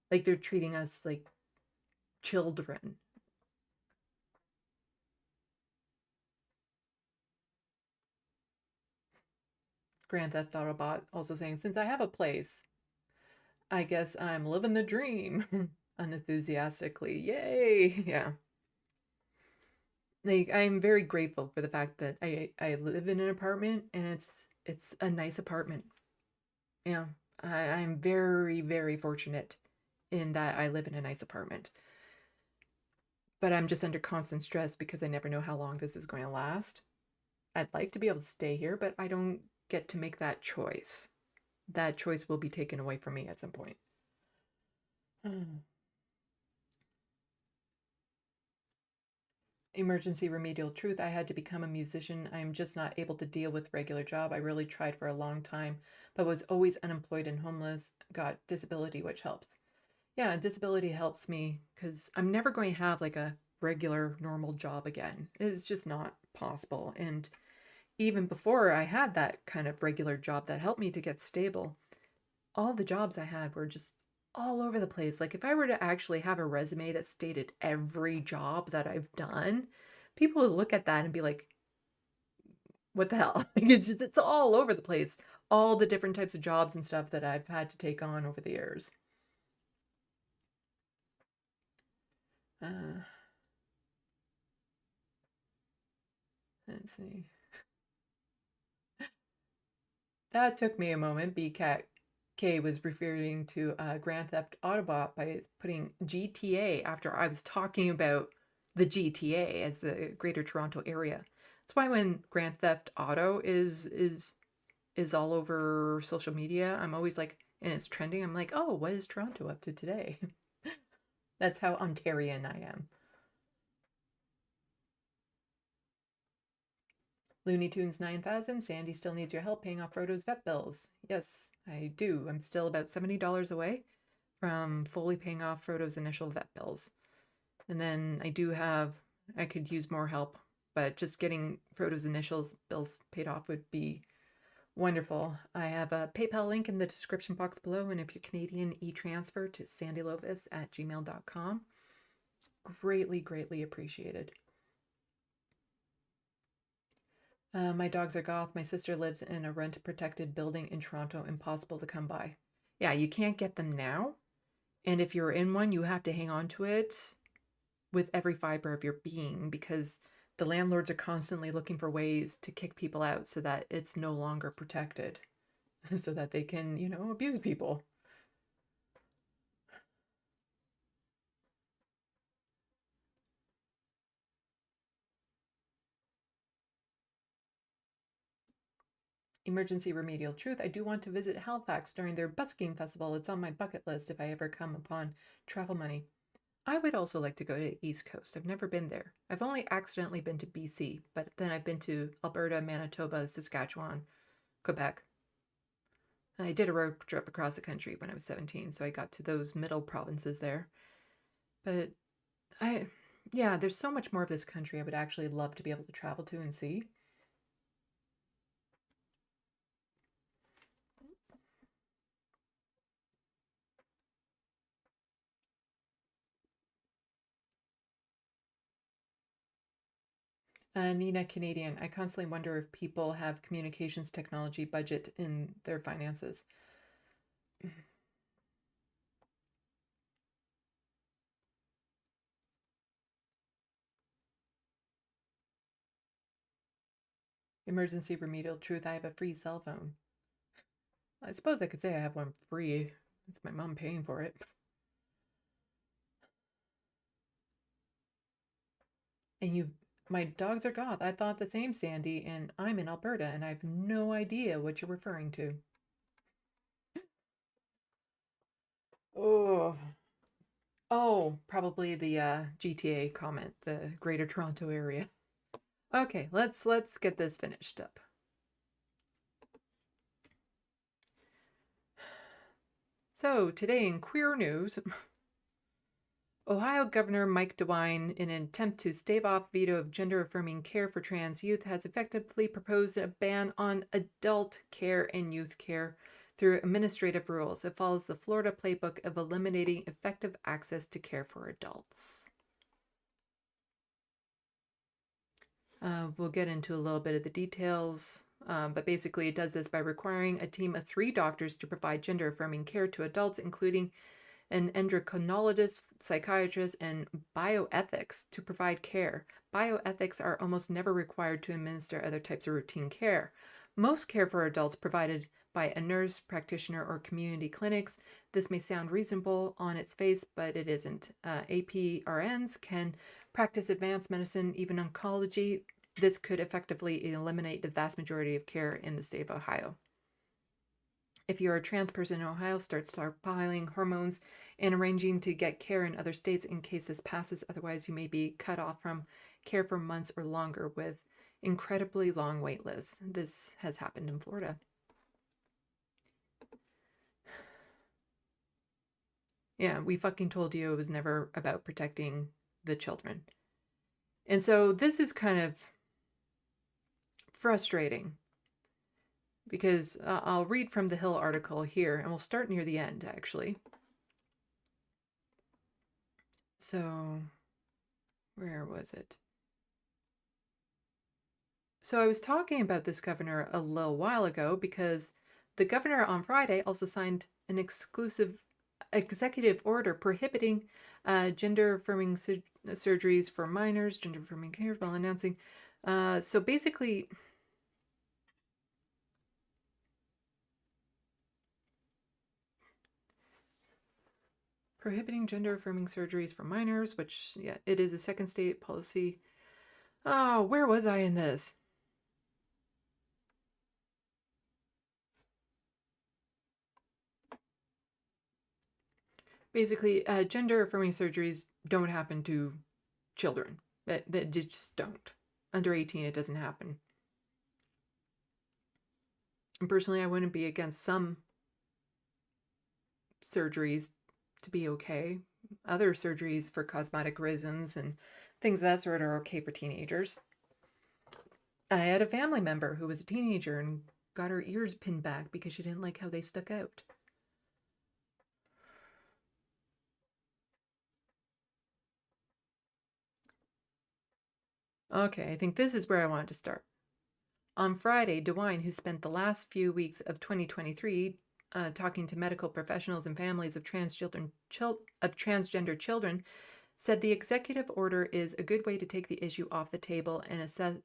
Like they're treating us like children. Grand Theft Auto bot also saying, since I have a place, I guess I'm living the dream. Unenthusiastically. Yay. Yeah. Like I'm very grateful for the fact that I live in an apartment and it's a nice apartment. Yeah. I'm very, very fortunate in that I live in a nice apartment. But I'm just under constant stress because I never know how long this is going to last. I'd like to be able to stay here, but I don't get to make that choice. That choice will be taken away from me at some point. Emergency remedial truth. I had to become a musician. I'm just not able to deal with regular job. I really tried for a long time, but was always unemployed and homeless. Got disability, which helps. Yeah, disability helps me because I'm never going to have like a regular normal job again. It's just not possible. And even before I had that kind of regular job that helped me to get stable, all the jobs I had were just all over the place. Like if I were to actually have a resume that stated every job that I've done, people would look at that and be like, what the hell? Like it's all over the place. All the different types of jobs and stuff that I've had to take on over the years. Let's see. That took me a moment. BCat K was referring to Grand Theft Autobot by putting GTA after I was talking about the GTA as the Greater Toronto Area. That's why when Grand Theft Auto is all over social media, I'm always like, and it's trending, I'm like, oh, what is Toronto up to today? That's how Ontarian I am. Looney Tunes 9000, Sandy still needs your help paying off Frodo's vet bills. Yes, I do. I'm still about $70 away from fully paying off Frodo's initial vet bills. And then I could use more help, but just getting Frodo's initial bills paid off would be wonderful. I have a PayPal link in the description box below, and if you're Canadian, e-transfer to SandeeLovas@gmail.com. Greatly, greatly appreciated. My dogs are goth. My sister lives in a rent-protected building in Toronto. Impossible to come by. Yeah, you can't get them now. And if you're in one, you have to hang on to it with every fiber of your being because the landlords are constantly looking for ways to kick people out so that it's no longer protected, so that they can, abuse people. Emergency remedial truth. I do want to visit Halifax during their busking festival. It's on my bucket list if I ever come upon travel money. I would also like to go to the East Coast. I've never been there. I've only accidentally been to BC, but then I've been to Alberta, Manitoba, Saskatchewan, Quebec. I did a road trip across the country when I was 17, so I got to those middle provinces there. But there's so much more of this country I would actually love to be able to travel to and see. Nina Canadian, I constantly wonder if people have communications technology budget in their finances. Emergency remedial truth, I have a free cell phone. I suppose I could say I have one free. It's my mom paying for it. And my dogs are goth. I thought the same, Sandy, and I'm in Alberta, and I have no idea what you're referring to. Oh, probably the GTA comment, the Greater Toronto Area. Okay, let's get this finished up. So today in queer news, Ohio Governor Mike DeWine, in an attempt to stave off veto of gender-affirming care for trans youth, has effectively proposed a ban on adult care and youth care through administrative rules. It follows the Florida playbook of eliminating effective access to care for adults. We'll get into a little bit of the details, but basically it does this by requiring a team of 3 doctors to provide gender-affirming care to adults, including an endocrinologist, psychiatrist, and bioethics to provide care. Bioethics are almost never required to administer other types of routine care. Most care for adults provided by a nurse, practitioner, or community clinics. This may sound reasonable on its face, but it isn't. APRNs can practice advanced medicine, even oncology. This could effectively eliminate the vast majority of care in the state of Ohio. If you're a trans person in Ohio, start stockpiling hormones and arranging to get care in other states in case this passes. Otherwise, you may be cut off from care for months or longer with incredibly long wait lists. This has happened in Florida. Yeah, we fucking told you it was never about protecting the children. And so this is kind of frustrating because I'll read from the Hill article here, and we'll start near the end, actually. So, where was it? So I was talking about this governor a little while ago because the governor on Friday also signed an exclusive executive order prohibiting gender-affirming surgeries for minors, gender-affirming care, while announcing. So basically, prohibiting gender-affirming surgeries for minors, which, yeah, it is a second state policy. Oh, where was I in this? Basically, gender-affirming surgeries don't happen to children. That just don't. Under 18, it doesn't happen. And personally, I wouldn't be against some surgeries to be okay. Other surgeries for cosmetic reasons and things of that sort are okay for teenagers. I had a family member who was a teenager and got her ears pinned back because she didn't like how they stuck out. Okay, I think this is where I wanted to start. On Friday, DeWine, who spent the last few weeks of 2023 talking to medical professionals and families of transgender children, said the executive order is a good way to take the issue off the table and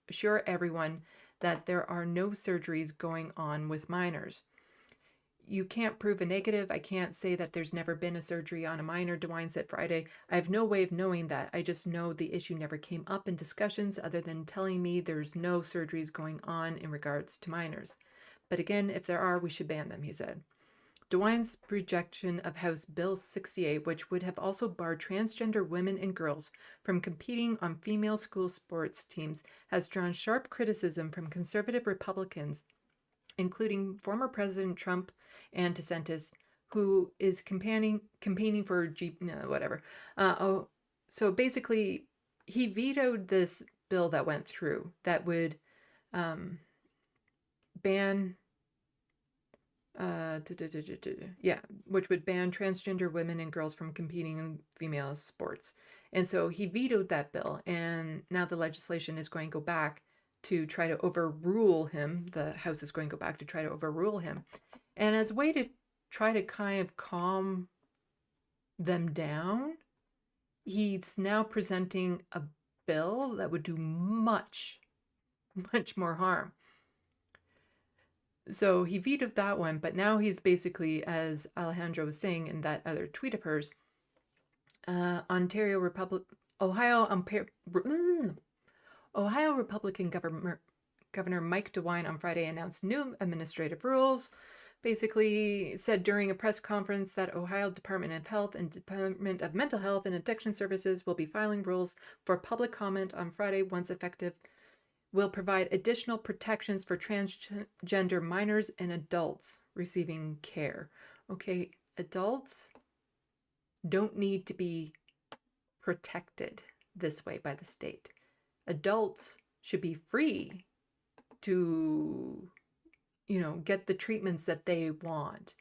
assure everyone that there are no surgeries going on with minors. You can't prove a negative. I can't say that there's never been a surgery on a minor, DeWine said Friday. I have no way of knowing that. I just know the issue never came up in discussions other than telling me there's no surgeries going on in regards to minors. But again, if there are, we should ban them, he said. DeWine's projection of House Bill 68, which would have also barred transgender women and girls from competing on female school sports teams, has drawn sharp criticism from conservative Republicans, including former President Trump and DeSantis, who is campaigning for whatever. So basically, he vetoed this bill that went through that would ban, which would ban transgender women and girls from competing in female sports. And so he vetoed that bill, and now the legislation is going to go back to try to overrule him. The House is going to go back to try to overrule him. And as a way to try to kind of calm them down, he's now presenting a bill that would do much, much more harm. So he vetoed that one, but now he's basically, as Alejandra was saying in that other tweet of hers, Ohio Republican Governor Mike DeWine on Friday announced new administrative rules. Basically said during a press conference that Ohio Department of Health and Department of Mental Health and Addiction Services will be filing rules for public comment on Friday. Once effective, will provide additional protections for transgender minors and adults receiving care. Okay, adults don't need to be protected this way by the state. Adults should be free to, get the treatments that they want.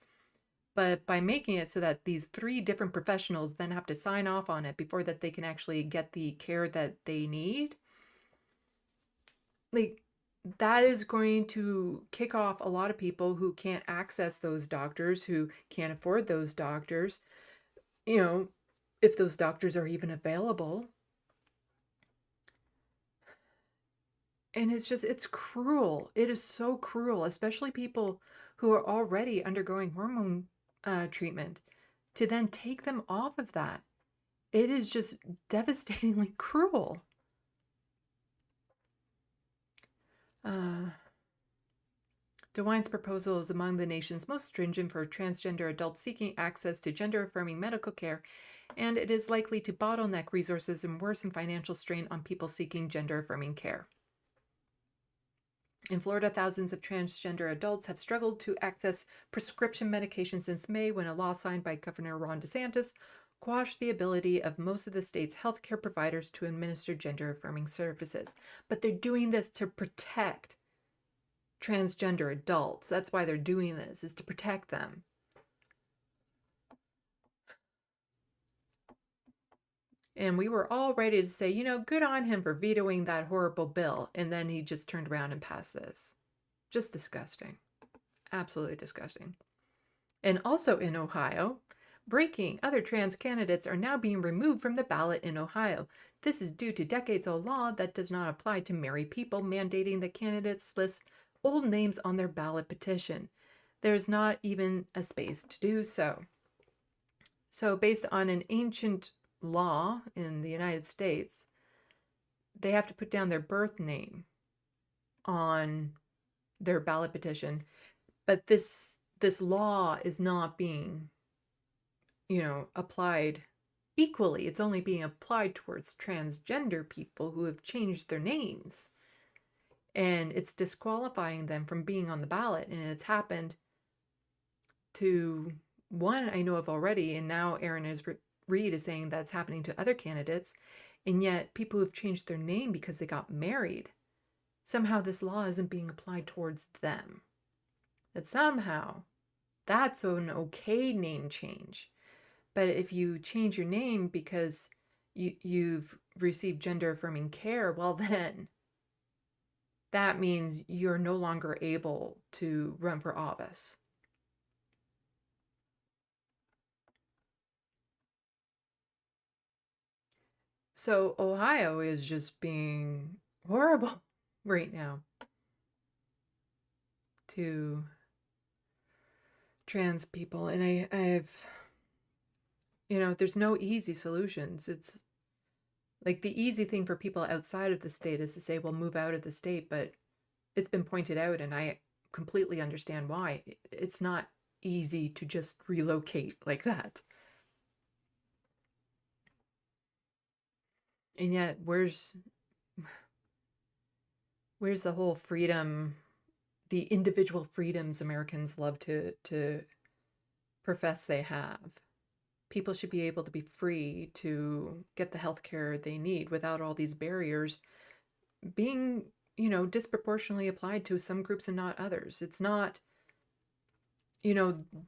But by making it so that these 3 different professionals then have to sign off on it before that they can actually get the care that they need, like, that is going to kick off a lot of people who can't access those doctors, who can't afford those doctors, if those doctors are even available. And it's cruel. It is so cruel, especially people who are already undergoing hormone treatment, to then take them off of that. It is just devastatingly cruel. DeWine's proposal is among the nation's most stringent for transgender adults seeking access to gender-affirming medical care, and it is likely to bottleneck resources and worsen financial strain on people seeking gender-affirming care. In Florida, thousands of transgender adults have struggled to access prescription medication since May, when a law signed by Governor Ron DeSantis quashed the ability of most of the state's healthcare providers to administer gender-affirming services. But they're doing this to protect transgender adults. That's why they're doing this, is to protect them. And we were all ready to say, good on him for vetoing that horrible bill. And then he just turned around and passed this. Just disgusting. Absolutely disgusting. And also in Ohio, breaking, other trans candidates are now being removed from the ballot in Ohio. This is due to decades-old law that does not apply to married people, mandating that candidates list old names on their ballot petition. There's not even a space to do so. So based on an ancient law in the United States, they have to put down their birth name on their ballot petition. But this law is not being, applied equally. It's only being applied towards transgender people who have changed their names. And it's disqualifying them from being on the ballot. And it's happened to one I know of already, and now Aaron Reed is saying that's happening to other candidates. And yet people who've changed their name because they got married, somehow this law isn't being applied towards them. That somehow that's an okay name change. But if you change your name because you've received gender-affirming care, well then, that means you're no longer able to run for office. So Ohio is just being horrible right now to trans people. And I've, there's no easy solutions. It's like the easy thing for people outside of the state is to say, well, move out of the state. But it's been pointed out, and I completely understand why. It's not easy to just relocate like that. And yet, where's the whole freedom, the individual freedoms Americans love to profess they have? People should be able to be free to get the health care they need without all these barriers being, disproportionately applied to some groups and not others. It's not,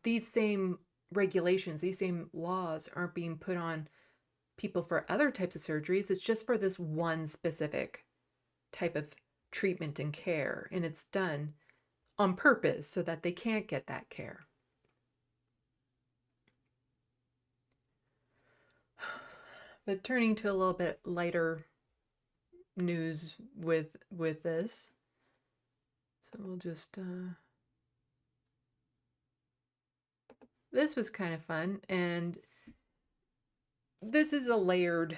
these same regulations, these same laws aren't being put on people for other types of surgeries. It's just for this one specific type of treatment and care, and it's done on purpose so that they can't get that care. But turning to a little bit lighter news with this, so we'll just this was kind of fun, and this is a layered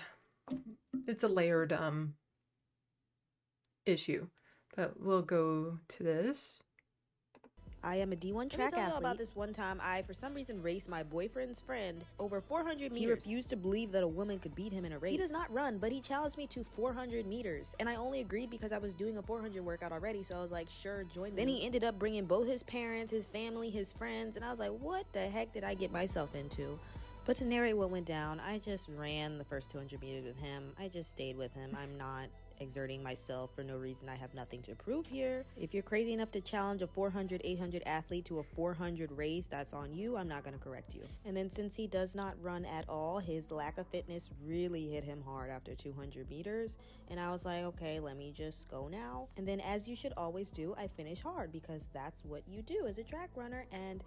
issue, but we'll go to this. I am a D1 track athlete. About this one time, I, for some reason, raced my boyfriend's friend over 400 meters. He refused to believe that a woman could beat him in a race. He does not run, but he challenged me to 400 meters. And I only agreed because I was doing a 400 workout already, so I was like, sure, join me. Then he ended up bringing both his parents, his family, his friends, and I was like, what the heck did I get myself into? But to narrate what went down, I just ran the first 200 meters with him. I just stayed with him. I'm not exerting myself for no reason. I have nothing to prove here. If you're crazy enough to challenge a 400, 800 athlete to a 400 race, that's on you. I'm not going to correct you. And then since he does not run at all, his lack of fitness really hit him hard after 200 meters. And I was like, okay, let me just go now. And then, as you should always do, I finish hard because that's what you do as a track runner. And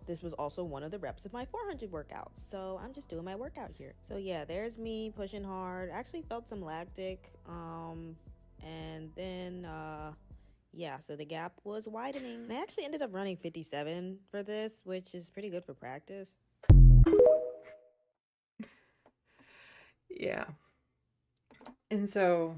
this was also one of the reps of my 400 workout. So I'm just doing my workout here. So yeah, there's me pushing hard. I actually felt some lactic. And then, yeah, so the gap was widening. And I actually ended up running 57 for this, which is pretty good for practice. Yeah. And so,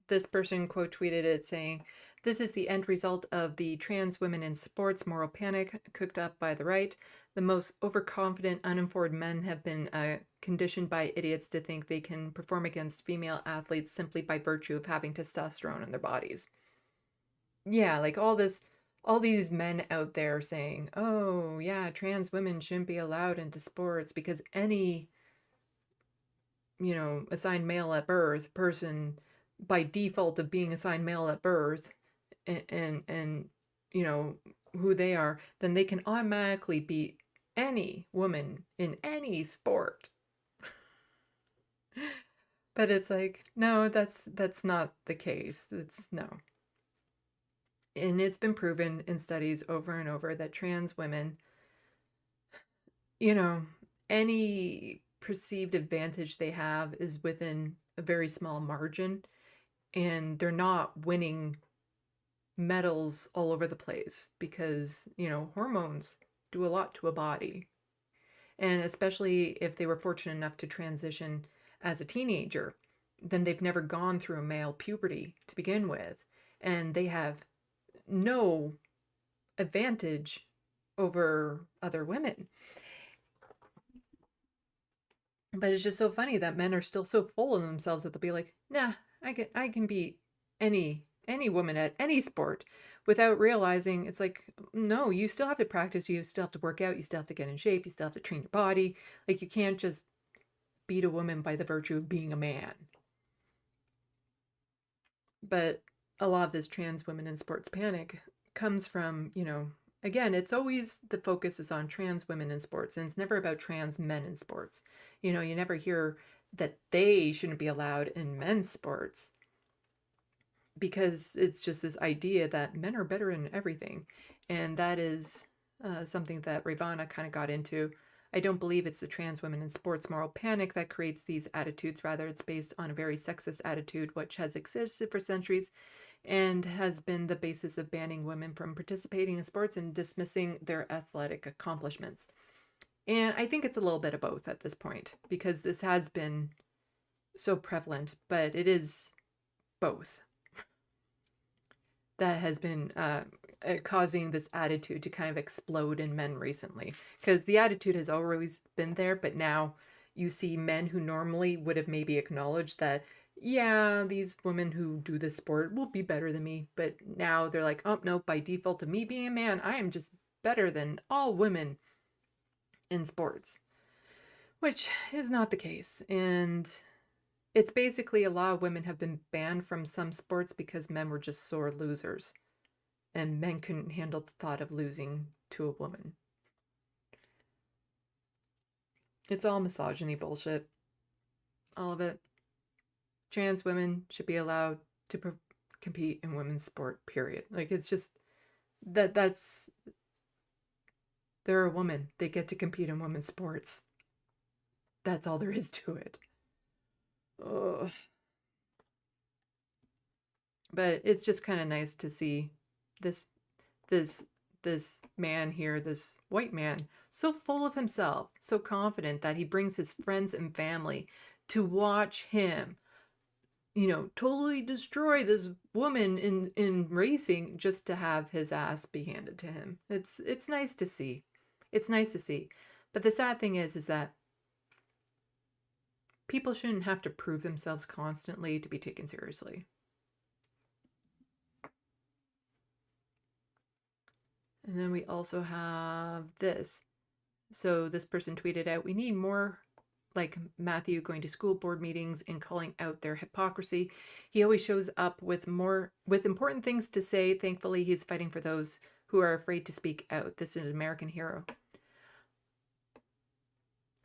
this person quote tweeted it saying, "This is the end result of the trans women in sports moral panic cooked up by the right. The most overconfident, uninformed men have been conditioned by idiots to think they can perform against female athletes simply by virtue of having testosterone in their bodies." Yeah, like all these men out there saying, "Oh, yeah, trans women shouldn't be allowed into sports because any, assigned male at birth person by default of being assigned male at birth and who they are, then they can automatically beat any woman in any sport." But it's like, no, that's not the case. It's no. And it's been proven in studies over and over that trans women, any perceived advantage they have is within a very small margin, and they're not winning medals all over the place because, hormones do a lot to a body. And especially if they were fortunate enough to transition as a teenager, then they've never gone through a male puberty to begin with, and they have no advantage over other women. But it's just so funny that men are still so full of themselves that they'll be like, "Nah, I can beat any woman at any sport," without realizing it's like, no, you still have to practice, you still have to work out, you still have to get in shape, you still have to train your body. Like, you can't just beat a woman by the virtue of being a man. But a lot of this trans women in sports panic comes from, again, it's always the focus is on trans women in sports, and it's never about trans men in sports. You never hear that they shouldn't be allowed in men's sports, because it's just this idea that men are better in everything. And that is something that Ravana kind of got into. I don't believe it's the trans women in sports moral panic that creates these attitudes. Rather, it's based on a very sexist attitude, which has existed for centuries and has been the basis of banning women from participating in sports and dismissing their athletic accomplishments. And I think it's a little bit of both at this point, because this has been so prevalent, but it is both that has been causing this attitude to kind of explode in men recently. Because the attitude has always been there, but now you see men who normally would have maybe acknowledged that, yeah, these women who do this sport will be better than me. But now they're like, oh, no, by default of me being a man, I am just better than all women in sports. Which is not the case. And it's basically a lot of women have been banned from some sports because men were just sore losers. And men couldn't handle the thought of losing to a woman. It's all misogyny bullshit. All of it. Trans women should be allowed to compete in women's sport, period. Like, it's just that's they're a woman. They get to compete in women's sports. That's all there is to it. Ugh. But it's just kind of nice to see this man here, this white man, so full of himself, so confident that he brings his friends and family to watch him, totally destroy this woman in racing just to have his ass be handed to him. It's nice to see. It's nice to see. But the sad thing is that people shouldn't have to prove themselves constantly to be taken seriously. And then we also have this. So this person tweeted out, we need more like Matthew going to school board meetings and calling out their hypocrisy. He always shows up with important things to say. Thankfully, he's fighting for those who are afraid to speak out. This is an American hero.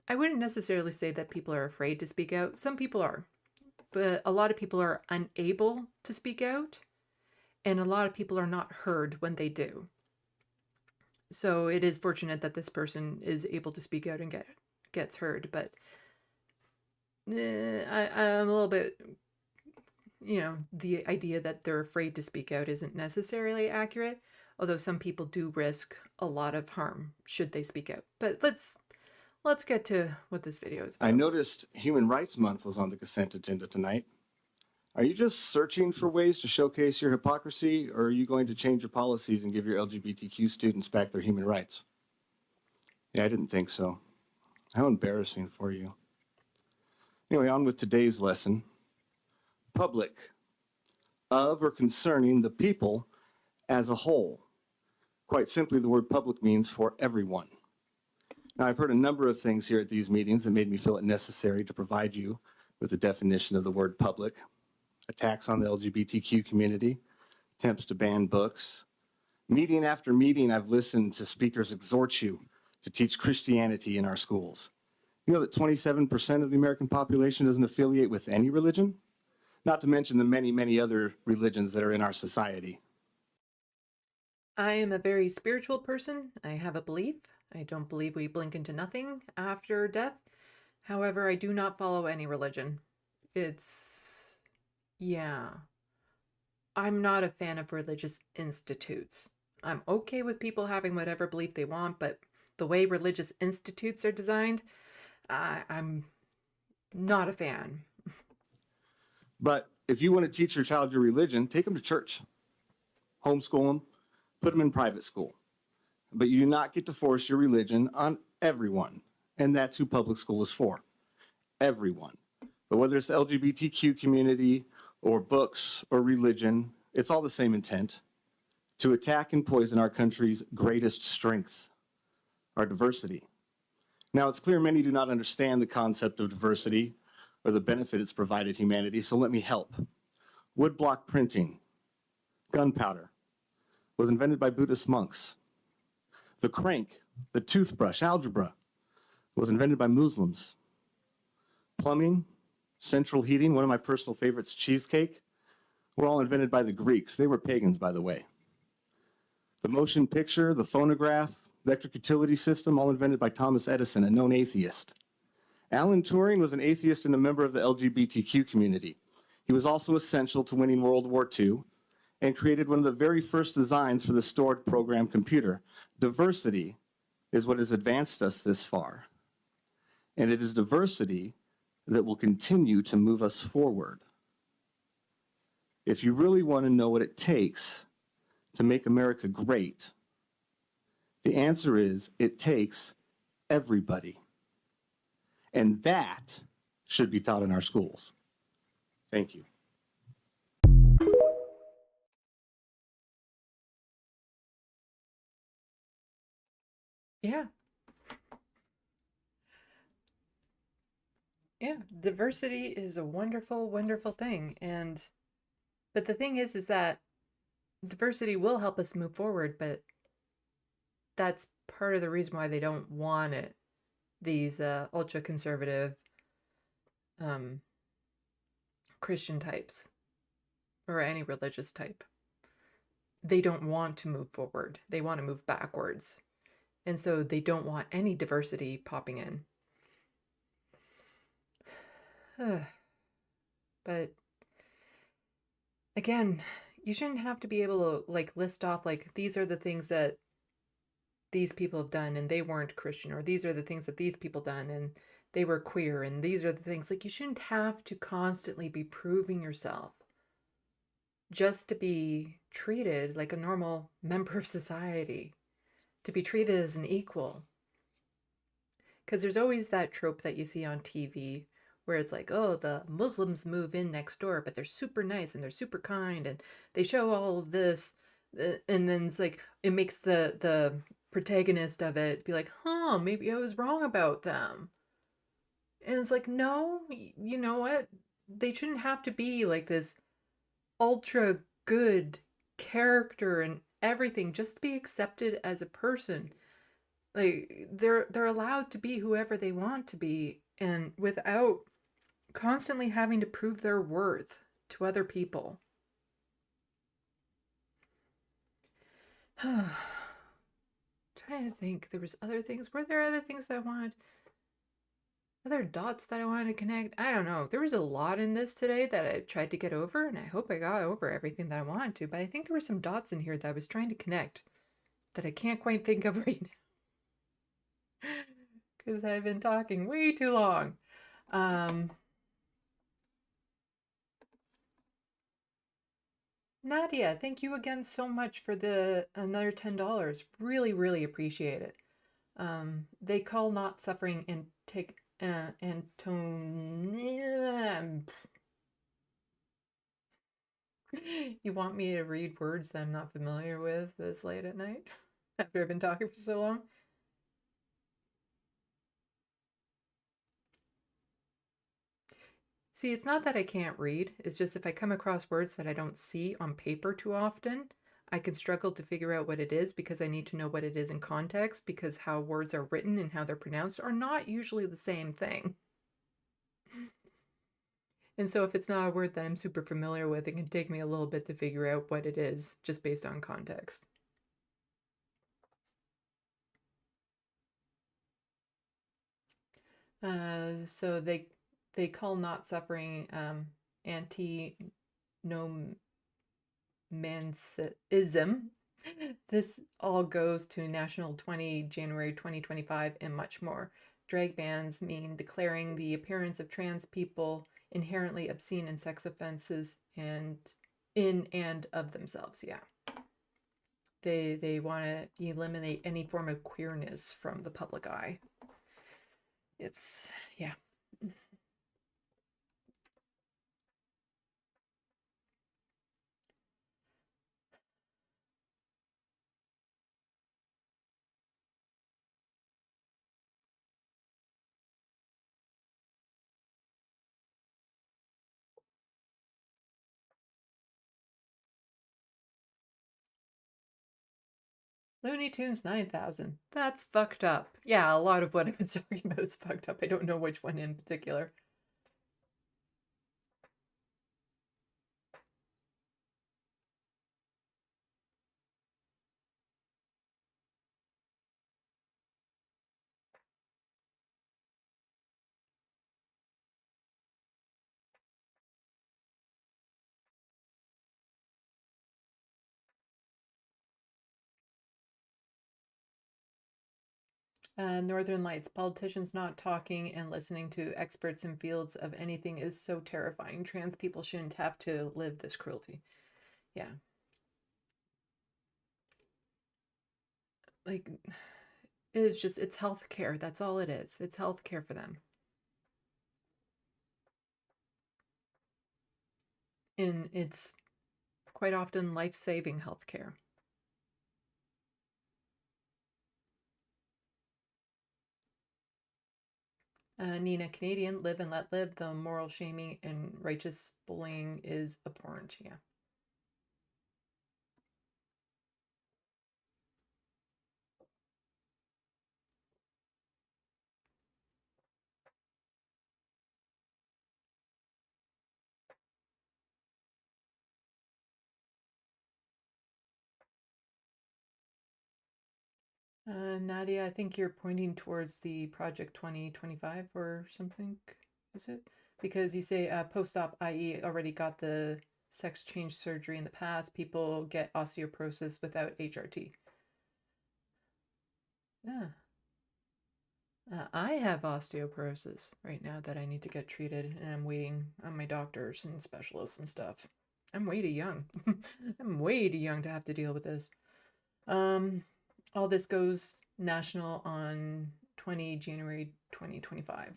I wouldn't necessarily say that people are afraid to speak out. Some people are, but a lot of people are unable to speak out, and a lot of people are not heard when they do. So it is fortunate that this person is able to speak out and gets heard, but I'm a little bit, the idea that they're afraid to speak out isn't necessarily accurate, although some people do risk a lot of harm should they speak out. But let's get to what this video is about. I noticed Human Rights Month was on the consent agenda tonight. Are you just searching for ways to showcase your hypocrisy, or are you going to change your policies and give your LGBTQ students back their human rights? Yeah, I didn't think so. How embarrassing for you. Anyway, on with today's lesson. Public, of or concerning the people as a whole. Quite simply, the word public means for everyone. Now, I've heard a number of things here at these meetings that made me feel it necessary to provide you with a definition of the word public. Attacks on the LGBTQ community, attempts to ban books. Meeting after meeting, I've listened to speakers exhort you to teach Christianity in our schools. You know that 27% of the American population doesn't affiliate with any religion? Not to mention the many, many other religions that are in our society. I am a very spiritual person. I have a belief. I don't believe we blink into nothing after death. However, I do not follow any religion. I'm not a fan of religious institutes. I'm okay with people having whatever belief they want, but the way religious institutes are designed, I'm not a fan. But if you want to teach your child your religion, take them to church. Homeschool them, put them in private school. But you do not get to force your religion on everyone. And that's who public school is for. Everyone. But whether it's the LGBTQ community or books or religion, it's all the same intent: to attack and poison our country's greatest strength, our diversity. Now, it's clear many do not understand the concept of diversity or the benefit it's provided humanity, so let me help. Woodblock printing, gunpowder, was invented by Buddhist monks. The crank, the toothbrush, algebra, was invented by Muslims. Plumbing, central heating, one of my personal favorites, cheesecake, were all invented by the Greeks. They were pagans, by the way. The motion picture, the phonograph, electric utility system, all invented by Thomas Edison, a known atheist. Alan Turing was an atheist and a member of the LGBTQ community. He was also essential to winning World War II and created one of the very first designs for the stored program computer. Diversity is what has advanced us this far. And it is diversity that will continue to move us forward. If you really want to know what it takes to make America great, the answer is it takes everybody. And that should be taught in our schools. Thank you. Yeah. Yeah, diversity is a wonderful, wonderful thing. But the thing is that diversity will help us move forward, but that's part of the reason why they don't want it. These ultra-conservative Christian types, or any religious type. They don't want to move forward. They want to move backwards. And so they don't want any diversity popping in. But again, you shouldn't have to be able to list off these are the things that these people have done and they weren't Christian, or these are the things that these people done and they were queer, and these are the things. You shouldn't have to constantly be proving yourself just to be treated like a normal member of society, to be treated as an equal. Because there's always that trope that you see on TV where it's oh, the Muslims move in next door, but they're super nice and they're super kind and they show all of this. And then it's it makes the protagonist of it be like, huh, maybe I was wrong about them. And it's like, no, you know what? They shouldn't have to be like this ultra good character and everything just to be accepted as a person. Like they're allowed to be whoever they want to be, and without constantly having to prove their worth to other people. Trying to think, there was other things. Were there other things I wanted? Other dots that I wanted to connect? I don't know. There was a lot in this today that I tried to get over, and I hope I got over everything that I wanted to, but I think there were some dots in here that I was trying to connect that I can't quite think of right now. Because I've been talking way too long. Nadia, thank you again so much for the another $10. Really, really appreciate it. They call not suffering and take Anton. You want me to read words that I'm not familiar with this late at night after I've been talking for so long? See, it's not that I can't read. It's just if I come across words that I don't see on paper too often, I can struggle to figure out what it is because I need to know what it is in context, because how words are written and how they're pronounced are not usually the same thing. And so if it's not a word that I'm super familiar with, it can take me a little bit to figure out what it is just based on context. So they call not suffering anti-nomansism. This all goes to National 20 January 2025 and much more. Drag bans mean declaring the appearance of trans people inherently obscene and sex offenses and in and of themselves. Yeah. They want to eliminate any form of queerness from the public eye. It's, yeah. Looney Tunes 9000. That's fucked up. Yeah, a lot of what I've been talking about is fucked up. I don't know which one in particular. Northern Lights. Politicians not talking and listening to experts in fields of anything is so terrifying. Trans people shouldn't have to live this cruelty. Yeah. Like, it's just, it's health care. That's all it is. It's health care for them. And it's quite often life-saving health care. Nina, Canadian, live and let live. The moral shaming and righteous bullying is abhorrent. Yeah. Nadia, I think you're pointing towards the Project 2025 or something, is it? Because you say post-op, i.e. already got the sex change surgery in the past, people get osteoporosis without HRT. Yeah. I have osteoporosis right now that I need to get treated, and I'm waiting on my doctors and specialists and stuff. I'm way too young. I'm way too young to have to deal with this. All this goes national on 20 January 2025.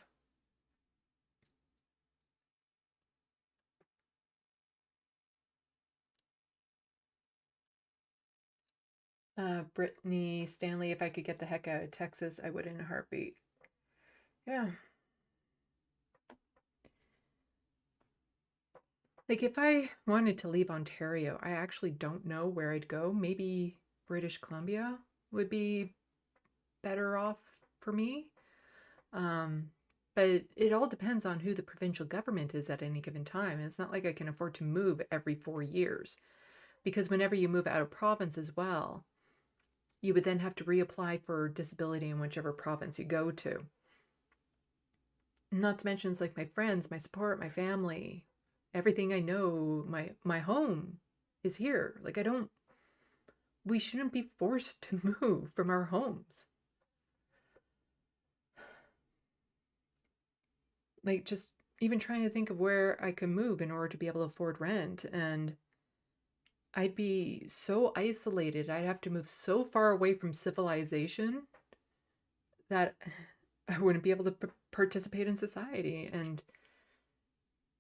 Brittany Stanley, if I could get the heck out of Texas, I would in a heartbeat. Yeah. Like, if I wanted to leave Ontario, I actually don't know where I'd go. Maybe British Columbia would be better off for me. But it all depends on who the provincial government is at any given time. And it's not like I can afford to move every 4 years, because whenever you move out of province as well, you would then have to reapply for disability in whichever province you go to. Not to mention, it's like my friends, my support, my family, everything I know, my home is here. Like, we shouldn't be forced to move from our homes. Like, just even trying to think of where I could move in order to be able to afford rent, and I'd be so isolated. I'd have to move so far away from civilization that I wouldn't be able to participate in society, and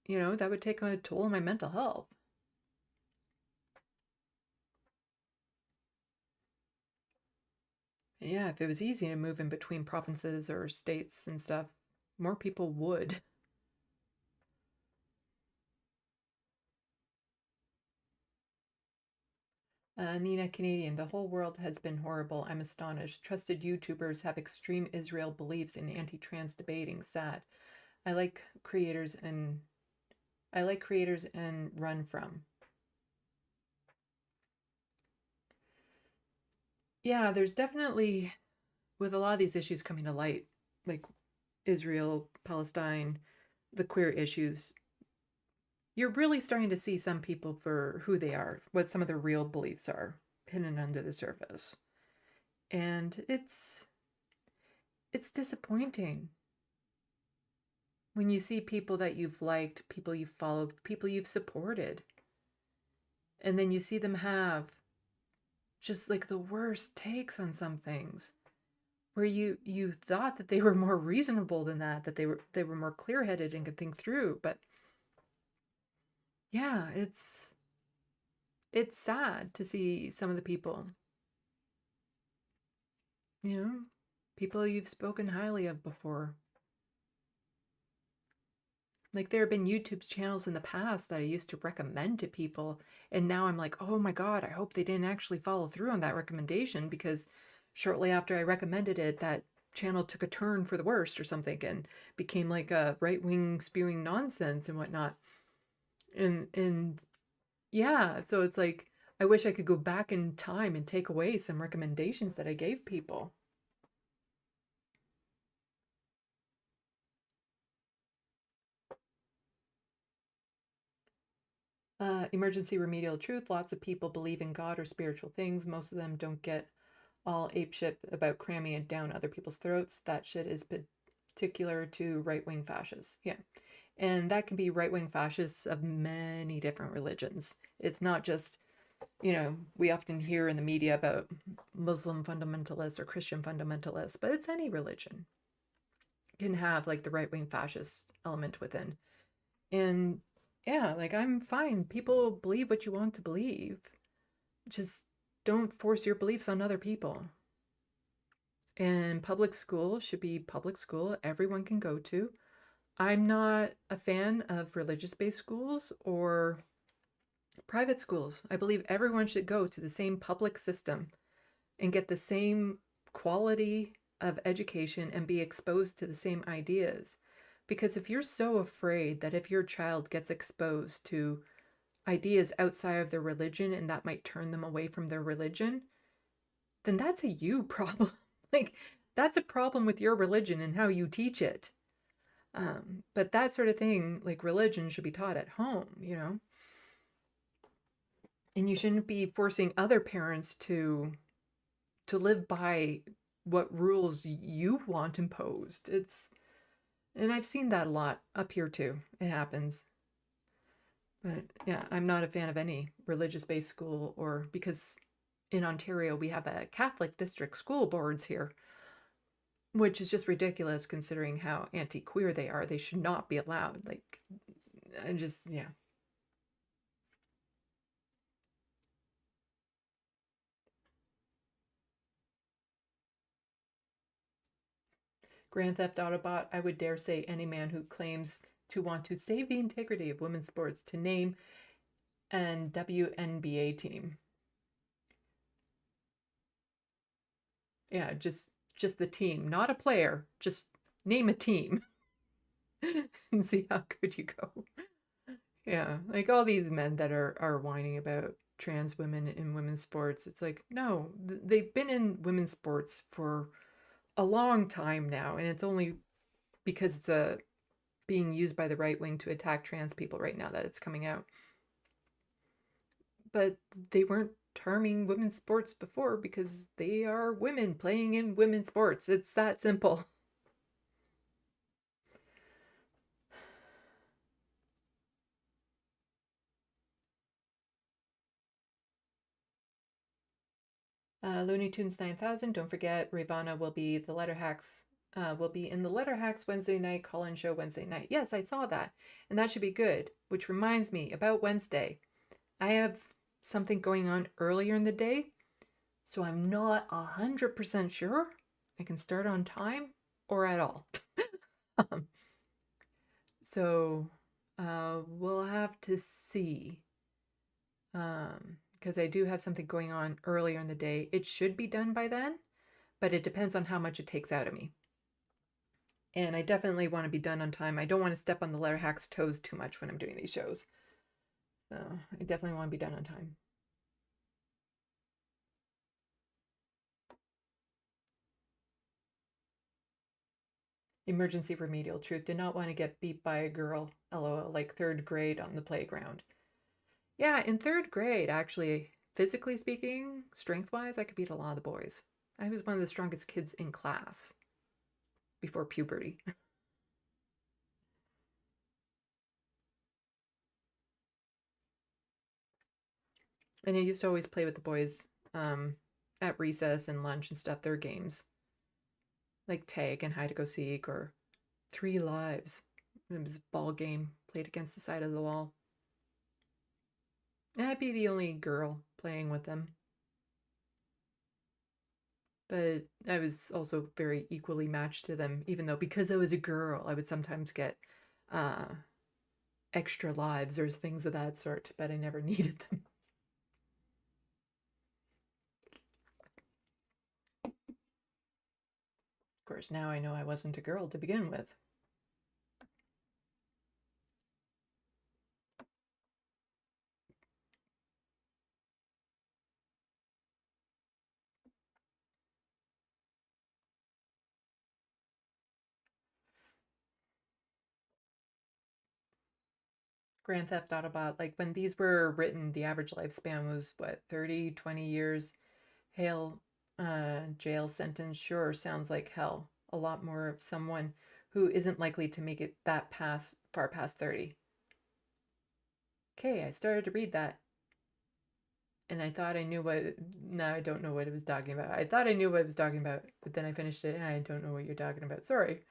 that would take a toll on my mental health. Yeah, if it was easy to move in between provinces or states and stuff, more people would. Nina Canadian, the whole world has been horrible. I'm astonished. Trusted YouTubers have extreme Israel beliefs in anti-trans debating. Sad. I like creators and run from. Yeah, there's definitely, with a lot of these issues coming to light, like Israel, Palestine, the queer issues, you're really starting to see some people for who they are, what some of their real beliefs are, hidden under the surface. And it's disappointing when you see people that you've liked, people you've followed, people you've supported, and then you see them have just like the worst takes on some things, where you thought that they were more reasonable than that they were more clear-headed and could think through. But yeah, it's sad to see some of the people, people you've spoken highly of before. Like, there have been YouTube channels in the past that I used to recommend to people, and now I'm like, oh my God, I hope they didn't actually follow through on that recommendation, because shortly after I recommended it, that channel took a turn for the worst or something and became like a right-wing spewing nonsense and whatnot. And yeah, so it's like, I wish I could go back in time and take away some recommendations that I gave people. Emergency remedial truth. Lots of people believe in God or spiritual things. Most of them don't get all apeshit about cramming it down other people's throats. That shit is particular to right-wing fascists. Yeah. And that can be right-wing fascists of many different religions. It's not just, we often hear in the media about Muslim fundamentalists or Christian fundamentalists, but it's any religion can have like the right-wing fascist element within. And yeah, like, I'm fine. People believe what you want to believe. Just don't force your beliefs on other people. And public school should be public school everyone can go to. I'm not a fan of religious-based schools or private schools. I believe everyone should go to the same public system and get the same quality of education and be exposed to the same ideas. Because if you're so afraid that if your child gets exposed to ideas outside of their religion and that might turn them away from their religion, then that's a you problem. Like, that's a problem with your religion and how you teach it. But that sort of thing, like religion, should be taught at home, And you shouldn't be forcing other parents to live by what rules you want imposed. And I've seen that a lot up here too. It happens. But yeah, I'm not a fan of any religious-based school, or because in Ontario we have a Catholic district school boards here, which is just ridiculous considering how anti-queer they are. They should not be allowed. Like, yeah. Grand Theft Autobot, I would dare say any man who claims to want to save the integrity of women's sports to name an WNBA team. Yeah, just the team, not a player. Just name a team and see how good you go. Yeah, like all these men that are whining about trans women in women's sports. It's like, no, they've been in women's sports for a long time now, and it's only because it's being used by the right wing to attack trans people right now that it's coming out. But they weren't harming women's sports before because they are women playing in women's sports. It's that simple. Looney Tunes 9000. Don't forget, Ravana will be the Letter Hacks. Will be in the Letter Hacks Wednesday night call-in show Wednesday night. Yes, I saw that, and that should be good. Which reminds me about Wednesday. I have something going on earlier in the day, so I'm not 100% sure I can start on time or at all. So we'll have to see. Because I do have something going on earlier in the day. It should be done by then, but it depends on how much it takes out of me. And I definitely want to be done on time. I don't want to step on the Letter Hack's toes too much when I'm doing these shows. So I definitely want to be done on time. Emergency remedial truth. Did not want to get beat by a girl. LOL, like 3rd grade on the playground. Yeah, in 3rd grade, actually, physically speaking, strength-wise, I could beat a lot of the boys. I was one of the strongest kids in class before puberty. And I used to always play with the boys at recess and lunch and stuff, their games. Like tag and hide and go seek or 3 lives. It was a ball game played against the side of the wall. And I'd be the only girl playing with them. But I was also very equally matched to them, even though because I was a girl, I would sometimes get extra lives or things of that sort, but I never needed them. Of course, now I know I wasn't a girl to begin with. Grand Theft Autobot, like when these were written, the average lifespan was what, 30, 20 years? Hell, jail sentence sure sounds like hell. A lot more of someone who isn't likely to make it that far past 30. Okay, I started to read that. And I thought I knew what, no, I don't know what it was talking about. I thought I knew what it was talking about, but then I finished it and I don't know what you're talking about. Sorry.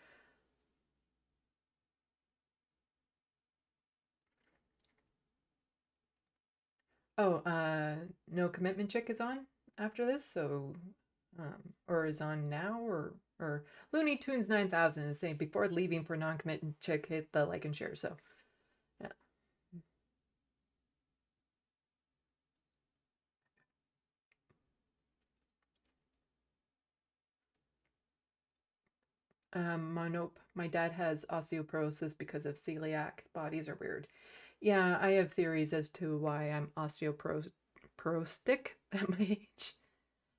Oh, No Commitment Chick is on after this, so, or is on now, or Looney Tunes 9000 is saying before leaving for non-commitment chick, hit the like and share, so, yeah. Nope. My dad has osteoporosis because of celiac. Bodies are weird. Yeah, I have theories as to why I'm osteoporostic at my age.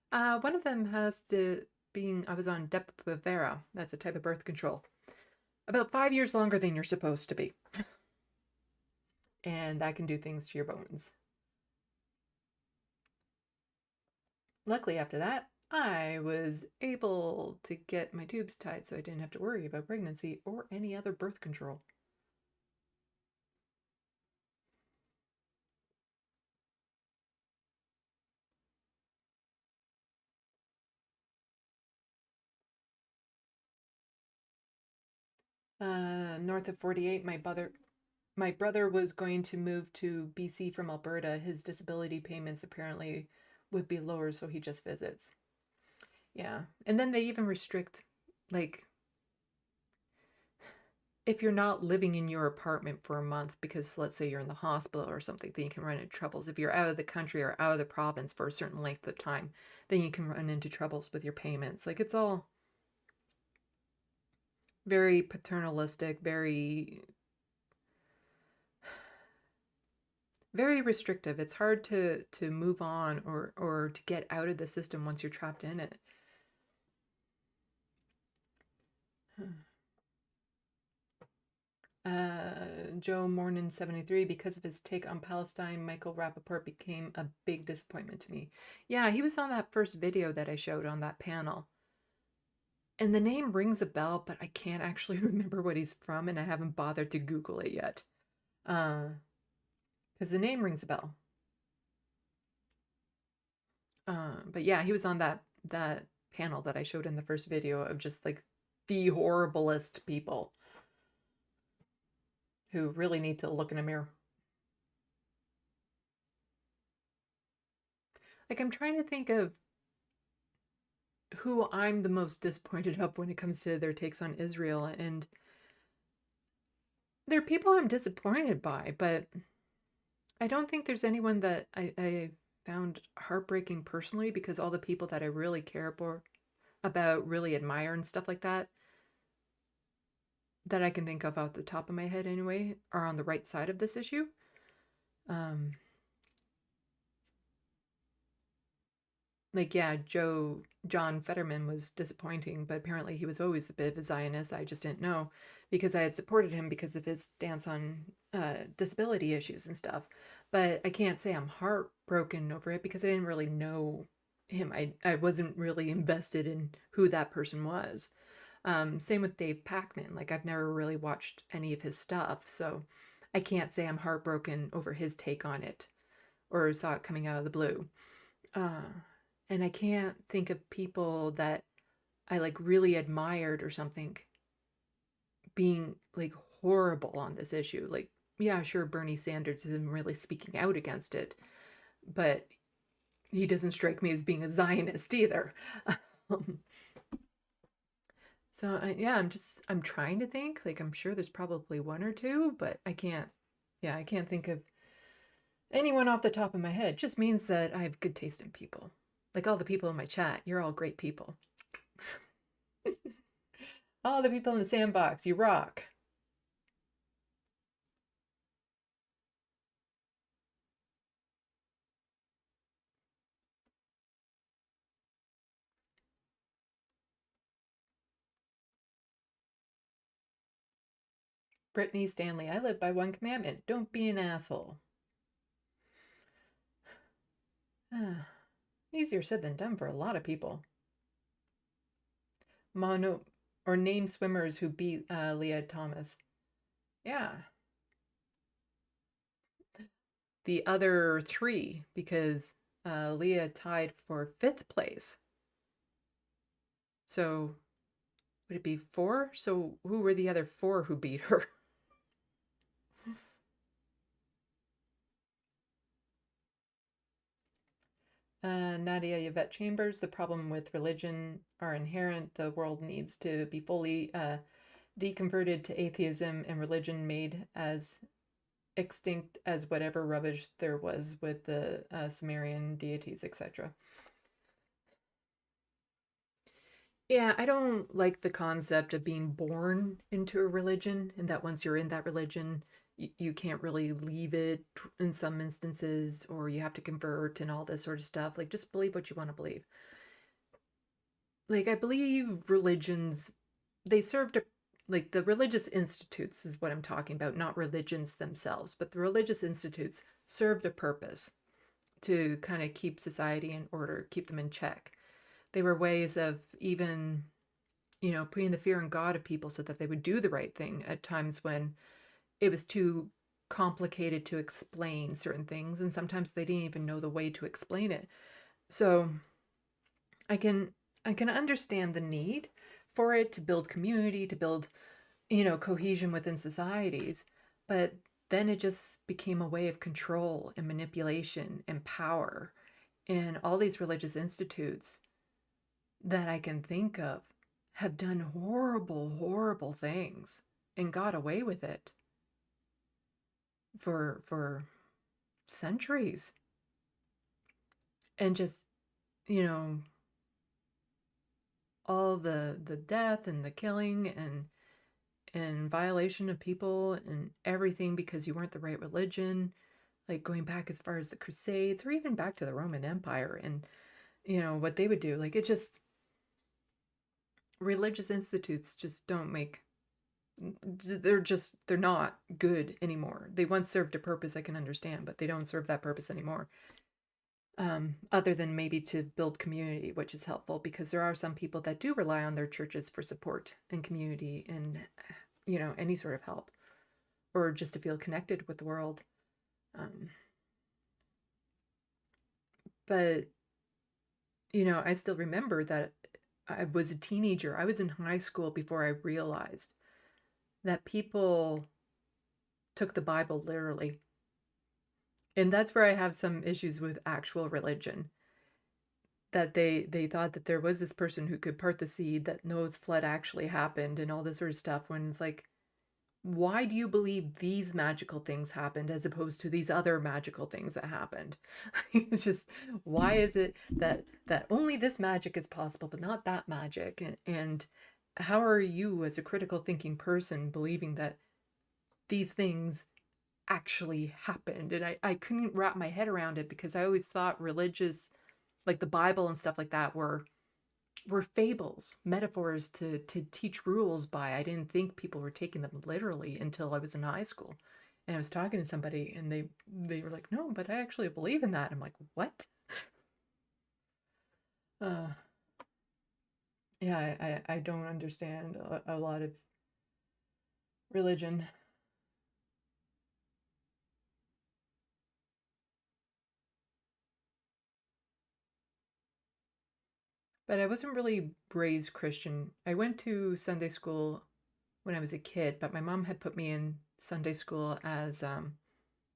One of them has to being I was on Depo-Provera. That's a type of birth control. About 5 years longer than you're supposed to be. And that can do things to your bones. Luckily, after that, I was able to get my tubes tied so I didn't have to worry about pregnancy or any other birth control. North of 48, my brother was going to move to BC from Alberta. His disability payments apparently would be lower, so he just visits. Yeah, and then they even restrict, like, if you're not living in your apartment for a month because let's say you're in the hospital or something, then you can run into troubles. If you're out of the country or out of the province for a certain length of time, then you can run into troubles with your payments. Like, it's all very paternalistic, very restrictive. It's hard to move on or to get out of the system once you're trapped in it. Joe Mornin 73, because of his take on Palestine, Michael Rappaport became a big disappointment to me. Yeah, he was on that first video that I showed on that panel. And the name rings a bell, but I can't actually remember what he's from, and I haven't bothered to Google it yet. Because the name rings a bell. But yeah, he was on that panel that I showed in the first video of just like the horriblest people who really need to look in a mirror. Like, I'm trying to think of who I'm the most disappointed of when it comes to their takes on Israel, and there are people I'm disappointed by, but I don't think there's anyone that I found heartbreaking personally, because all the people that I really care about, really admire and stuff like that I can think of off the top of my head anyway, are on the right side of this issue. Like, yeah, John Fetterman was disappointing, but apparently he was always a bit of a Zionist. I just didn't know because I had supported him because of his stance on disability issues and stuff. But I can't say I'm heartbroken over it because I didn't really know him. I wasn't really invested in who that person was. Same with Dave Pacman. Like, I've never really watched any of his stuff, so I can't say I'm heartbroken over his take on it or saw it coming out of the blue. And I can't think of people that I like really admired or something being like horrible on this issue. Like, yeah, sure, Bernie Sanders isn't really speaking out against it, but he doesn't strike me as being a Zionist either. So yeah, I'm trying to think. Like, I'm sure there's probably one or two, but I can't think of anyone off the top of my head. It just means that I have good taste in people. Like, all the people in my chat, you're all great people. All the people in the sandbox, you rock. Brittany Stanley, I live by one commandment. Don't be an asshole. Easier said than done for a lot of people. Name swimmers who beat Leah Thomas. Yeah. The other three, because Leah tied for 5th place. So would it be 4? So who were the other 4 who beat her? Nadia Yvette Chambers, the problem with religion are inherent. The world needs to be fully deconverted to atheism and religion made as extinct as whatever rubbish there was with the Sumerian deities, etc. Yeah, I don't like the concept of being born into a religion, and that once you're in that religion, you can't really leave it in some instances, or you have to convert and all this sort of stuff. Like, just believe what you want to believe. Like, I believe religions, they served like, the religious institutes is what I'm talking about, not religions themselves, but the religious institutes served a purpose to kind of keep society in order, keep them in check. They were ways of even, putting the fear in God of people so that they would do the right thing at times when it was too complicated to explain certain things, and sometimes they didn't even know the way to explain it. So I can understand the need for it to build community, to build, cohesion within societies, but then it just became a way of control and manipulation and power. And all these religious institutes that I can think of have done horrible, horrible things and got away with it for centuries. And just, you know, all the death and the killing and violation of people and everything because you weren't the right religion, like going back as far as the Crusades or even back to the Roman Empire and, you know, what they would do. Like, it just, religious institutes just don't make, they're not good anymore. They once served a purpose, I can understand, but they don't serve that purpose anymore. Other than maybe to build community, which is helpful because there are some people that do rely on their churches for support and community and, you know, any sort of help or just to feel connected with the world. But, you know, I still remember that I was a teenager. I was in high school before I realized that people took the Bible literally. And that's where I have some issues with actual religion. That they thought that there was this person who could part the sea, that Noah's flood actually happened and all this sort of stuff, when it's like, why do you believe these magical things happened as opposed to these other magical things that happened? It's just, why is it that only this magic is possible but not that magic? And how are you as a critical thinking person believing that these things actually happened? And I couldn't wrap my head around it because I always thought religious, like the Bible and stuff like that, were fables, metaphors to teach rules by. I didn't think people were taking them literally until I was in high school. And I was talking to somebody and they were like, no, but I actually believe in that. I'm like, what? Yeah, I don't understand a lot of religion. But I wasn't really raised Christian. I went to Sunday school when I was a kid, but my mom had put me in Sunday school as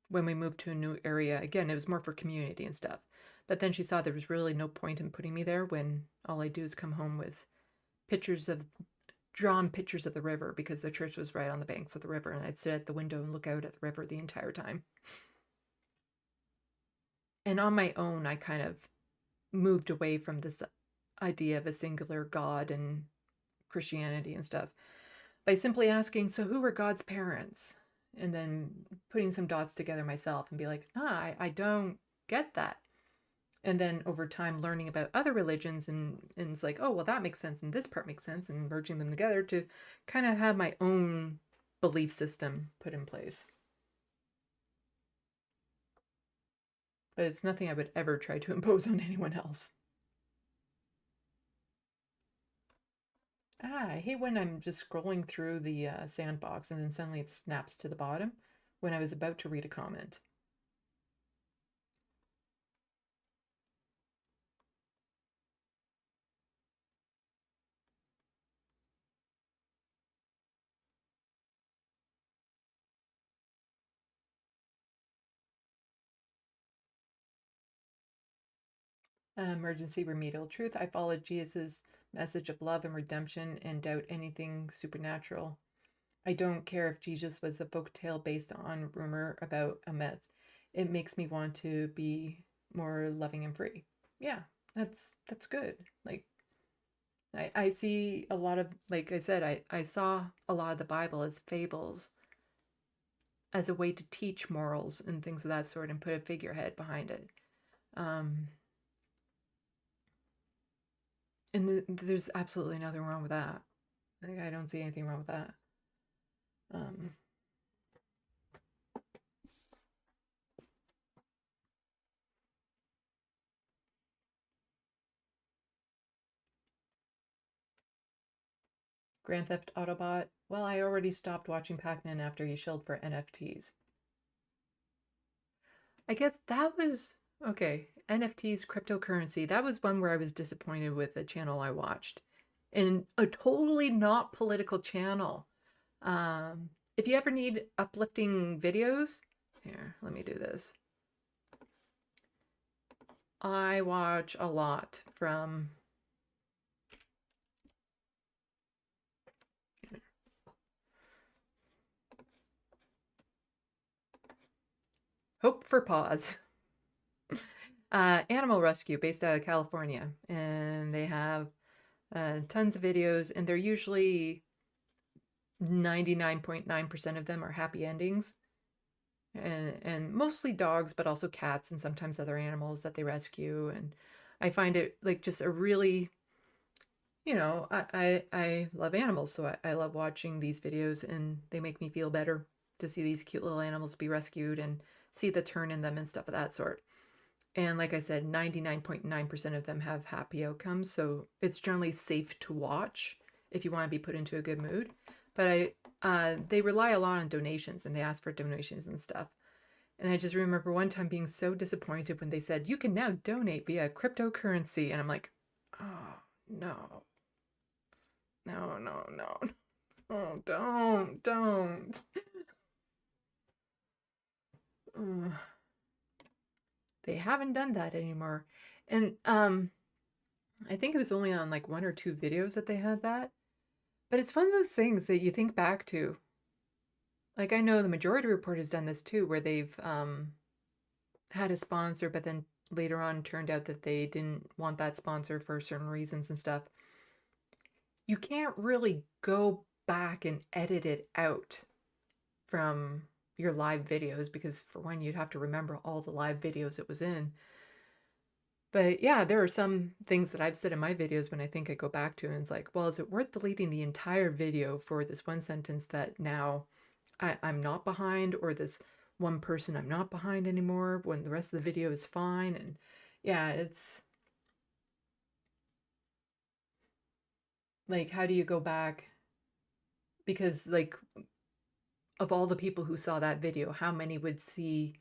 when we moved to a new area. Again, it was more for community and stuff. But then she saw there was really no point in putting me there when all I do is come home with drawn pictures of the river, because the church was right on the banks of the river, and I'd sit at the window and look out at the river the entire time. And on my own, I kind of moved away from this idea of a singular God and Christianity and stuff by simply asking, so who were God's parents? And then putting some dots together myself and be like, I don't get that. And then over time learning about other religions, and it's like, oh, well, that makes sense and this part makes sense, and merging them together to kind of have my own belief system put in place. But it's nothing I would ever try to impose on anyone else. I hate when I'm just scrolling through the sandbox and then suddenly it snaps to the bottom when I was about to read a comment. Emergency remedial truth. I followed Jesus' message of love and redemption and doubt anything supernatural. I don't care if Jesus was a folktale based on rumor about a myth. It makes me want to be more loving and free. Yeah, that's good. Like, I see a lot of, like I said, I saw a lot of the Bible as fables, as a way to teach morals and things of that sort and put a figurehead behind it. And there's absolutely nothing wrong with that. Like, I don't see anything wrong with that. Grand Theft Autobot. Well, I already stopped watching Pac-Man after he shilled for NFTs. I guess that was, okay, NFTs, cryptocurrency. That was one where I was disappointed with the channel I watched. And a totally not political channel. If you ever need uplifting videos, here, let me do this. I watch a lot from for pause. Animal rescue based out of California, and they have tons of videos, and they're usually 99.9% of them are happy endings, and mostly dogs, but also cats and sometimes other animals that they rescue. And I find it like just a really, I love animals, so I love watching these videos, and they make me feel better to see these cute little animals be rescued and see the turn in them and stuff of that sort. And like I said, 99.9% of them have happy outcomes, so it's generally safe to watch if you want to be put into a good mood. But they rely a lot on donations, and they ask for donations and stuff. And I just remember one time being so disappointed when they said, you can now donate via cryptocurrency. And I'm like, oh, no. No. Oh, don't. They haven't done that anymore. And I think it was only on like 1 or 2 videos that they had that. But it's one of those things that you think back to. Like, I know the Majority Report has done this too, where they've had a sponsor, but then later on turned out that they didn't want that sponsor for certain reasons and stuff. You can't really go back and edit it out from your live videos, because for one, you'd have to remember all the live videos it was in. But yeah, there are some things that I've said in my videos when I think I go back to, and it's like, well, is it worth deleting the entire video for this one sentence that now I'm not behind, or this one person I'm not behind anymore, when the rest of the video is fine? And yeah, it's like, how do you go back? Because like, of all the people who saw that video, how many would see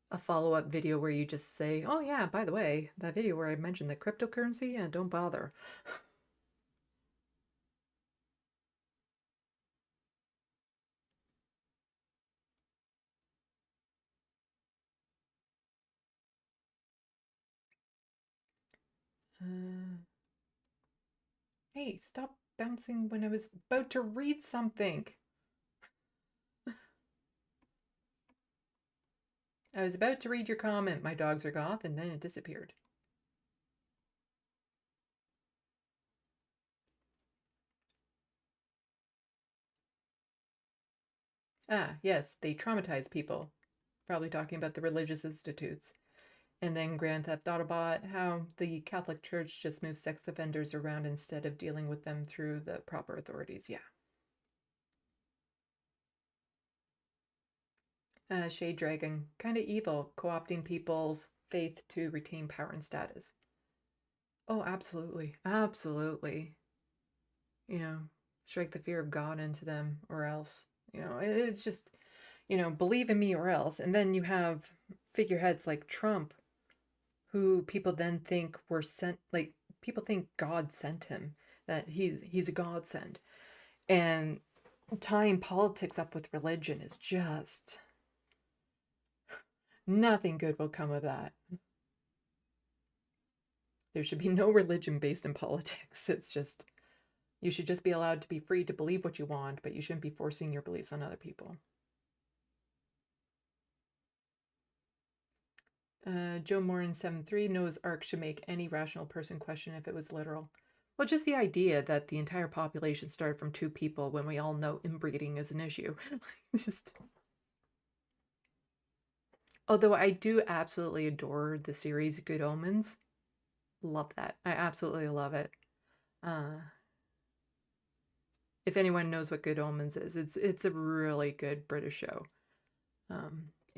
a follow-up video where you just say, oh yeah, by the way, that video where I mentioned the cryptocurrency, yeah, don't bother. Hey, stop bouncing when I was about to read something. I was about to read your comment, my dogs are goth, and then it disappeared. Ah, yes, they traumatize people. Probably talking about the religious institutes. And then Grand Theft Autobot, how the Catholic Church just moves sex offenders around instead of dealing with them through the proper authorities. Yeah. Shade Dragon, kind of evil, co-opting people's faith to retain power and status. Oh, absolutely. Absolutely. Strike the fear of God into them, or else. It's just, believe in me or else. And then you have figureheads like Trump, who people then think were sent, like, people think God sent him, that he's a godsend. And tying politics up with religion is just, nothing good will come of that. There should be no religion based in politics. It's just, you should just be allowed to be free to believe what you want, but you shouldn't be forcing your beliefs on other people. Joe Morin 73 knows ARC should make any rational person question if it was literal. Well, just the idea that the entire population started from 2 people when we all know inbreeding is an issue. Just. Although I do absolutely adore the series Good Omens. Love that. I absolutely love it. If anyone knows what Good Omens is, it's a really good British show.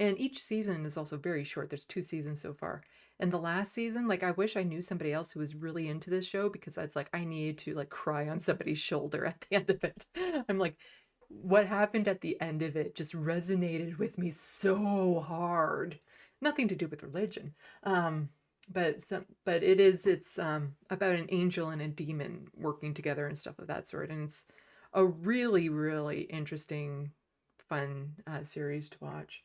And each season is also very short. There's 2 seasons so far. And the last season, like, I wish I knew somebody else who was really into this show, because it's like, I needed to like cry on somebody's shoulder at the end of it. I'm like, what happened at the end of it just resonated with me so hard. Nothing to do with religion. But it's about an angel and a demon working together and stuff of that sort. And it's a really, really interesting, fun series to watch.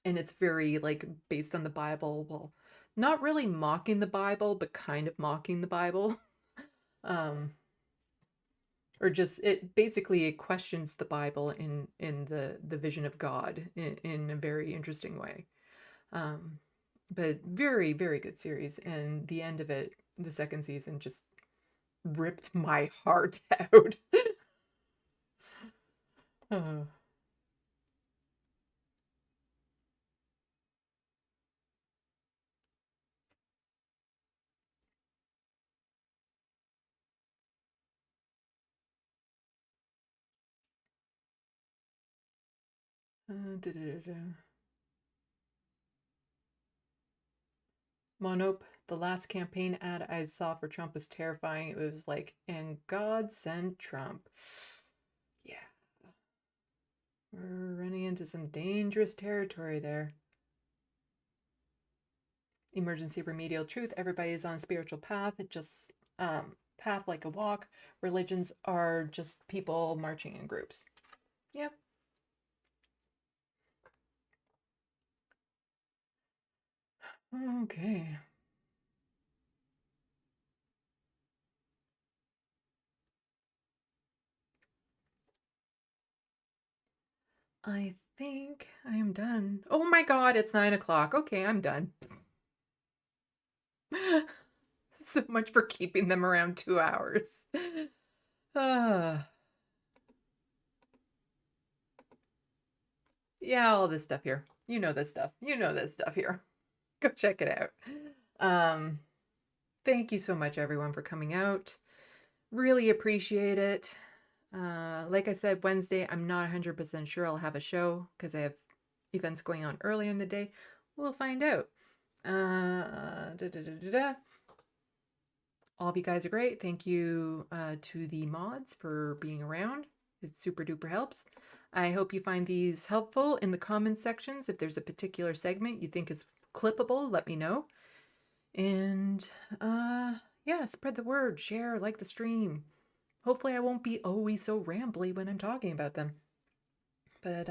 And it's very like based on the Bible. Well, not really mocking the Bible, but kind of mocking the Bible. or just it questions the Bible in the vision of God in a very interesting way. But very, very good series, and the end of it, the second season, just ripped my heart out. Oh. Monope, the last campaign ad I saw for Trump was terrifying. It was like, and God send Trump. Yeah. We're running into some dangerous territory there. Emergency remedial truth. Everybody is on a spiritual path. It just path like a walk. Religions are just people marching in groups. Yep. Okay. I think I am done. Oh my God, it's 9 o'clock. Okay, I'm done. So much for keeping them around 2 hours. Yeah, all this stuff here. You know this stuff. You know this stuff here. Go check it out. Thank you so much, everyone, for coming out. Really appreciate it. Like I said, Wednesday, I'm not 100% sure I'll have a show because I have events going on earlier in the day. We'll find out. All of you guys are great. Thank you to the mods for being around. It super duper helps. I hope you find these helpful in the comments sections. If there's a particular segment you think is clippable, let me know. And yeah, spread the word, share, like the stream. Hopefully I won't be always so rambly when I'm talking about them. But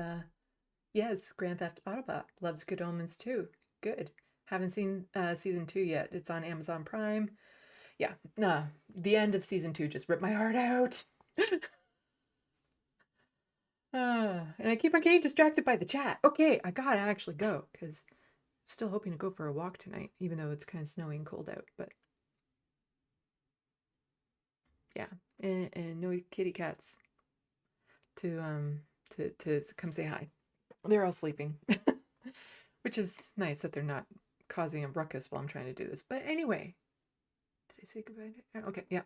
yes, Grand Theft Autobot loves Good Omens too. Good. Haven't seen season 2 yet. It's on Amazon Prime. Yeah, nah, the end of season 2 just ripped my heart out. And I keep on getting distracted by the chat. Okay, I gotta actually go because I'm still hoping to go for a walk tonight, even though it's kind of snowy and cold out. But yeah, and no kitty cats to come say hi. They're all sleeping, which is nice that they're not causing a ruckus while I'm trying to do this. But anyway, did I say goodbye? Okay, yeah.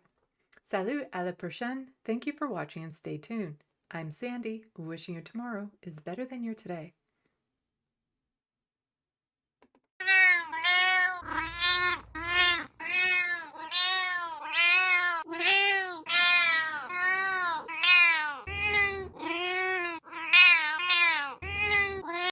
Salut, à la prochaine. Thank you for watching and stay tuned. I'm Sandy, wishing your tomorrow is better than your today.